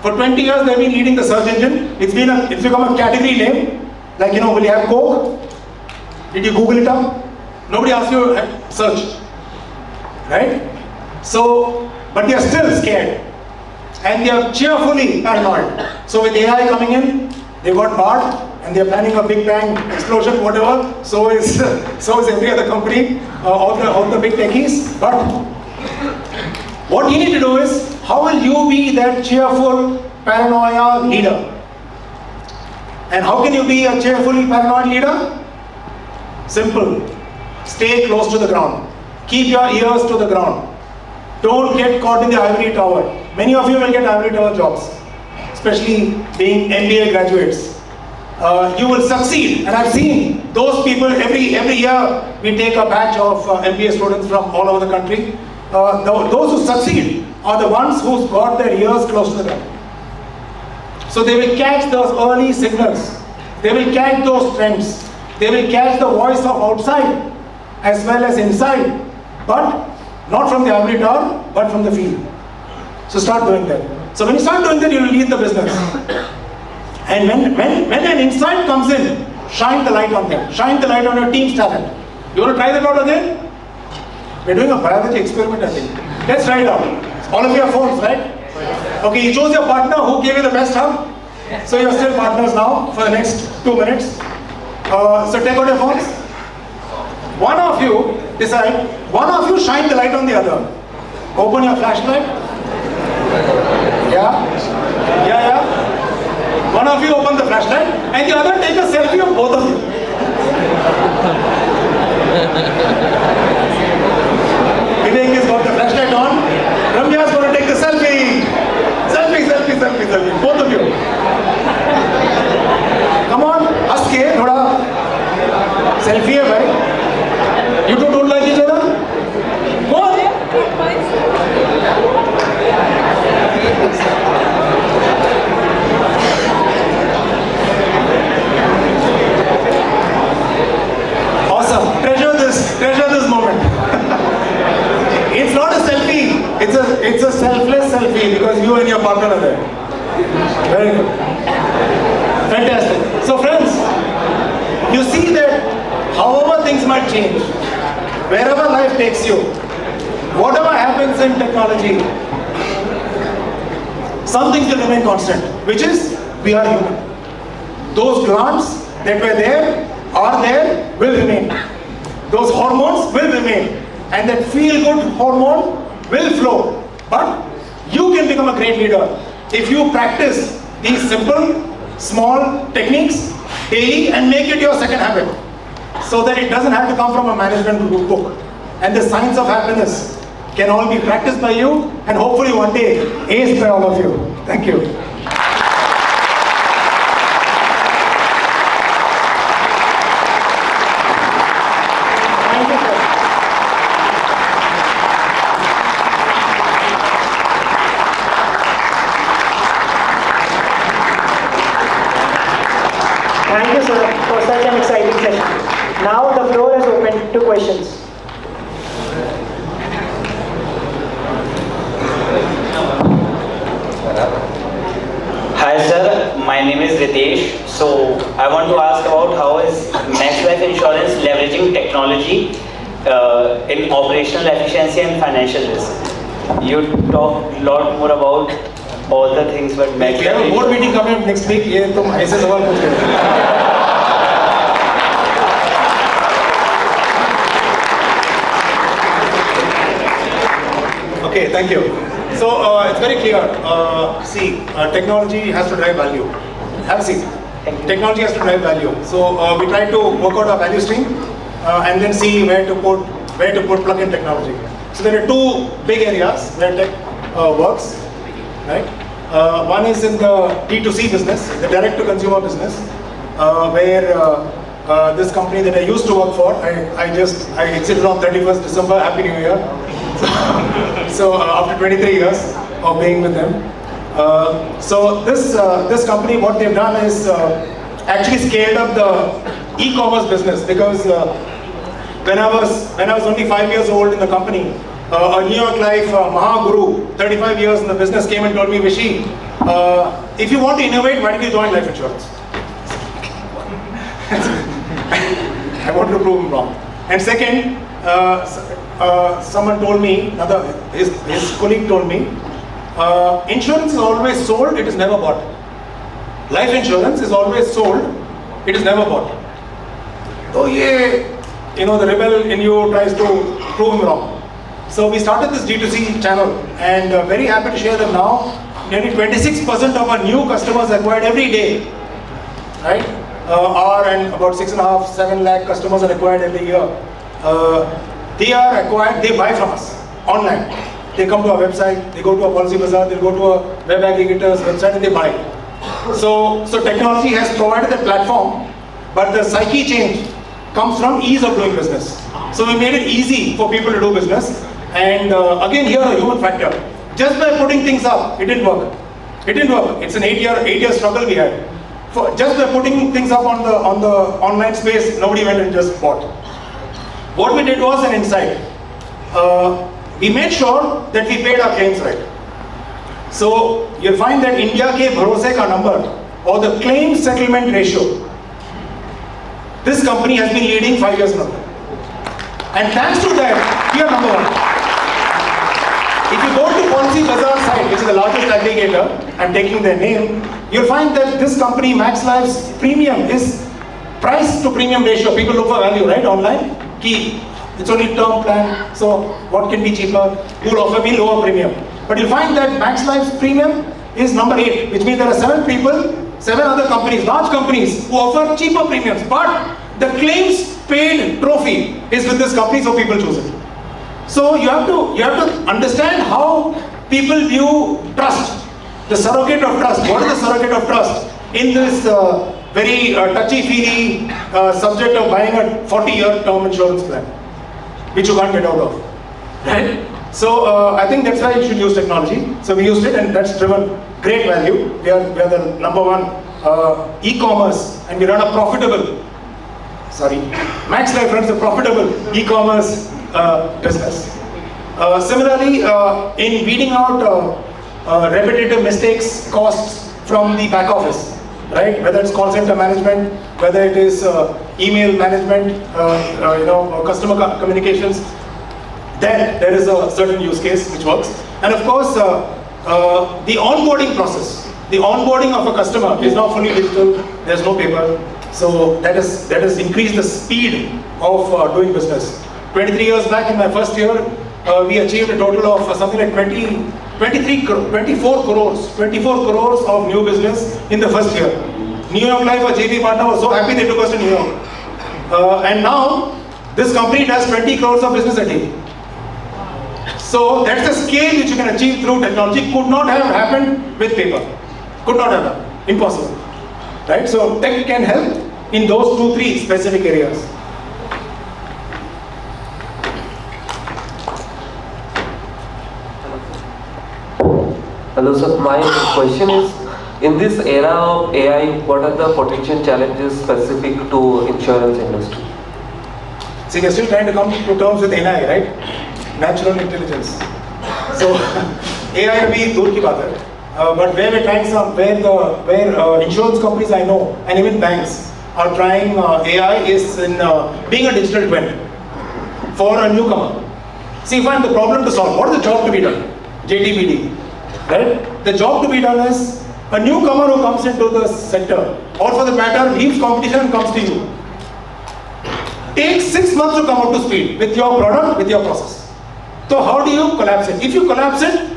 For 20 years they've been leading the search engine. It's become a category name. Like, will you have Coke? Did you Google it up? Nobody asks you to search. Right? So, but they are still scared. And they are cheerfully paranoid. So with AI coming in, they got barred and they are planning a big bang explosion, whatever. So is every other company, all the big techies. But what you need to do is, how will you be that cheerful paranoia leader? And how can you be a cheerfully paranoid leader? Simple. Stay close to the ground. Keep your ears to the ground. Don't get caught in the ivory tower. Many of you will get ivory tower jobs, especially being MBA graduates. You will succeed, and I've seen those people every year. We take a batch of MBA students from all over the country. Those who succeed are the ones who've got their ears close to the ground. So they will catch those early signals. They will catch those trends. They will catch the voice of outside as well as inside, but not from the ivory tower, but from the field. So start doing that. So when you start doing that, you will lead the business. And when an insight comes in, shine the light on them. Shine the light on your team's talent. You want to try that out again? We're doing a biology experiment, I think. Let's try it out. All of you have phones, right? Okay, you chose your partner. Who gave you the best hug? So you're still partners now for the next 2 minutes. So take out your phones. One of you decide, one of you shine the light on the other. Open your flashlight. Yeah. One of you open the flashlight and the other take a selfie of both of you. Vivek has got the flashlight on. Ramya is going to take the selfie. Selfie. Both of you. me because you and your partner are there. Very good. Fantastic. So friends, you see that however things might change, wherever life takes you, whatever happens in technology, some things will remain constant, which is we are human. Those glands that were there, are there, will remain. Those hormones will remain. And that feel-good hormone will flow. But you can become a great leader if you practice these simple, small techniques daily and make it your second habit. So that it doesn't have to come from a management book. And the science of happiness can all be practiced by you and hopefully one day aced by all of you. Thank you. Thank you, sir. Thank you, sir, for such an exciting session. Now the floor is open to questions. Hi sir, my name is Ritesh. So I want to ask about how is Max Life Insurance leveraging technology in operational efficiency and financial risk. You talk a lot more about all the things, but Max We have a board meeting coming up next week. ये तुम ऐसे सवाल पूछ रहे हो. Okay, thank you. So it's very clear. Technology has to drive value. Have a seat. Technology has to drive value. So we try to work out a value stream and then see where to put plug-in technology. So there are two big areas where tech works, right? One is in the D2C business, the direct-to-consumer business, where this company that I used to work for, I exited on 31st December. Happy New Year. So after 23 years of being with them, so this company, what they've done is actually scaled up the e-commerce business, because when I was only 5 years old in the company, a New York Life Mahaguru, 35 years in the business, came and told me, Vishi, if you want to innovate, why don't you join life insurance? I wanted to prove him wrong. And second, someone told me, his colleague told me, insurance is always sold, it is never bought. Life insurance is always sold, it is never bought. So the rebel in you tries to prove him wrong. So we started this D2C channel, and very happy to share that now nearly 26% of our new customers acquired every day, right, and about 6.5, 7 lakh customers are acquired every year. They are acquired, they buy from us online. They come to our website, they go to a policy bazaar, they go to a web aggregator's website and they buy. So technology has provided a platform, but the psyche change comes from ease of doing business. So we made it easy for people to do business. And again, here a human factor. Just by putting things up, it didn't work. It didn't work. It's an 8-year struggle we had. Just by putting things up on the online space, nobody went and just bought. What we did was an insight. We made sure that we paid our claims right. So you'll find that India ke bharose ka number, or the claim settlement ratio, this company has been leading 5 years now. And thanks to that, we are number one. If you go to Policy Bazaar site, which is the largest aggregator, I'm taking their name, you'll find that this company, Max Life's premium is price to premium ratio. People look for value, right, online? Key. It's only term plan, so what can be cheaper? Who will offer me lower premium? But you'll find that Max Life's premium is number 8, which means there are 7 other companies, large companies, who offer cheaper premiums. But the claims paid trophy is with this company, so people choose it. So you have to understand how people view trust, the surrogate of trust. What is the surrogate of trust in this very touchy-feely subject of buying a 40-year term insurance plan, which you can't get out of, right? So I think that's why you should use technology. So we used it, and that's driven great value. We are the number one e-commerce, and we run a profitable. Max Life runs a profitable e-commerce business. Similarly, in weeding out repetitive mistakes, costs from the back office, right? Whether it's call center management, whether it is email management, customer communications, then there is a certain use case which works. And of course, the onboarding process, the onboarding of a customer is now fully digital. There's no paper, so that has increased the speed of doing business. 23 years back, in my first year, we achieved a total of something like 24 crores of new business in the first year. New York Life, our JP partner, was so happy they took us to New York. And now, this company does 20 crores of business a day. So that's the scale which you can achieve through technology. Could not have happened with paper. Could not have happened. Impossible. Right? So tech can help in those 2-3 specific areas. Hello sir, my question is, in this era of AI, what are the potential challenges specific to insurance industry? See, we're still trying to come to terms with NI, right? Natural intelligence. So AI will be dur ki baat hai. But where we're trying where insurance companies I know and even banks are trying AI is in being a digital twin for a newcomer. See, find the problem to solve. What is the job to be done? JTBD, right? The job to be done is a newcomer who comes into the sector, or for the matter, leaves competition and comes to you. Takes 6 months to come up to speed with your product, with your process. So how do you collapse it? If you collapse it,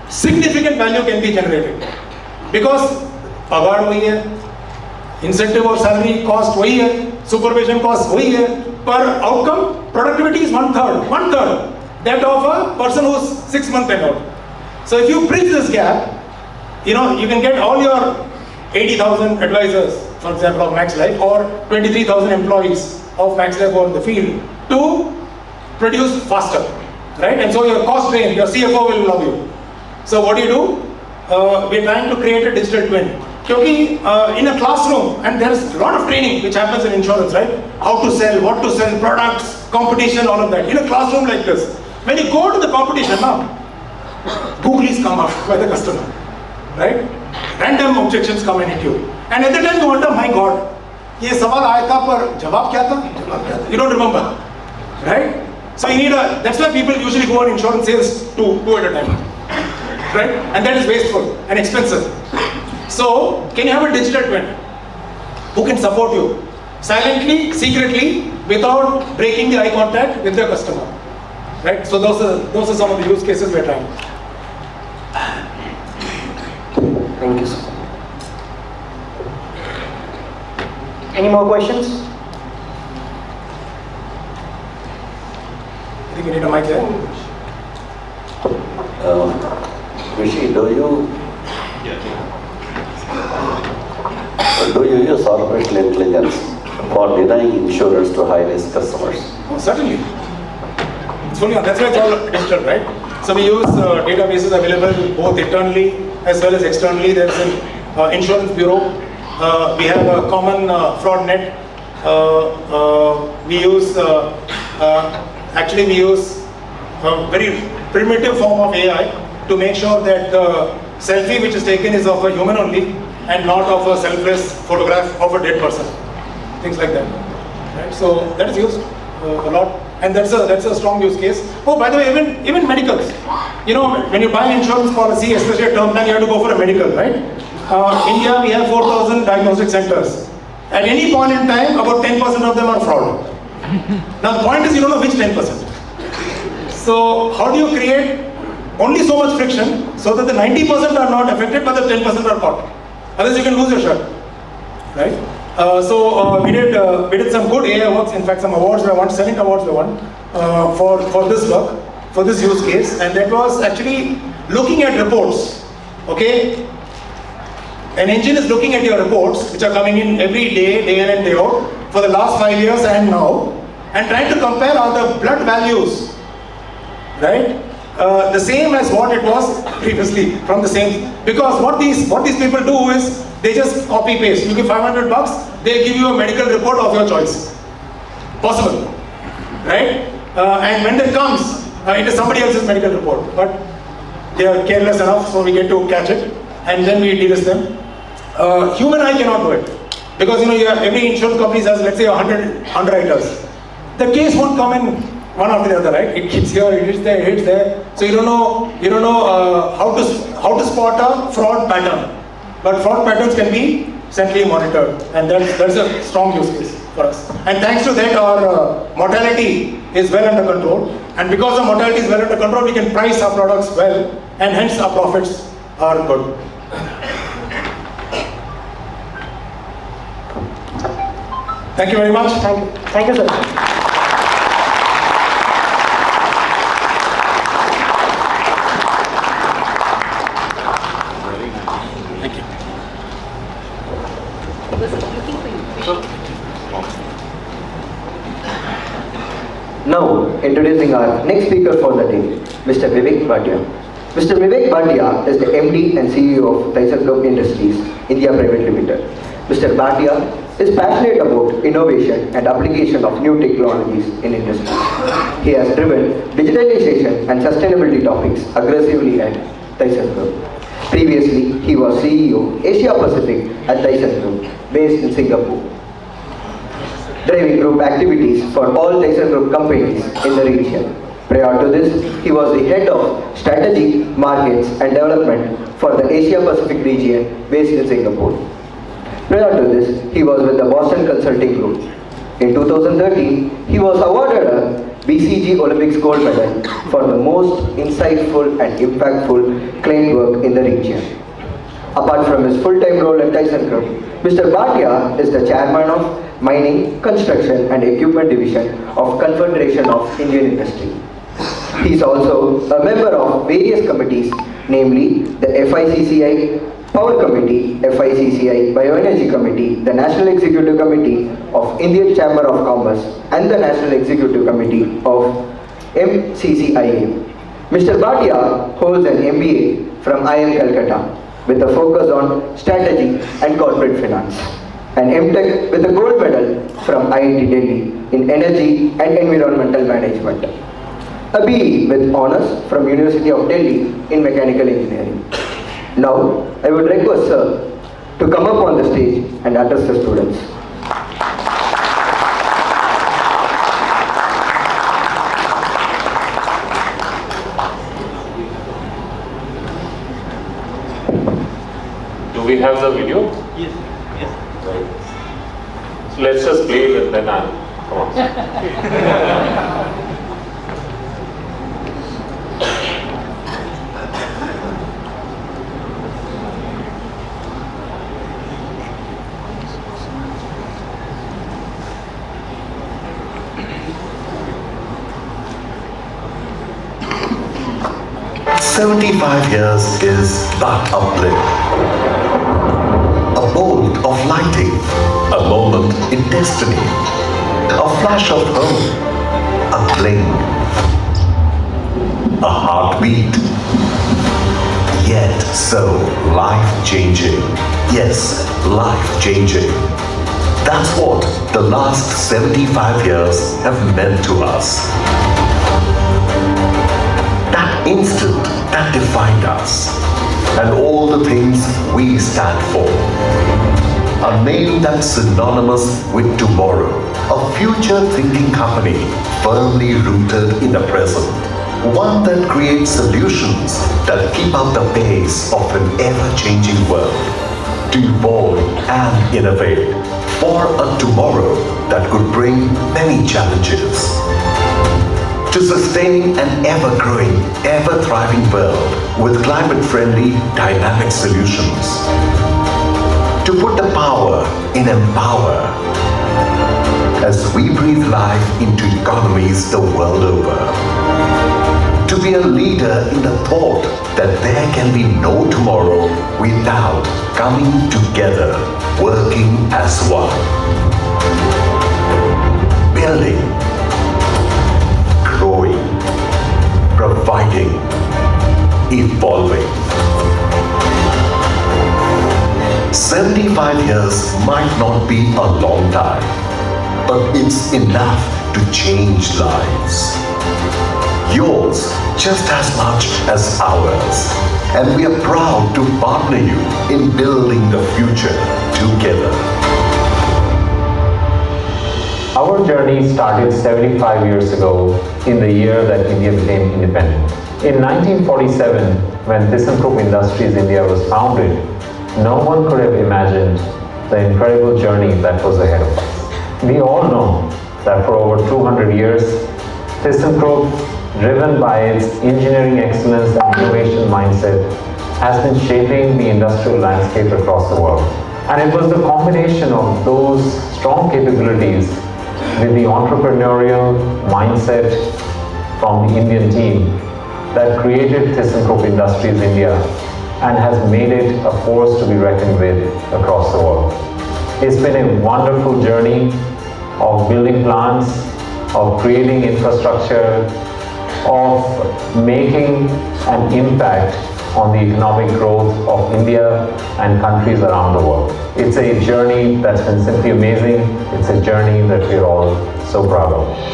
significant value can be generated. Because pagaar wahi hai, incentive or salary cost wahi hai, supervision cost wahi hai, per outcome, productivity is one third that of a person who's 6 months tenured. So if you bridge this gap, you can get all your 80,000 advisors, for example, of Max Life, or 23,000 employees of Max Life or in the field to produce faster, right? And so your cost drain, your CFO will love you. So what do? We're trying to create a digital twin. Because in a classroom, and there's a lot of training which happens in insurance, right? How to sell, what to sell, products, competition, all of that. In a classroom like this, when you go to the competition now, Googlies come up by the customer, right? Random objections come and hit you. And at the time you wonder, my God, ये सवाल आया था पर जवाब क्या था? You don't remember, right? So you need that's why people usually go on insurance sales two at a time, right? And that is wasteful and expensive. So can you have a digital twin who can support you silently, secretly, without breaking the eye contact with the customer, right? So those are some of the use cases we're trying. Thank you, sir. Any more questions? I think we need a mic there. Rishi, do you use artificial intelligence for denying insurance to high-risk customers? Oh, certainly. It's fully on. That's why it's all digital, right? So we use databases available both internally as well as externally. There's an insurance bureau. We have a common fraud net. We use a very primitive form of AI to make sure that the selfie which is taken is of a human only and not of a selfless photograph of a dead person. Things like that. Right? So that is used a lot, and that's a strong use case. Oh, by the way, even medicals. When you buy an insurance policy, especially a term plan, you have to go for a medical, right? India, we have 4,000 diagnostic centers. At any point in time, about 10% of them are fraud. Now the point is, you don't know which 10%. So how do you create only so much friction so that the 90% are not affected, but the 10% are caught? Otherwise, you can lose your shirt, right? So we did some good AI works. In fact, some awards were won, 7 awards were won for this work, for this use case, and that was actually looking at reports. Okay, an engine is looking at your reports, which are coming in every day, day in and day out, for the last 5 years and now, and trying to compare all the blood values, right? The same as what it was previously from the same, because what these people do is they just copy paste. You give $500, they give you a medical report of your choice. Possible, right? And when that comes, it is somebody else's medical report, but they are careless enough, so we get to catch it, and then we delist them. Human eye cannot do it, because every insurance company has, let's say, 100 underwriters. The case won't come in one after the other, right? It hits here, it hits there, it hits there. So you don't know how to spot a fraud pattern. But fraud patterns can be centrally monitored, and that's a strong use case for us. And thanks to that, our mortality is well under control. And because the mortality is well under control, we can price our products well, and hence our profits are good. Thank you very much. Thank you, sir. Now, introducing our next speaker for the day, Mr. Vivek Bhatia. Mr. Vivek Bhatia is the MD and CEO of ThyssenKrupp Industries, India Private Limited. Mr. Bhatia is passionate about innovation and application of new technologies in industry. He has driven digitalization and sustainability topics aggressively at ThyssenKrupp. Previously, he was CEO Asia Pacific at ThyssenKrupp, based in Singapore, driving group activities for all ThyssenKrupp companies in the region. Prior to this, he was the head of strategy, markets and development for the Asia Pacific region based in Singapore. Prior to this, he was with the Boston Consulting Group. In 2013, he was awarded a BCG Olympics gold medal for the most insightful and impactful client work in the region. Apart from his full-time role at ThyssenKrupp, Mr. Bhatia is the chairman of Mining, Construction and Equipment Division of Confederation of Indian Industry. He is also a member of various committees, namely the FICCI Power Committee, FICCI Bioenergy Committee, the National Executive Committee of Indian Chamber of Commerce and the National Executive Committee of MCCIM. Mr. Bhatia holds an MBA from IIM Calcutta with a focus on strategy and corporate finance, an MTech with a gold medal from IIT Delhi in energy and environmental management, a BE with honors from University of Delhi in mechanical engineering. Now, I would request sir to come up on the stage and address the students. Do we have the video? Yes. Right. So let's just play it and then come on. 75 years is but a blip, a bolt of lighting, a moment in destiny, a flash of hope, a cling, a heartbeat. Yet so life-changing. Yes, life-changing. That's what the last 75 years have meant to us. That instant that defined us, and all the things we stand for. A name that's synonymous with tomorrow, a future-thinking company firmly rooted in the present. One that creates solutions that keep up the pace of an ever-changing world. To evolve and innovate for a tomorrow that could bring many challenges. To sustain an ever-growing, ever-thriving world with climate-friendly, dynamic solutions. To put the power in empower as we breathe life into economies the world over. To be a leader in the thought that there can be no tomorrow without coming together, working as one. Building, growing, providing, evolving. 75 years might not be a long time, but it's enough to change lives. yours just as much as ours. And we are proud to partner you in building the future together. Our journey started 75 years ago in the year that India became independent. In 1947, when ThyssenKrupp Industries India was founded, no one could have imagined the incredible journey that was ahead of us. We all know that for over 200 years, ThyssenKrupp, driven by its engineering excellence and innovation mindset, has been shaping the industrial landscape across the world. And it was the combination of those strong capabilities with the entrepreneurial mindset from the Indian team that created ThyssenKrupp Industries India and has made it a force to be reckoned with across the world. It's been a wonderful journey of building plants, of creating infrastructure, of making an impact on the economic growth of India and countries around the world. It's a journey that's been simply amazing. It's a journey that we're all so proud of.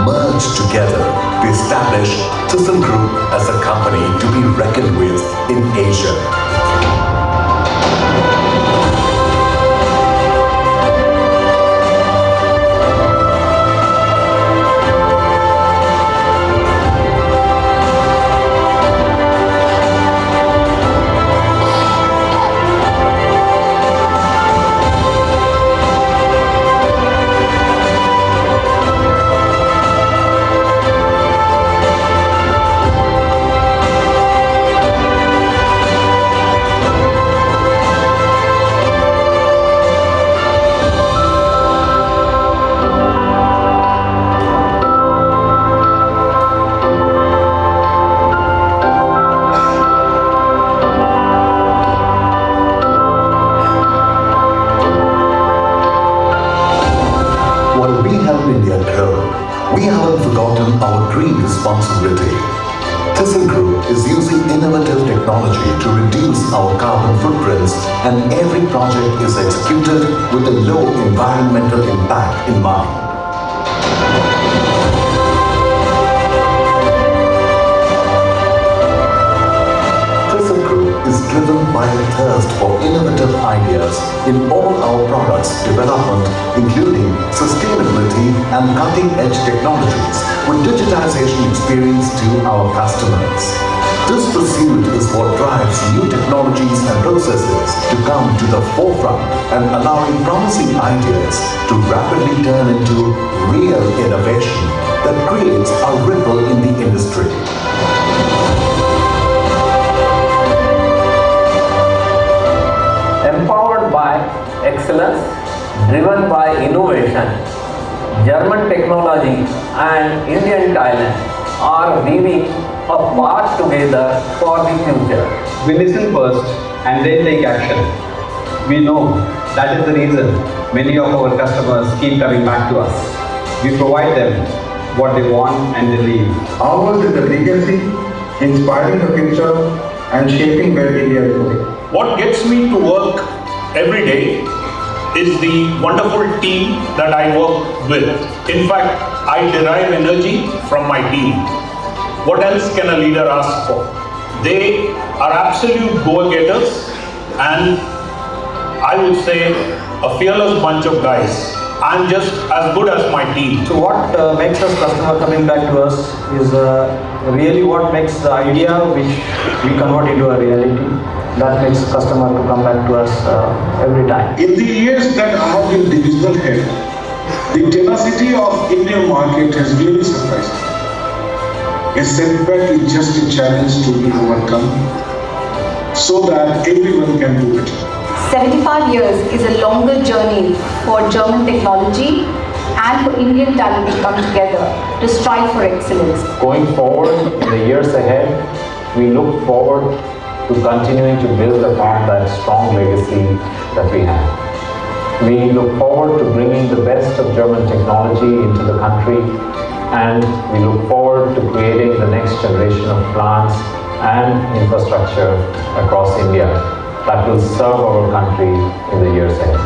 merged together to establish ThyssenKrupp as a company to be reckoned with in Asia. We haven't forgotten our green responsibility. ThyssenKrupp is using innovative technology to reduce our carbon footprints, and every project is executed with a low environmental impact in mind. ThyssenKrupp is driven by a thirst for innovative ideas in all our products development, including sustainability and cutting-edge technologies with digitization experience to our customers. This pursuit is what drives new technologies and processes to come to the forefront and allowing promising ideas to rapidly turn into real innovation that creates a ripple in the industry. Empowered by excellence, driven by innovation, German technology and Indian talent are weaving a path together for the future. We listen first and then take action. We know that is the reason many of our customers keep coming back to us. We provide them what they want and they leave. Ours is a legacy, inspiring the future and shaping where India is going. What gets me to work every day is the wonderful team that I work with. In fact, I derive energy from my team. What else can a leader ask for? They are absolute go-getters and I would say a fearless bunch of guys. I'm just as good as my team. So what makes us customer coming back to us is really what makes the idea which we convert into a reality. That makes customer to come back to us every time. In the years that I have been divisional head, the tenacity of Indian market has really surprised me. A setback is just a challenge to be overcome so that everyone can do it. 75 years is a longer journey for German technology and for Indian talent to come together to strive for excellence. Going forward, in the years ahead, we look forward to continuing to build upon that strong legacy that we have. We look forward to bringing the best of German technology into the country, and we look forward to creating the next generation of plants and infrastructure across India that will serve our country in the years ahead.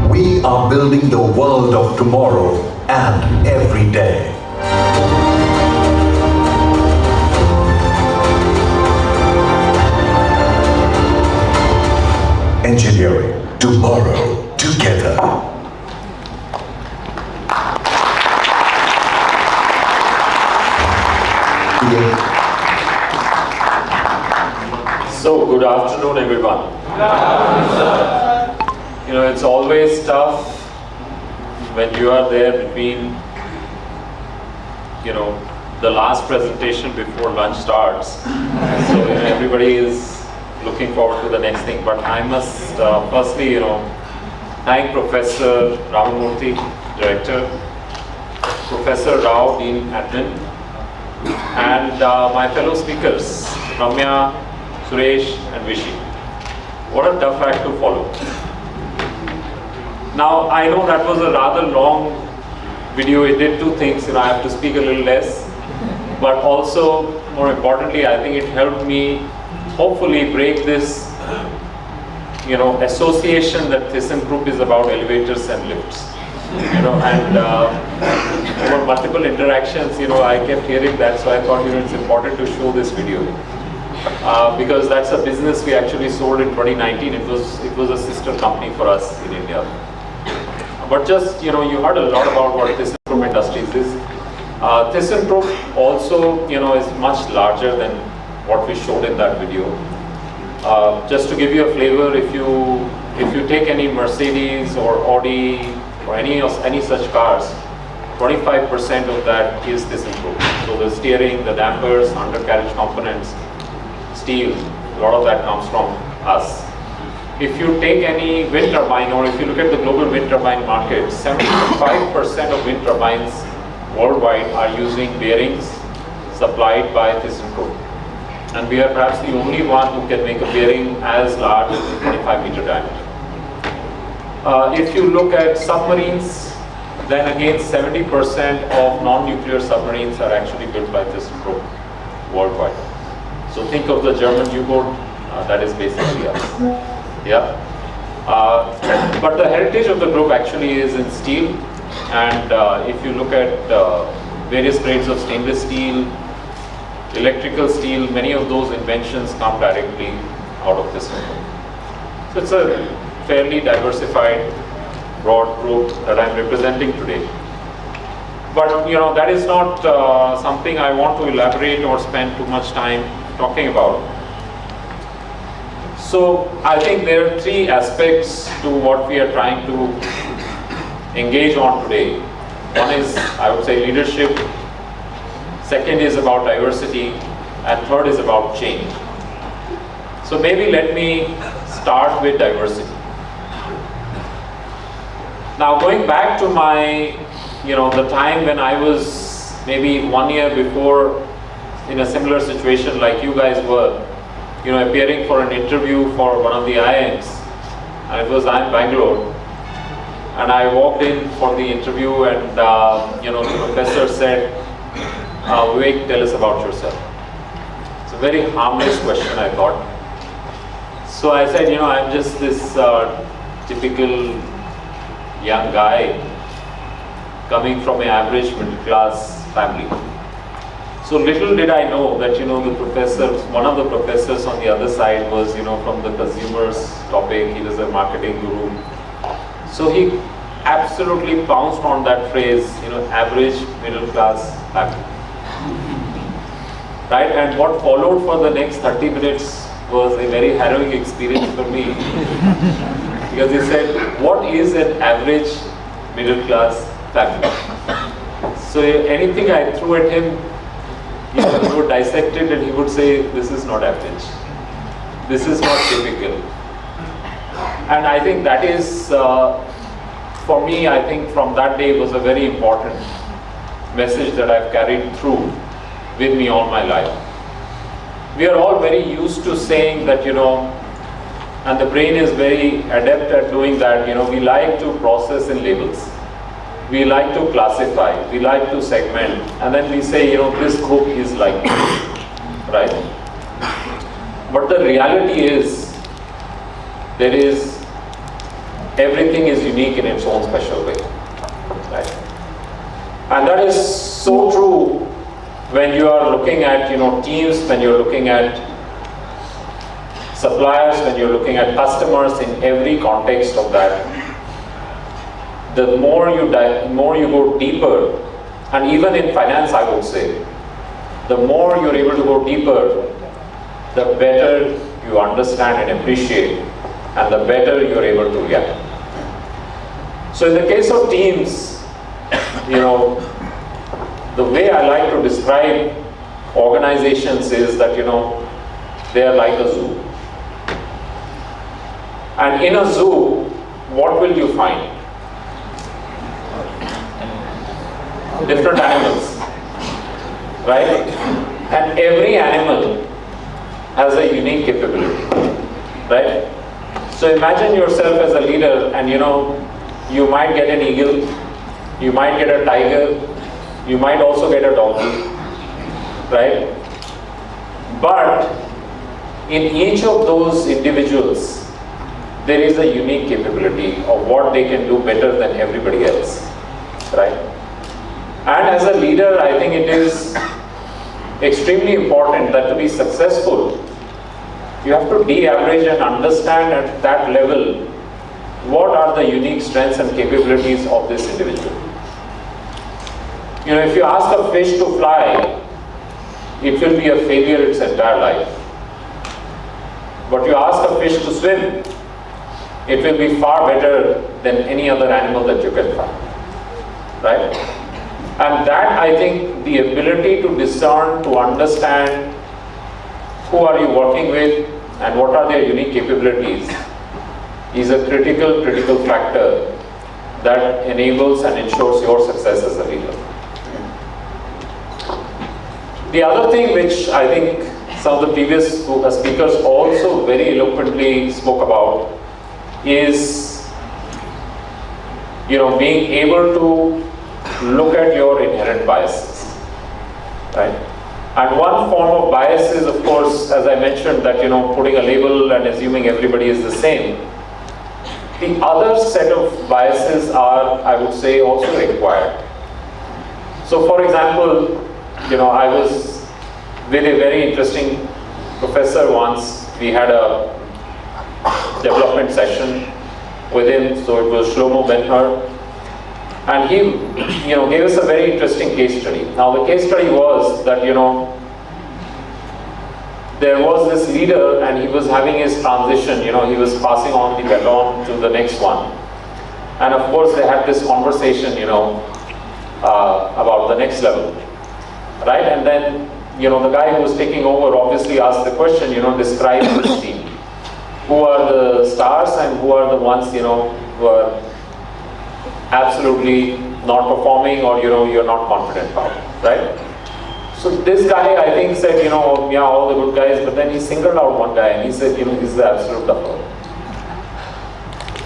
We are building the world of tomorrow and every day. Engineering tomorrow together. So, good afternoon, everyone. You know, it's always tough when you are there between, you know, the last presentation before lunch starts. So, you know, everybody is looking forward to the next thing. But I must firstly, you know, thank Professor Ramamurthy, Director, Professor Rao, Dean Admin, and my fellow speakers, Ramya, Suresh and Vishy. What a tough act to follow. Now, I know that was a rather long video. It did two things, you know, I have to speak a little less, but also, more importantly, I think it helped me hopefully break this, you know, association that ThyssenKrupp is about elevators and lifts. You know, and over multiple interactions, you know, I kept hearing that, so I thought, you know, it's important to show this video. Because that's a business we actually sold in 2019. It was a sister company for us in India. But just, you know, you heard a lot about what ThyssenKrupp Industries is. ThyssenKrupp also, you know, is much larger than what we showed in that video. Just to give you a flavor, if you take any Mercedes or Audi or any such cars, 25% of that is ThyssenKrupp. So the steering, the dampers, undercarriage components, steel, a lot of that comes from us. If you take any wind turbine, or if you look at the global wind turbine market, 75% of wind turbines worldwide are using bearings supplied by ThyssenKrupp. And we are perhaps the only one who can make a bearing as large as 25 meter diameter. If you look at submarines, then again 70% of non-nuclear submarines are actually built by ThyssenKrupp worldwide. So think of the German U-boat, that is basically us. Yeah. But the heritage of the group actually is in steel, and if you look at various grades of stainless steel, electrical steel, many of those inventions come directly out of this group. So it's a fairly diversified, broad group that I'm representing today. But you know, that is not something I want to elaborate or spend too much time talking about. So I think there are three aspects to what we are trying to engage on today. One is, I would say, leadership. Second is about diversity, and third is about change. So maybe let me start with diversity. Now going back to my, the time when I was maybe 1 year before in a similar situation like you guys were, appearing for an interview for one of the IIMs, and it was IIM Bangalore, and I walked in for the interview, and the professor said, Vivek, tell us about yourself. It's a very harmless question, I thought. So I said, I'm just this typical young guy coming from an average middle class family. So little did I know that, the professor, one of the professors on the other side was, from the consumers topic, he was a marketing guru. So he absolutely pounced on that phrase, average middle class family. Right? And what followed for the next 30 minutes was a very harrowing experience for me. Because he said, what is an average middle class family? So anything I threw at him, he would dissect it and he would say, this is not average. This is not typical. And I think that is, for me, I think from that day was a very important message that I've carried through with me all my life. We are all very used to saying that, and the brain is very adept at doing that, we like to process in labels. We like to classify, we like to segment, and then we say, this group is like this, right? But the reality is, everything is unique in its own special way, right? And that is so true when you are looking at, teams, when you're looking at suppliers, when you're looking at customers, in every context of that. The more you go deeper, and even in finance I would say, the more you're able to go deeper, the better you understand and appreciate, and the better you're able to react. So in the case of teams, the way I like to describe organizations is that, they are like a zoo. And in a zoo, what will you find? Different animals, right? And every animal has a unique capability, right? So imagine yourself as a leader and you might get an eagle, you might get a tiger, you might also get a donkey, right? But in each of those individuals, there is a unique capability of what they can do better than everybody else, right? And as a leader, I think it is extremely important that to be successful, you have to de-average and understand at that level what are the unique strengths and capabilities of this individual. If you ask a fish to fly, it will be a failure its entire life. But you ask a fish to swim, it will be far better than any other animal that you can find, right? And that, I think, the ability to discern, to understand who are you working with and what are their unique capabilities is a critical factor that enables and ensures your success as a leader. The other thing which I think some of the previous speakers also very eloquently spoke about is, being able to look at your inherent biases, right? And one form of bias is, of course, as I mentioned, that putting a label and assuming everybody is the same. The other set of biases are, I would say, also required. So for example, I was with a very interesting professor once. We had a development session with him, so it was Shlomo Ben-Hur. And he, gave us a very interesting case study. Now the case study was that, there was this leader and he was having his transition, he was passing on the baton to the next one. And of course they had this conversation, about the next level, right? And then, the guy who was taking over obviously asked the question, describe this team. Who are the stars and who are the ones, who are absolutely not performing, or you're not confident about, right? So this guy, I think, said, yeah, all the good guys, but then he singled out one guy and he said, he's the absolute duffer.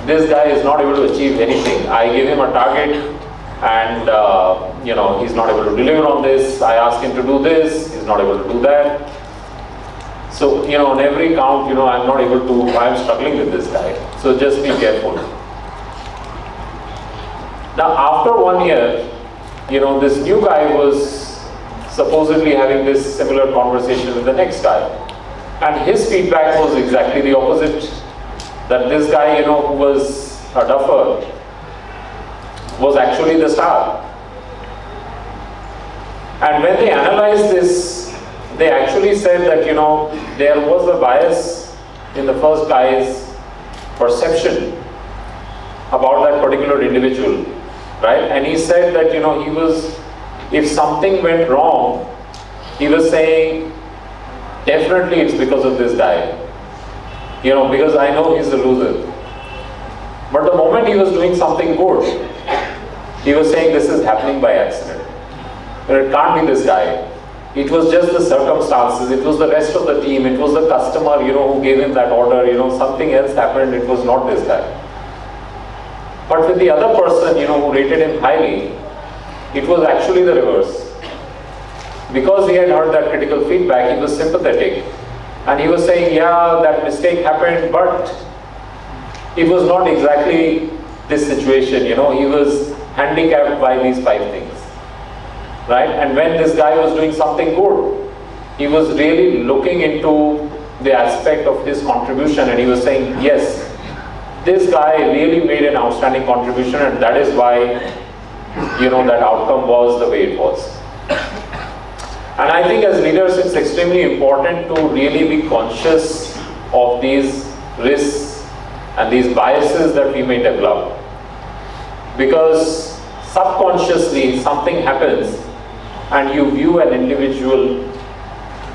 This guy is not able to achieve anything. I gave him a target and he's not able to deliver on this. I asked him to do this, he's not able to do that. So, on every count, I'm struggling with this guy. So just be careful. Now, after 1 year, this new guy was supposedly having this similar conversation with the next guy. And his feedback was exactly the opposite. That this guy, who was a duffer, was actually the star. And when they analyzed this, they actually said that, there was a bias in the first guy's perception about that particular individual, right? And he said that, if something went wrong, he was saying, definitely it's because of this guy. Because I know he's a loser. But the moment he was doing something good, he was saying this is happening by accident. It can't be this guy. It was just the circumstances, it was the rest of the team, it was the customer, who gave him that order, something else happened, it was not this guy. But with the other person, who rated him highly, it was actually the reverse. Because he had heard that critical feedback, he was sympathetic. And he was saying, yeah, that mistake happened, but it was not exactly this situation, he was handicapped by these 5 things. Right? And when this guy was doing something good, he was really looking into the aspect of his contribution, and he was saying, yes, this guy really made an outstanding contribution, and that is why, that outcome was the way it was. And I think as leaders, it's extremely important to really be conscious of these risks and these biases that we may develop. Because subconsciously something happens and you view an individual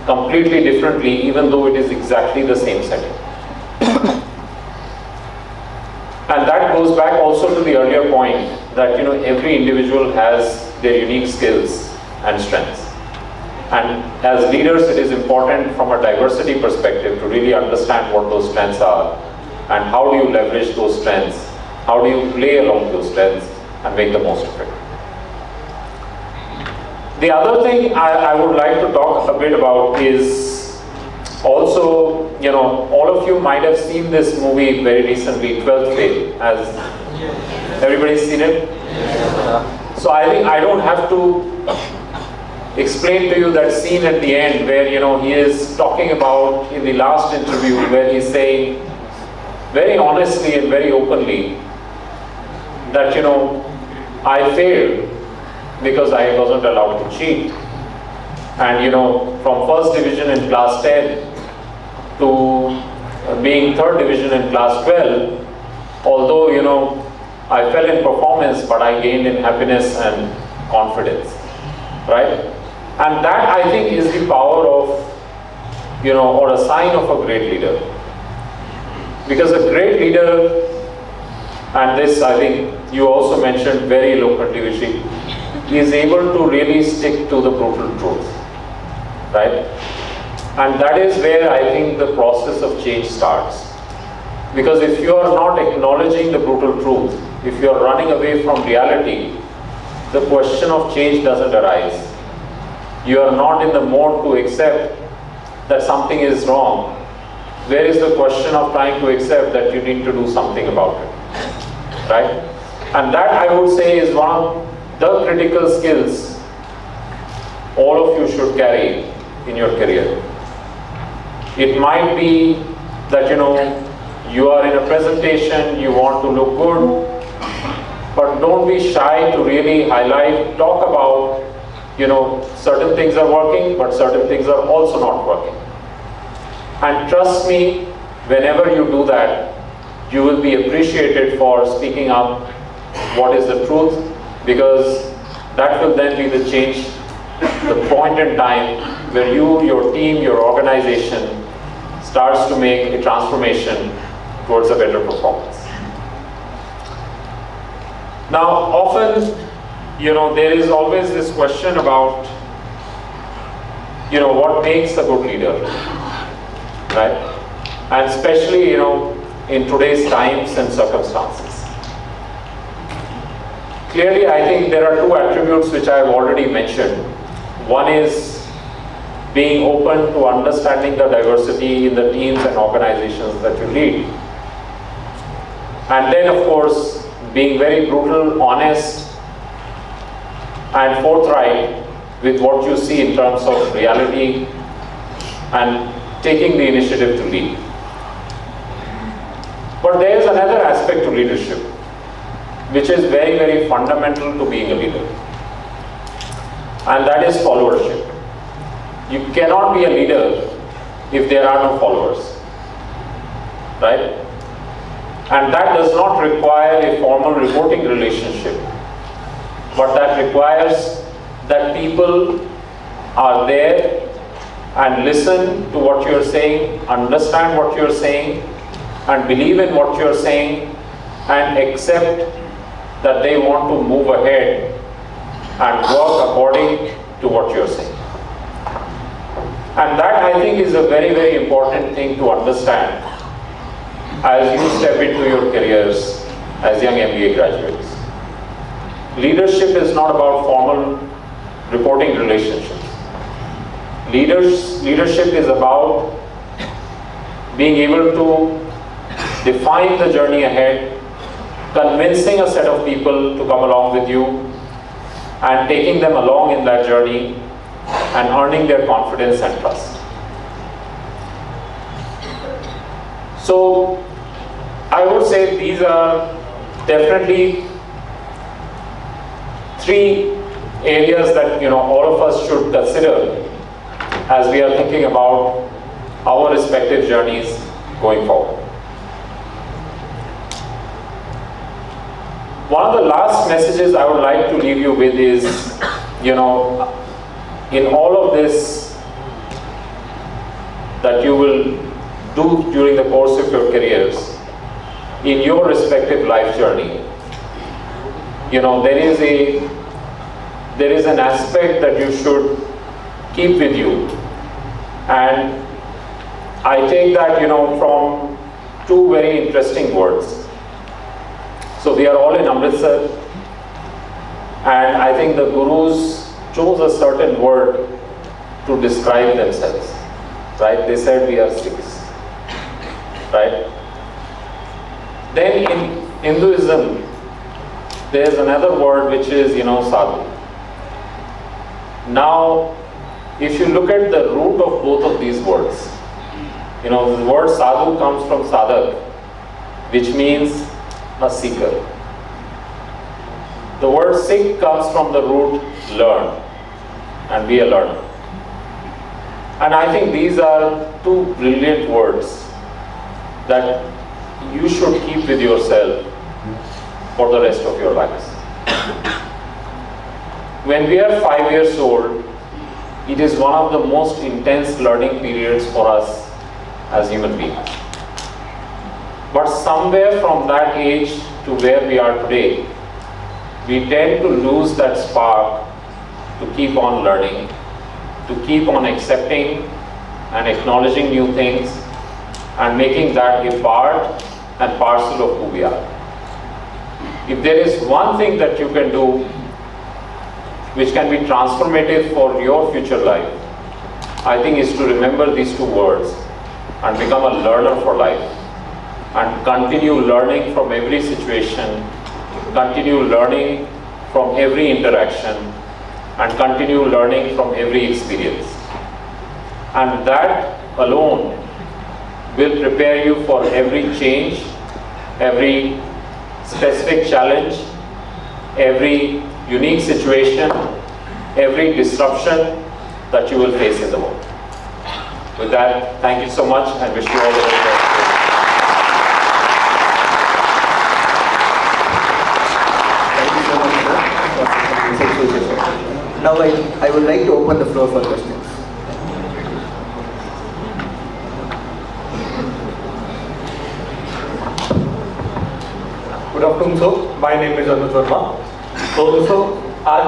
completely differently, even though it is exactly the same setting. And that goes back also to the earlier point that every individual has their unique skills and strengths. And as leaders, it is important from a diversity perspective to really understand what those strengths are and how do you leverage those strengths, how do you play along those strengths and make the most of it. The other thing I would like to talk a bit about is also, all of you might have seen this movie very recently, 12th Fail. Has everybody seen it? So I think I don't have to explain to you that scene at the end where he is talking about in the last interview where he's saying very honestly and very openly that I failed because I wasn't allowed to cheat, and from first division in class 10 to being third division in class 12, although I fell in performance, but I gained in happiness and confidence, right? And that, I think, is the power of, or a sign of a great leader. Because a great leader, and this I think you also mentioned very eloquently, Rishi, is able to really stick to the brutal truth, right? And that is where I think the process of change starts. Because if you are not acknowledging the brutal truth, if you are running away from reality, the question of change doesn't arise. You are not in the mode to accept that something is wrong. Where is the question of trying to accept that you need to do something about it, right? And that, I would say, is one of the critical skills all of you should carry in your career. It might be that you are in a presentation, you want to look good, but don't be shy to really highlight, talk about certain things are working, but certain things are also not working. And trust me, whenever you do that, you will be appreciated for speaking up what is the truth, because that will then be the change, the point in time where you, your team, your organization starts to make a transformation towards a better performance. Now, often, there is always this question about, what makes a good leader, right? And especially, in today's times and circumstances. Clearly, I think there are two attributes which I have already mentioned. One is being open to understanding the diversity in the teams and organizations that you lead. And then, of course, being very brutal, honest, and forthright with what you see in terms of reality and taking the initiative to lead. But there is another aspect to leadership, which is very, very fundamental to being a leader. And that is followership. You cannot be a leader if there are no followers, right? And that does not require a formal reporting relationship, but that requires that people are there and listen to what you're saying, understand what you're saying, and believe in what you're saying, and accept that they want to move ahead and work according to what you're saying. And that, I think, is a very, very important thing to understand as you step into your careers as young MBA graduates. Leadership is not about formal reporting relationships. Leadership is about being able to define the journey ahead, convincing a set of people to come along with you, and taking them along in that journey and earning their confidence and trust. So I would say these are definitely three areas that all of us should consider as we are thinking about our respective journeys going forward. One of the last messages I would like to leave you with is, in all of this that you will do during the course of your careers, in your respective life journey, there is an aspect that you should keep with you. And I take that, from two very interesting words. So we are all in Amritsar, and I think the gurus chose a certain word to describe themselves, right? They said we are Sikhs, right? Then in Hinduism, there is another word which is, sadhu. Now, if you look at the root of both of these words, the word sadhu comes from sadak, which means a seeker. The word Sikh comes from the root learn, and be a learner. And I think these are two brilliant words that you should keep with yourself for the rest of your lives. When we are 5 years old, it is one of the most intense learning periods for us as human beings. But somewhere from that age to where we are today, we tend to lose that spark to keep on learning, to keep on accepting and acknowledging new things, and making that a part and parcel of who we are. If there is one thing that you can do which can be transformative for your future life, I think is to remember these two words and become a learner for life, and continue learning from every situation, continue learning from every interaction, and continue learning from every experience. And that alone will prepare you for every change, every specific challenge, every unique situation, every disruption that you will face in the world. With that, thank you so much and wish you all the very best. Now I would like to open the floor for questions. Good Good afternoon, sir. My name is Anuj Verma. So, as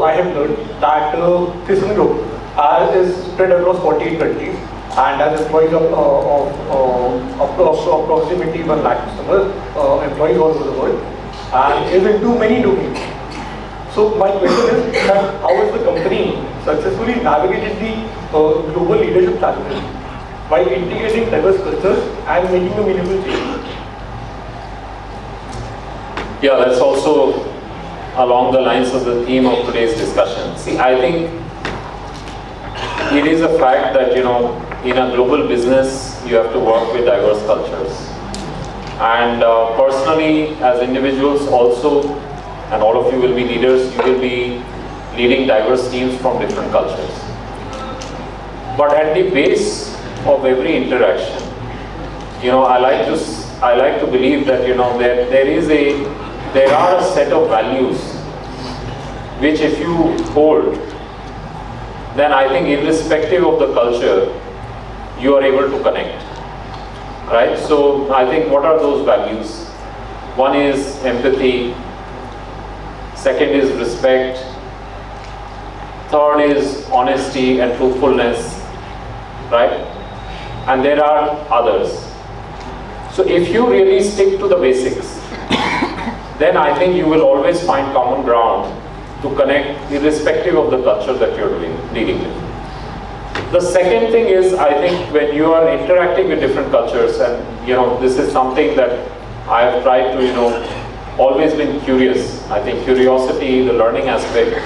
I have learned that ThyssenKrupp Group is spread across 48 countries and has employees of approximately 1 lakh customers, employees all over the world, and is into many domains. So, my question is that how has the company successfully navigated the global leadership challenges by integrating diverse cultures and making a meaningful change? Yeah, that's also along the lines of the theme of today's discussion. See, I think it is a fact that, you know, in a global business, you have to work with diverse cultures. And personally, as individuals also, and all of you will be leaders, you will be leading diverse teams from different cultures. But at the base of every interaction, you know, I like to believe that, you know, there are a set of values which if you hold, then I think irrespective of the culture, you are able to connect, right? So I think what are those values? One is empathy, second is respect, third is honesty and truthfulness, right? And there are others. So if you really stick to the basics, then I think you will always find common ground to connect irrespective of the culture that you're dealing with. The second thing is, I think when you are interacting with different cultures, and you know, this is something that I have tried to, you know, always been curious. I think curiosity, the learning aspect,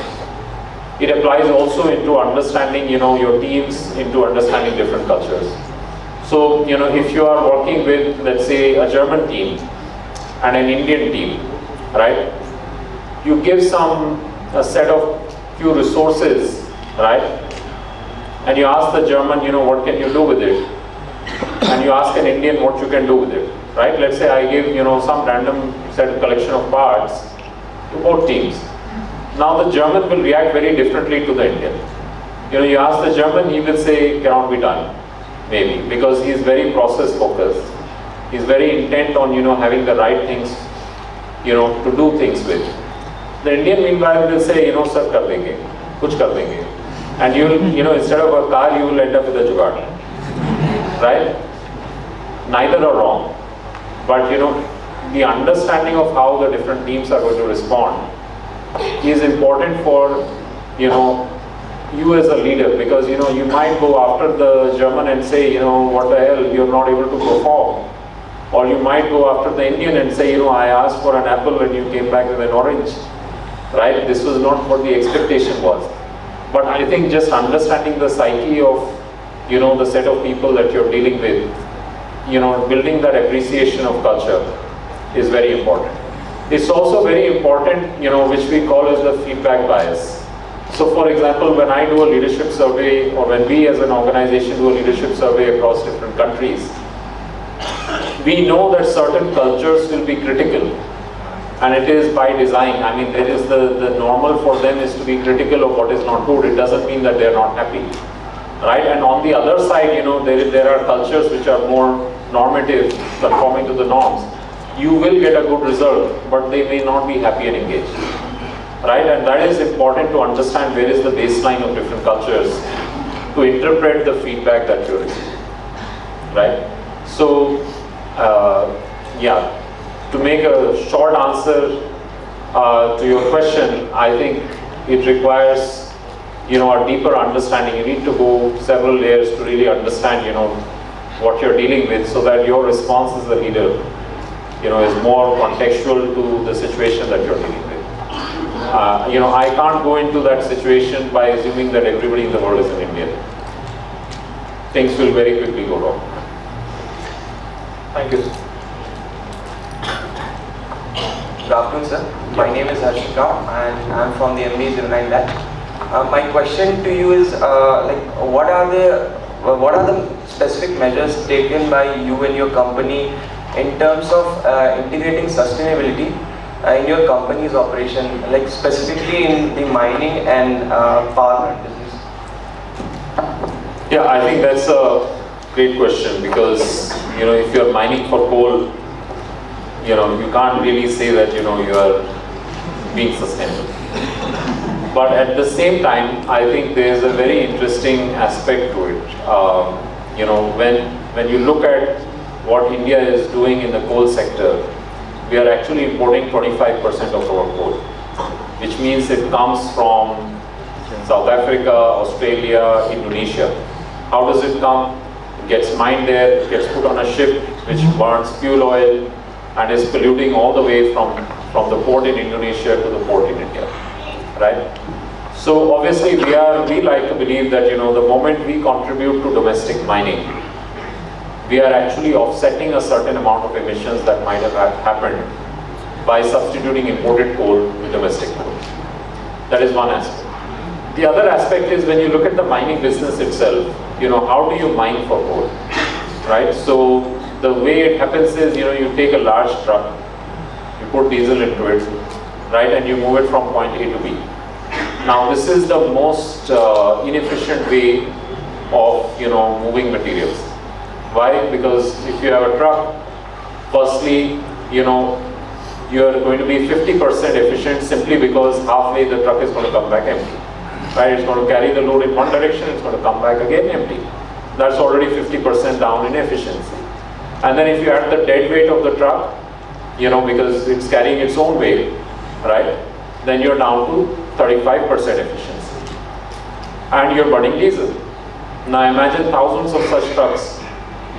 it applies also into understanding, you know, your teams, into understanding different cultures. So, you know, if you are working with, let's say, a German team and an Indian team, right? You give a set of few resources, right? And you ask the German, you know, what can you do with it? And you ask an Indian what you can do with it, right? Let's say I give, you know, some random set of collection of parts to both teams. Now the German will react very differently to the Indian. You know, you ask the German, he will say, cannot be done, maybe, because he is very process focused. He's very intent on, you know, having the right things, you know, to do things with. The Indian meanwhile will say, you know, sir, kar denge, kuch kar denge. And you will, you know, instead of a car, you will end up with a jugaad, right? Neither are wrong. But, you know, the understanding of how the different teams are going to respond is important for, you know, you as a leader, because, you know, you might go after the German and say, you know, what the hell, you're not able to perform. Or you might go after the Indian and say, you know, I asked for an apple and you came back with an orange, right? This was not what the expectation was. But I think just understanding the psyche of, you know, the set of people that you're dealing with, you know, building that appreciation of culture is very important. It's also very important, you know, which we call as the feedback bias. So for example, when I do a leadership survey, or when we as an organization do a leadership survey across different countries, we know that certain cultures will be critical, and it is by design. I mean, there is the normal for them is to be critical of what is not good. It doesn't mean that they are not happy, right? And on the other side, you know, there are cultures which are more normative, conforming to the norms. You will get a good result, but they may not be happy and engaged, right? And that is important to understand where is the baseline of different cultures to interpret the feedback that you're receiving, right? So, yeah, to make a short answer to your question, I think it requires, you know, a deeper understanding. You need to go several layers to really understand, you know, what you're dealing with, so that your response as a leader, you know, is more contextual to the situation that you're dealing with. You know, I can't go into that situation by assuming that everybody in the world is an Indian. Things will very quickly go wrong. Thank you. Good afternoon, sir. My name is Harshika and I'm from the MB's Unite Lab. My question to you is, what are the specific measures taken by you and your company in terms of integrating sustainability in your company's operation, like specifically in the mining and power business? Yeah, I think that's a great question, because, you know, if you're mining for coal, you can't really say that, you are being sustainable. But at the same time, I think there is a very interesting aspect to it. When you look at what India is doing in the coal sector, we are actually importing 25% of our coal, which means it comes from South Africa, Australia, Indonesia. How does it come? It gets mined there, it gets put on a ship which burns fuel oil and is polluting all the way from the port in Indonesia to the port in India, right? So obviously we like to believe that, the moment we contribute to domestic mining, we are actually offsetting a certain amount of emissions that might have happened by substituting imported coal with domestic coal. That is one aspect. The other aspect is when you look at the mining business itself, how do you mine for coal, right? So the way it happens is, you take a large truck, you put diesel into it, right, and you move it from point A to B. Now this is the most inefficient way of, moving materials. Why? Because if you have a truck, firstly, you are going to be 50% efficient simply because halfway the truck is going to come back empty. Right? It's going to carry the load in one direction, it's going to come back again empty. That's already 50% down in efficiency. And then if you add the dead weight of the truck, because it's carrying its own weight, right? Then you're down to 35% efficiency. And you're burning diesel. Now imagine thousands of such trucks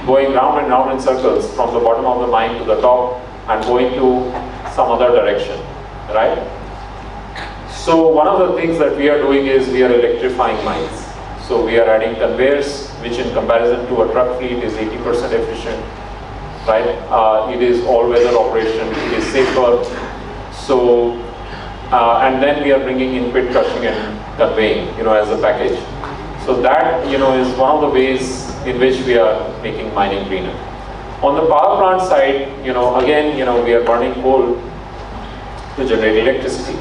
going round and round in circles from the bottom of the mine to the top and going to some other direction, right? So one of the things that we are doing is we are electrifying mines. So we are adding conveyors, which in comparison to a truck fleet is 80% efficient, right? It is all-weather operation, it is safer. So, and then we are bringing in pit crushing and conveying, as a package. So that, is one of the ways in which we are making mining greener. On the power plant side, again, we are burning coal to generate electricity,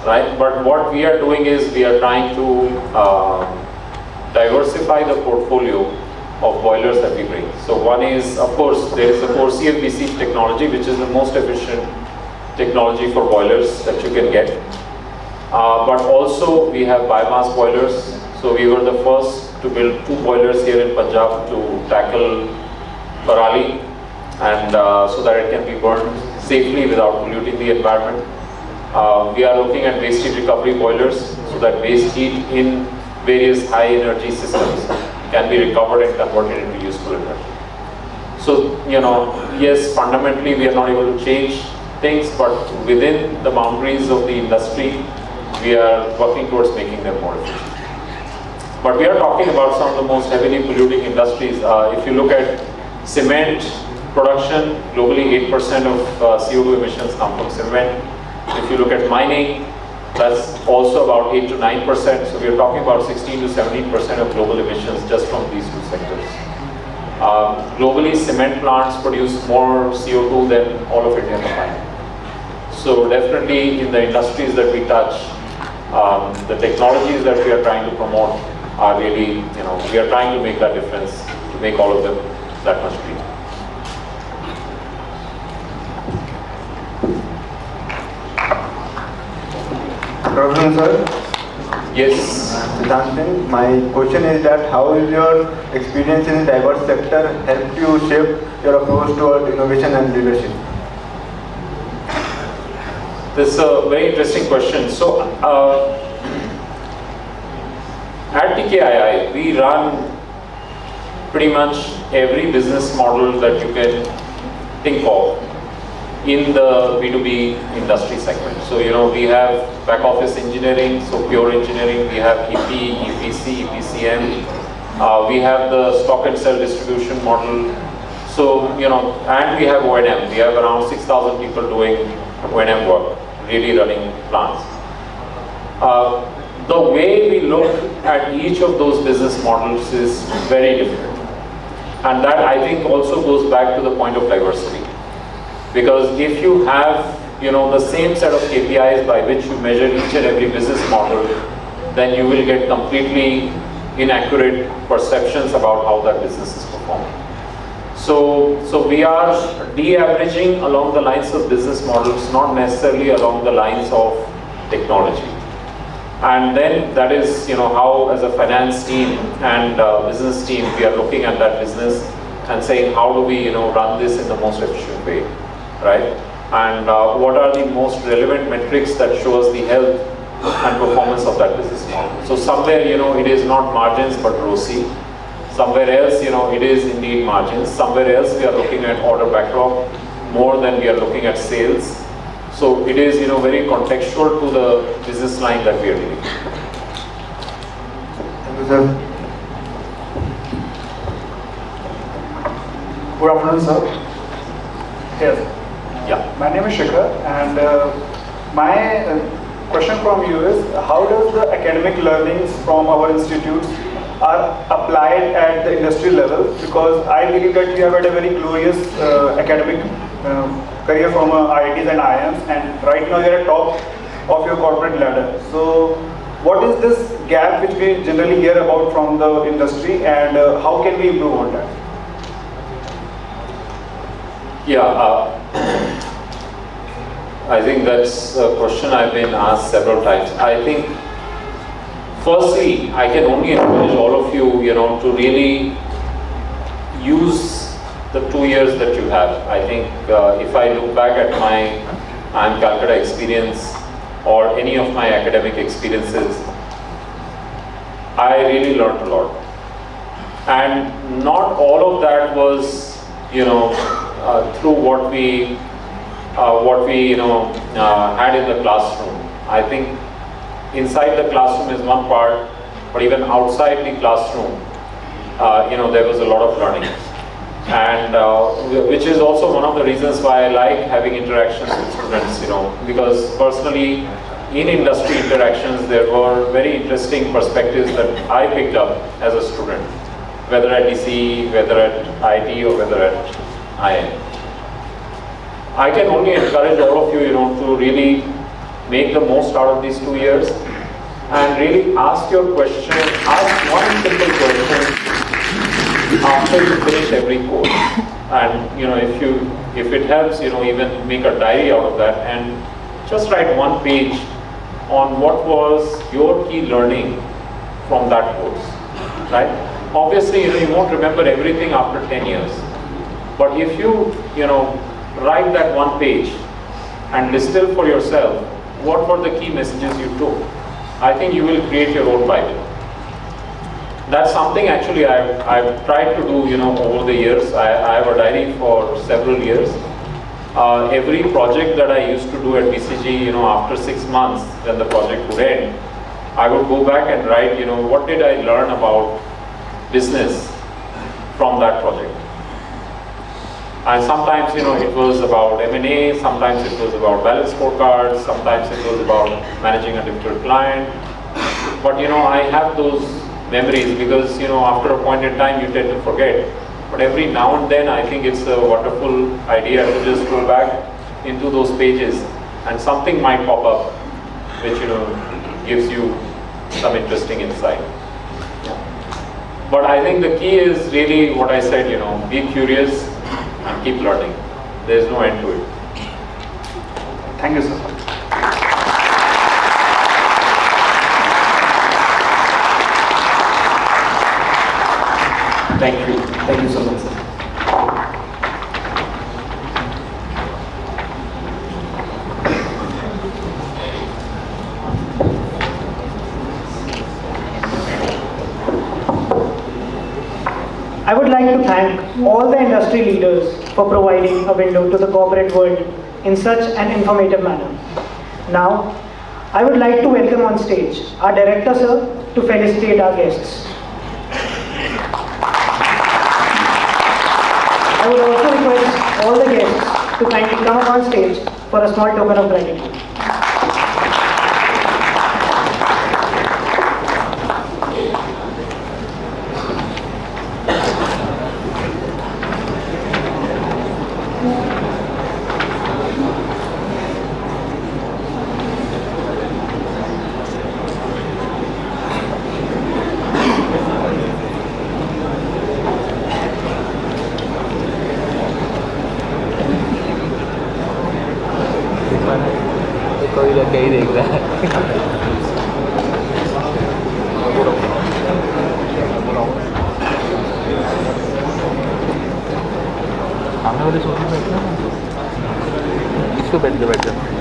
right? But what we are doing is we are trying to diversify the portfolio of boilers that we bring. So one is, of course, there is the core CFBC technology, which is the most efficient technology for boilers that you can get. But also we have biomass boilers. So we were the first to build 2 boilers here in Punjab to tackle parali, and so that it can be burned safely without polluting the environment. We are looking at waste heat recovery boilers so that waste heat in various high energy systems can be recovered and converted into useful energy. So, yes, fundamentally we are not able to change things, but within the boundaries of the industry, we are working towards making them more efficient. But we are talking about some of the most heavily polluting industries. If you look at cement production, globally 8% of CO2 emissions come from cement. If you look at mining, that's also about 8 to 9%. So we are talking about 16 to 17% of global emissions just from these 2 sectors. Globally, cement plants produce more CO2 than all of India combined. So definitely in the industries that we touch, the technologies that we are trying to promote are really, we are trying to make that difference, to make all of them that much greener. Professor sir? Yes. Siddhantan, my question is that how will your experience in diverse sector help you shape your approach toward innovation and leadership? This is a very interesting question. So, at TKII, we run pretty much every business model that you can think of in the B2B industry segment. So, we have back office engineering, so pure engineering, we have EP, EPC, EPCM, we have the stock and sell distribution model. So, and we have O&M. We have around 6,000 people doing O&M work, really running plants. The way we look at each of those business models is very different. And that, I think, also goes back to the point of diversity. Because if you have, the same set of KPIs by which you measure each and every business model, then you will get completely inaccurate perceptions about how that business is performing. So we are de-averaging along the lines of business models, not necessarily along the lines of technology. And then that is, how as a finance team and business team, we are looking at that business and saying, how do we, run this in the most efficient way, right? And what are the most relevant metrics that show us the health and performance of that business model. So somewhere, it is not margins but ROCE. Somewhere else, it is indeed margins. Somewhere else, we are looking at order backlog more than we are looking at sales. So it is, very contextual to the business line that we are dealing with. Thank you, sir. Good afternoon, sir. Yes. Yeah. My name is Shikhar, and my question from you is, how does the academic learnings from our institutes are applied at the industry level? Because I believe that you have had a very glorious academic career from IITs and IIMs, and right now you are at top of your corporate ladder. So what is this gap which we generally hear about from the industry, and how can we improve on that? Yeah, I think that's a question I've been asked several times. I think, firstly, I can only encourage all of you, to really use the 2 years that you have. I think if I look back at my IIM Calcutta experience or any of my academic experiences, I really learned a lot. And not all of that was, through what we had in the classroom. I think inside the classroom is one part, but even outside the classroom, there was a lot of learning, and which is also one of the reasons why I like having interactions with students. Because personally, in industry interactions, there were very interesting perspectives that I picked up as a student, whether at DCE, whether at IT, or whether at IIM. I can only encourage all of you, to really make the most out of these 2 years and really ask your question, ask one simple question after you finish every course. And if it helps, even make a diary out of that and just write one page on what was your key learning from that course, right? Obviously, you won't remember everything after 10 years. But if you, write that one page and distill for yourself what were the key messages you took, I think you will create your own Bible. That's something actually I've tried to do, over the years. I have a diary for several years. Every project that I used to do at BCG, after 6 months, when the project would end, I would go back and write, what did I learn about business from that project. And sometimes, it was about M&A, sometimes it was about balance scorecards, sometimes it was about managing a difficult client. But, I have those memories because, after a point in time, you tend to forget. But every now and then, I think it's a wonderful idea to just go back into those pages and something might pop up, which, gives you some interesting insight. But I think the key is really what I said, be curious and keep learning. There's no end to it. Thank you, sir. Thank you. Thank you so much, sir. I would like to thank all the industry leaders for providing a window to the corporate world in such an informative manner. Now, I would like to welcome on stage our director, sir, to felicitate our guests. I would also request all the guests to kindly come up on stage for a small token of gratitude. कोई लोग क्या ही देख रहा है। सामने वाले सोफे पे बैठना ना, इसको बैठ जाना।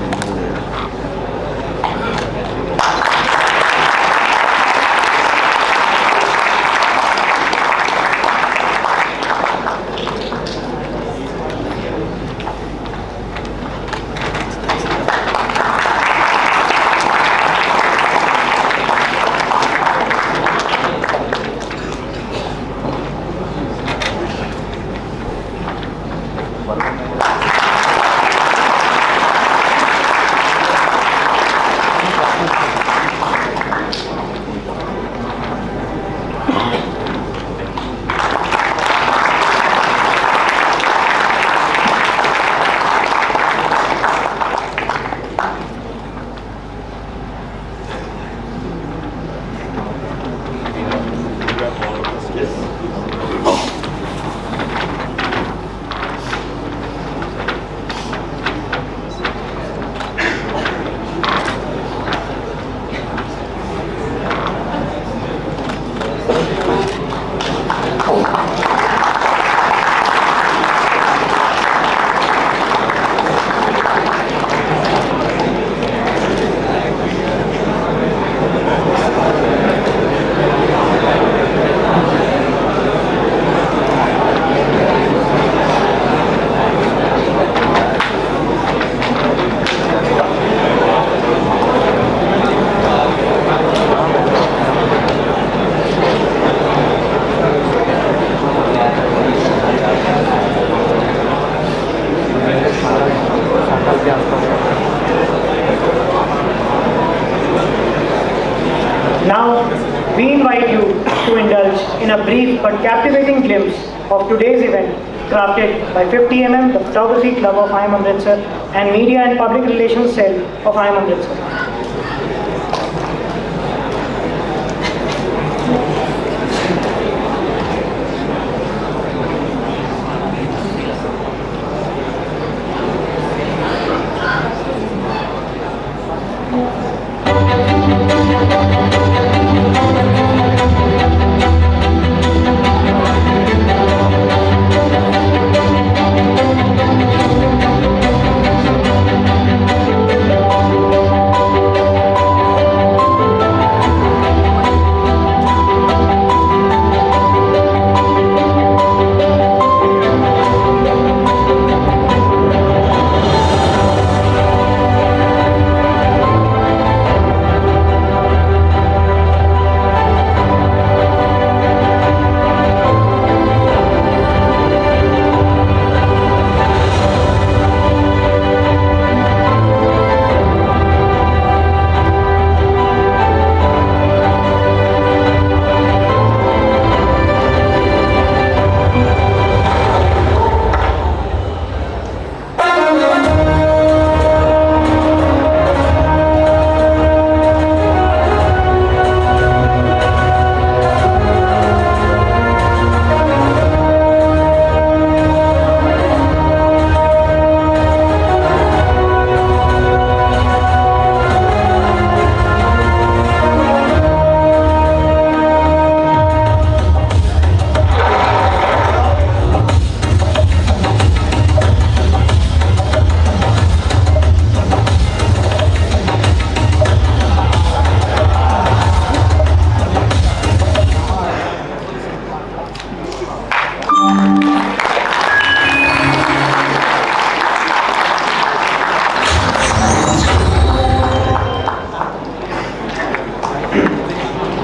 We invite you to indulge in a brief but captivating glimpse of today's event crafted by 50mm, the Photography Club of IIM Amritsar and Media and Public Relations Cell of IIM Amritsar.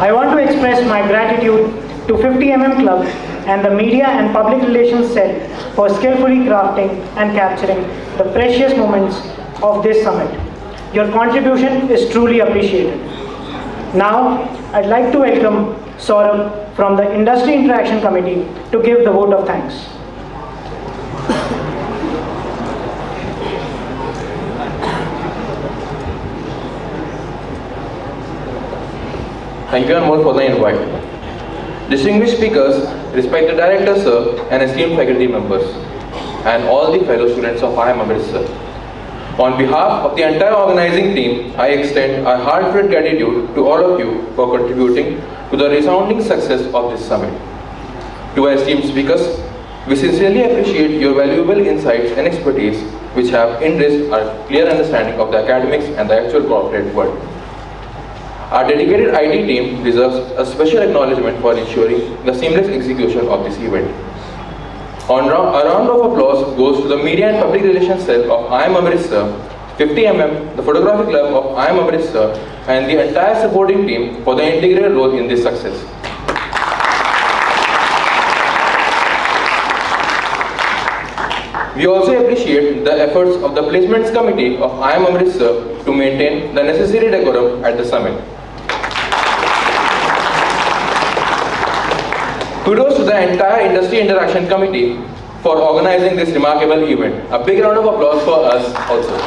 I want to express my gratitude to 50mm Club and the Media and Public Relations Cell for skillfully crafting and capturing the precious moments of this summit. Your contribution is truly appreciated. Now, I'd like to welcome Saurabh from the Industry Interaction Committee to give the vote of thanks. Thank you Anmol for the invite. Distinguished speakers, respected director sir and esteemed faculty members, and all the fellow students of IIM Amritsar. On behalf of the entire organizing team, I extend our heartfelt gratitude to all of you for contributing to the resounding success of this summit. To our esteemed speakers, we sincerely appreciate your valuable insights and expertise which have enriched our clear understanding of the academics and the actual corporate world. Our dedicated IT team deserves a special acknowledgement for ensuring the seamless execution of this event. A round of applause goes to the Media and Public Relations Cell of IIM Amritsar, 50mm, the Photography Club of IIM Amritsar, and the entire supporting team for the integral role in this success. We also appreciate the efforts of the Placements Committee of IIM Amritsar to maintain the necessary decorum at the summit. Kudos to the entire Industry Interaction Committee for organizing this remarkable event. A big round of applause for us also.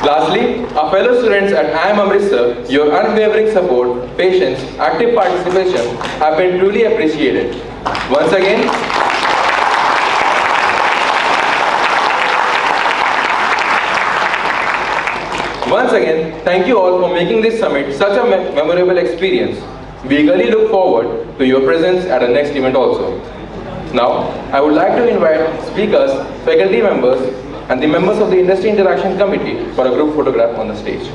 Lastly, our fellow students at IIM Amritsar, your unwavering support, patience, active participation have been truly appreciated. Once again, thank you all for making this summit such a memorable experience. We eagerly look forward to your presence at the next event also. Now, I would like to invite speakers, faculty members, and the members of the Industry Interaction Committee for a group photograph on the stage.